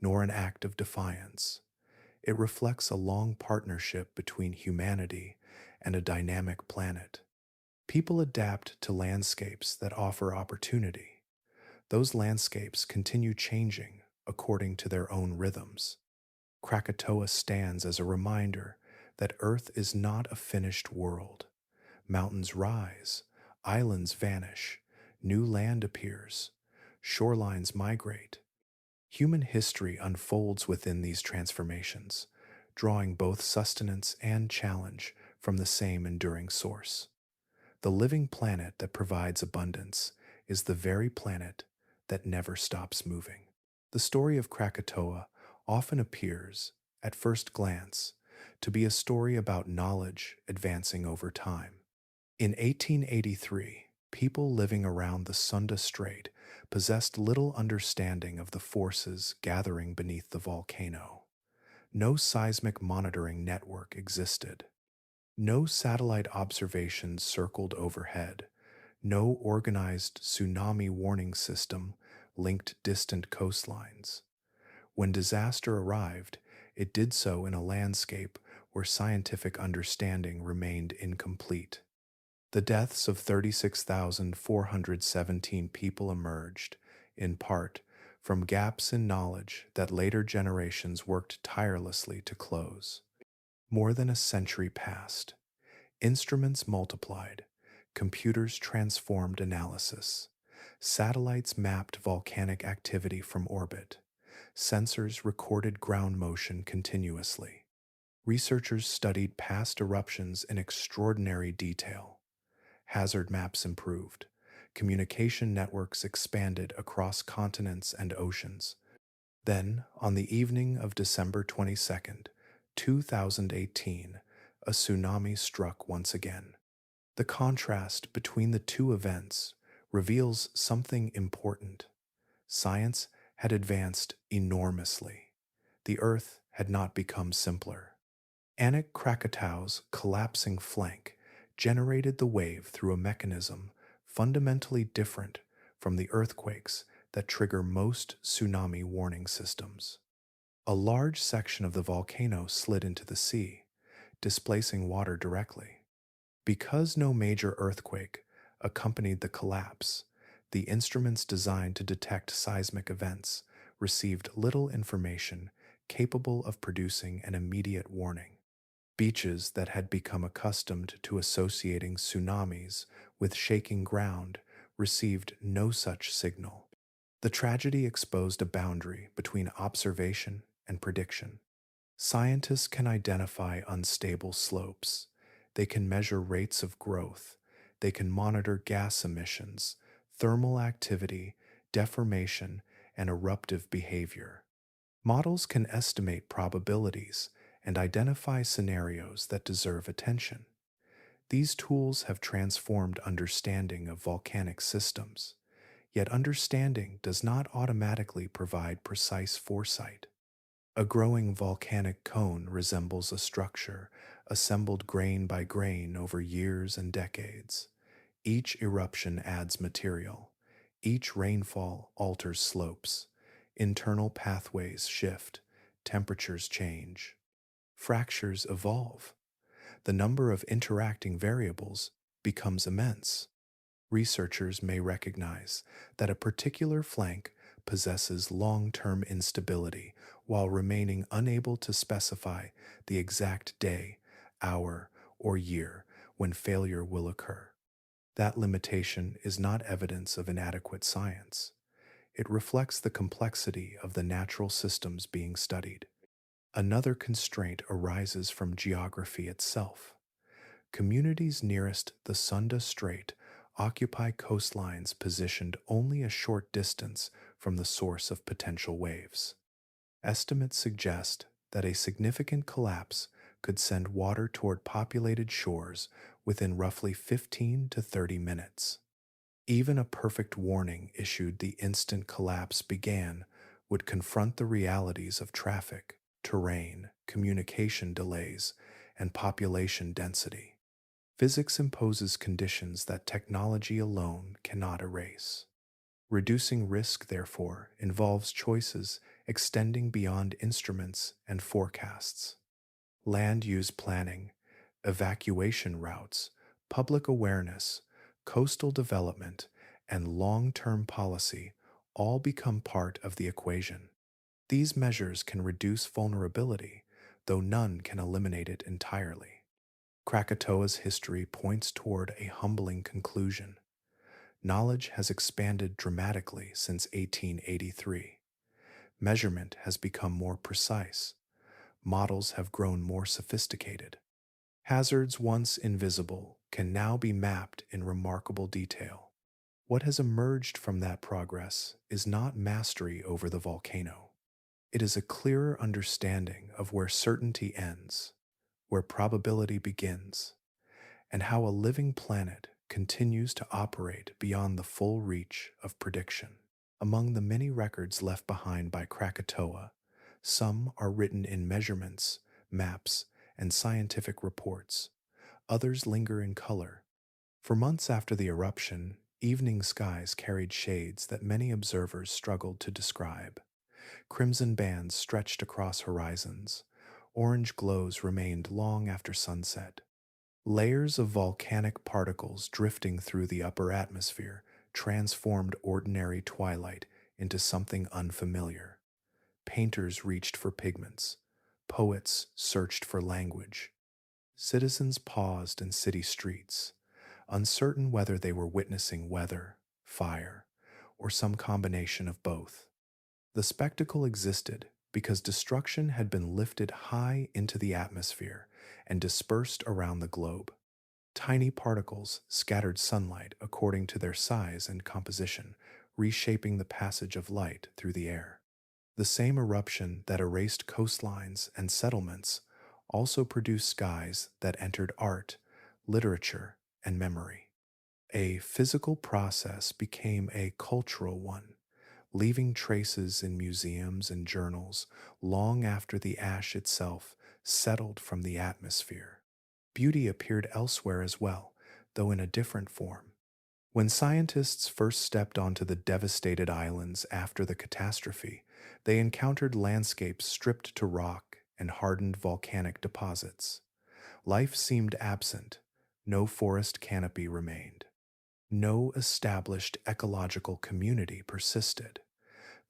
nor an act of defiance. It reflects a long partnership between humanity and a dynamic planet. People adapt to landscapes that offer opportunity. Those landscapes continue changing according to their own rhythms. Krakatoa stands as a reminder that Earth is not a finished world. Mountains rise, islands vanish, new land appears, shorelines migrate. Human history unfolds within these transformations, drawing both sustenance and challenge from the same enduring source. The living planet that provides abundance is the very planet that never stops moving. The story of Krakatoa often appears, at first glance, to be a story about knowledge advancing over time. In 1883, people living around the Sunda Strait possessed little understanding of the forces gathering beneath the volcano. No seismic monitoring network existed. No satellite observations circled overhead. No organized tsunami warning system linked distant coastlines. When disaster arrived, it did so in a landscape where scientific understanding remained incomplete. The deaths of 36,417 people emerged, in part, from gaps in knowledge that later generations worked tirelessly to close. More than a century passed. Instruments multiplied. Computers transformed analysis. Satellites mapped volcanic activity from orbit. Sensors recorded ground motion continuously. Researchers studied past eruptions in extraordinary detail. Hazard maps improved. Communication networks expanded across continents and oceans. Then, on the evening of December 22nd, 2018, a tsunami struck once again. The contrast between the two events reveals something important. Science had advanced enormously. The Earth had not become simpler. Anik Krakatau's collapsing flank generated the wave through a mechanism fundamentally different from the earthquakes that trigger most tsunami warning systems. A large section of the volcano slid into the sea, displacing water directly. Because no major earthquake accompanied the collapse, the instruments designed to detect seismic events received little information capable of producing an immediate warning. Beaches that had become accustomed to associating tsunamis with shaking ground received no such signal. The tragedy exposed a boundary between observation and prediction. Scientists can identify unstable slopes. They can measure rates of growth. They can monitor gas emissions, thermal activity, deformation, and eruptive behavior. Models can estimate probabilities and identify scenarios that deserve attention. These tools have transformed understanding of volcanic systems, yet understanding does not automatically provide precise foresight. A growing volcanic cone resembles a structure assembled grain by grain over years and decades. Each eruption adds material. Each rainfall alters slopes. Internal pathways shift. Temperatures change. Fractures evolve. The number of interacting variables becomes immense. Researchers may recognize that a particular flank possesses long-term instability while remaining unable to specify the exact day, hour, or year when failure will occur. That limitation is not evidence of inadequate science. It reflects the complexity of the natural systems being studied. Another constraint arises from geography itself. Communities nearest the Sunda Strait occupy coastlines positioned only a short distance from the source of potential waves. Estimates suggest that a significant collapse could send water toward populated shores within roughly 15 to 30 minutes. Even a perfect warning issued the instant collapse began would confront the realities of traffic, terrain, communication delays, and population density. Physics imposes conditions that technology alone cannot erase. Reducing risk, therefore, involves choices extending beyond instruments and forecasts. Land use planning, evacuation routes, public awareness, coastal development, and long-term policy all become part of the equation. These measures can reduce vulnerability, though none can eliminate it entirely. Krakatoa's history points toward a humbling conclusion. Knowledge has expanded dramatically since 1883. Measurement has become more precise. Models have grown more sophisticated. Hazards once invisible can now be mapped in remarkable detail. What has emerged from that progress is not mastery over the volcano. It is a clearer understanding of where certainty ends, where probability begins, and how a living planet continues to operate beyond the full reach of prediction. Among the many records left behind by Krakatoa, some are written in measurements, maps, and scientific reports. Others linger in color. For months after the eruption, evening skies carried shades that many observers struggled to describe. Crimson bands stretched across horizons. Orange glows remained long after sunset. Layers of volcanic particles drifting through the upper atmosphere transformed ordinary twilight into something unfamiliar. Painters reached for pigments. Poets searched for language. Citizens paused in city streets, uncertain whether they were witnessing weather, fire, or some combination of both. The spectacle existed because destruction had been lifted high into the atmosphere and dispersed around the globe. Tiny particles scattered sunlight according to their size and composition, reshaping the passage of light through the air. The same eruption that erased coastlines and settlements also produced skies that entered art, literature, and memory. A physical process became a cultural one. leaving traces in museums and journals long after the ash itself settled from the atmosphere. Beauty appeared elsewhere as well, though in a different form. When scientists first stepped onto the devastated islands after the catastrophe, they encountered landscapes stripped to rock and hardened volcanic deposits. Life seemed absent. No forest canopy remained. No established ecological community persisted.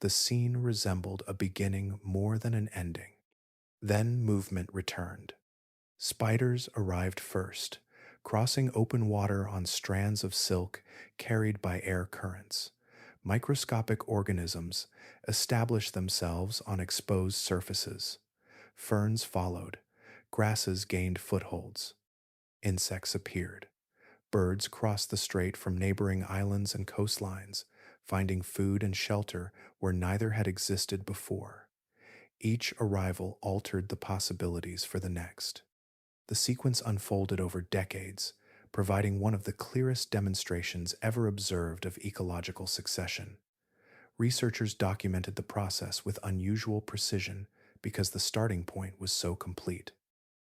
The scene resembled a beginning more than an ending. Then movement returned. Spiders arrived first, crossing open water on strands of silk carried by air currents. Microscopic organisms established themselves on exposed surfaces. Ferns followed. Grasses gained footholds. Insects appeared. Birds crossed the strait from neighboring islands and coastlines, finding food and shelter where neither had existed before. Each arrival altered the possibilities for the next. The sequence unfolded over decades, providing one of the clearest demonstrations ever observed of ecological succession. Researchers documented the process with unusual precision because the starting point was so complete.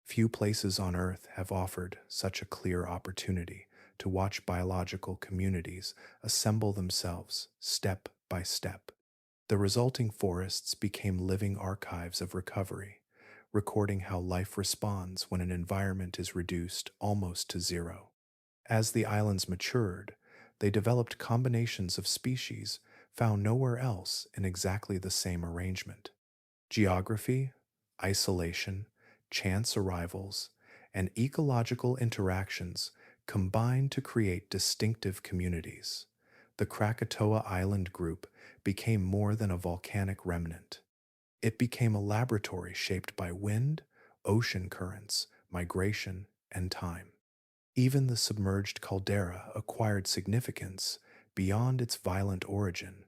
Few places on Earth have offered such a clear opportunity to watch biological communities assemble themselves step by step. The resulting forests became living archives of recovery, recording how life responds when an environment is reduced almost to zero. As the islands matured, they developed combinations of species found nowhere else in exactly the same arrangement. Geography, isolation, chance arrivals, and ecological interactions combined to create distinctive communities. The Krakatoa Island group became more than a volcanic remnant. It became a laboratory shaped by wind, ocean currents, migration, and time. Even the submerged caldera acquired significance beyond its violent origin.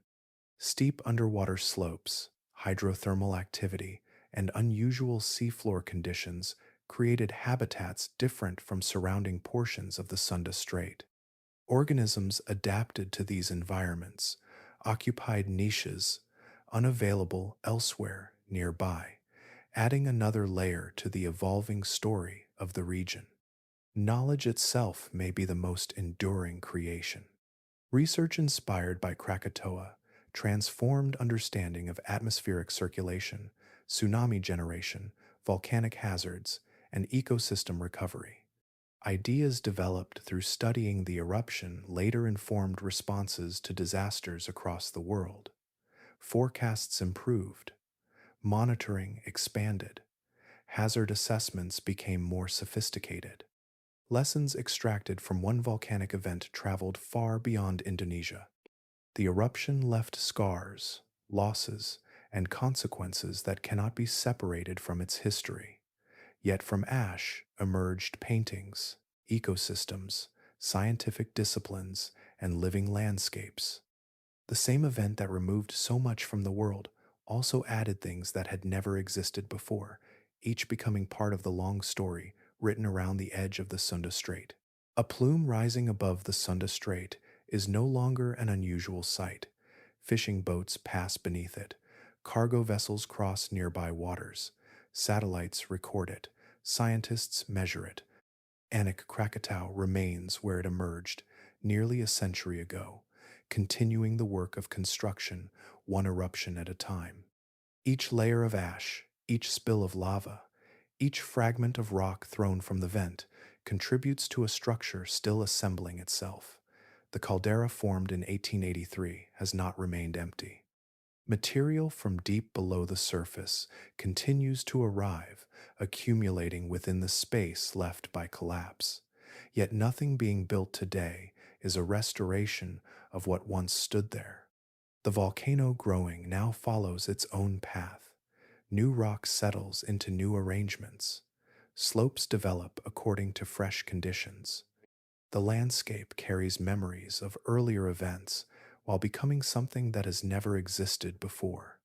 Steep underwater slopes, hydrothermal activity, and unusual seafloor conditions created habitats different from surrounding portions of the Sunda Strait. Organisms adapted to these environments, occupied niches unavailable elsewhere nearby, adding another layer to the evolving story of the region. Knowledge itself may be the most enduring creation. Research inspired by Krakatoa transformed understanding of atmospheric circulation, tsunami generation, volcanic hazards, and ecosystem recovery. Ideas developed through studying the eruption later informed responses to disasters across the world. Forecasts improved, monitoring expanded, hazard assessments became more sophisticated. Lessons extracted from one volcanic event traveled far beyond Indonesia. The eruption left scars, losses, and consequences that cannot be separated from its history. Yet from ash emerged paintings, ecosystems, scientific disciplines, and living landscapes. The same event that removed so much from the world also added things that had never existed before, each becoming part of the long story written around the edge of the Sunda Strait. A plume rising above the Sunda Strait is no longer an unusual sight. Fishing boats pass beneath it. Cargo vessels cross nearby waters. Satellites record it. Scientists measure it. Anak Krakatau remains where it emerged nearly a century ago, continuing the work of construction one eruption at a time. Each layer of ash, each spill of lava, each fragment of rock thrown from the vent contributes to a structure still assembling itself. The caldera formed in 1883 has not remained empty. Material from deep below the surface continues to arrive, accumulating within the space left by collapse. Yet nothing being built today is a restoration of what once stood there. The volcano growing now follows its own path. New rock settles into new arrangements. Slopes develop according to fresh conditions. The landscape carries memories of earlier events while becoming something that has never existed before.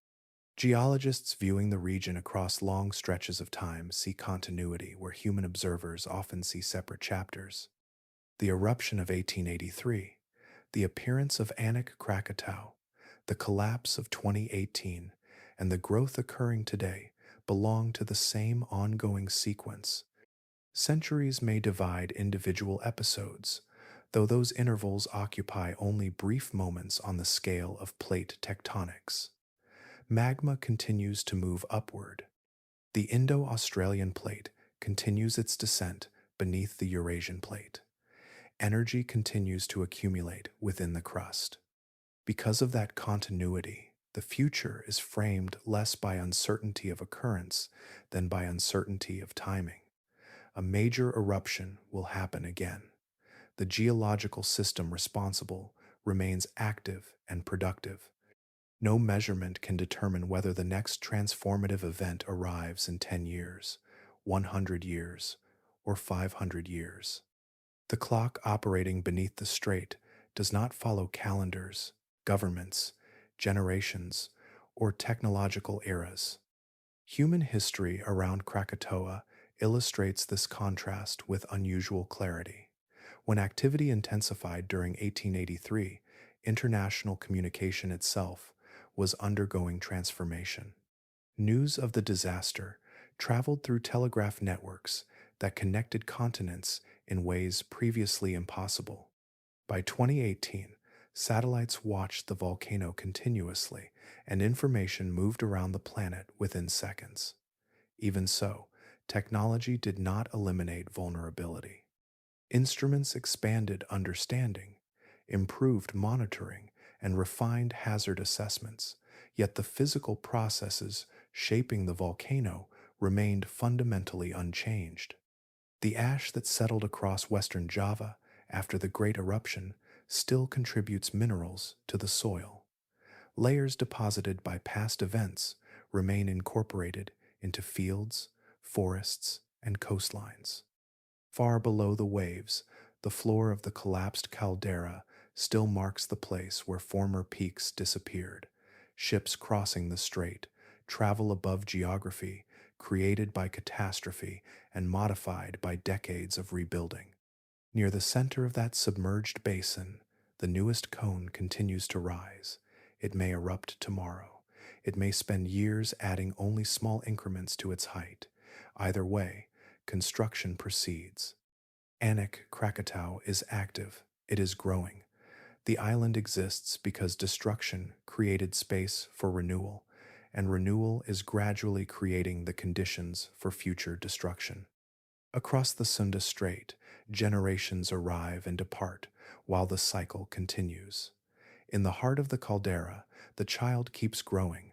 Geologists viewing the region across long stretches of time see continuity where human observers often see separate chapters. The eruption of 1883, the appearance of Anak Krakatau, the The collapse of 2018 and the growth occurring today belong to the same ongoing sequence. Centuries may divide individual episodes, though those intervals occupy only brief moments on the scale of plate tectonics. Magma continues to move upward. The Indo-Australian plate continues its descent beneath the Eurasian plate. Energy continues to accumulate within the crust. Because of that continuity, the future is framed less by uncertainty of occurrence than by uncertainty of timing. A major eruption will happen again. The geological system responsible remains active and productive. No measurement can determine whether the next transformative event arrives in 10 years, 100 years, or 500 years. The clock operating beneath the strait does not follow calendars, governments, generations, or technological eras. Human history around Krakatoa illustrates this contrast with unusual clarity. When activity intensified during 1883, international communication itself was undergoing transformation. News of the disaster traveled through telegraph networks that connected continents in ways previously impossible. By 2018, satellites watched the volcano continuously, and information moved around the planet within seconds. Even so, technology did not eliminate vulnerability. Instruments expanded understanding, improved monitoring, and refined hazard assessments, yet the physical processes shaping the volcano remained fundamentally unchanged. The ash that settled across western Java after the Great Eruption still contributes minerals to the soil. Layers deposited by past events remain incorporated into fields, forests, and coastlines. Far below the waves, the floor of the collapsed caldera still marks the place where former peaks disappeared. Ships crossing the strait travel above geography created by catastrophe and modified by decades of rebuilding. Near the center of that submerged basin, the newest cone continues to rise. It may erupt tomorrow. It may spend years adding only small increments to its height. Either way, construction proceeds. Anak Krakatau is active. It is growing. The island exists because destruction created space for renewal, and renewal is gradually creating the conditions for future destruction. Across the Sunda Strait, generations arrive and depart while the cycle continues. In the heart of the caldera, the child keeps growing,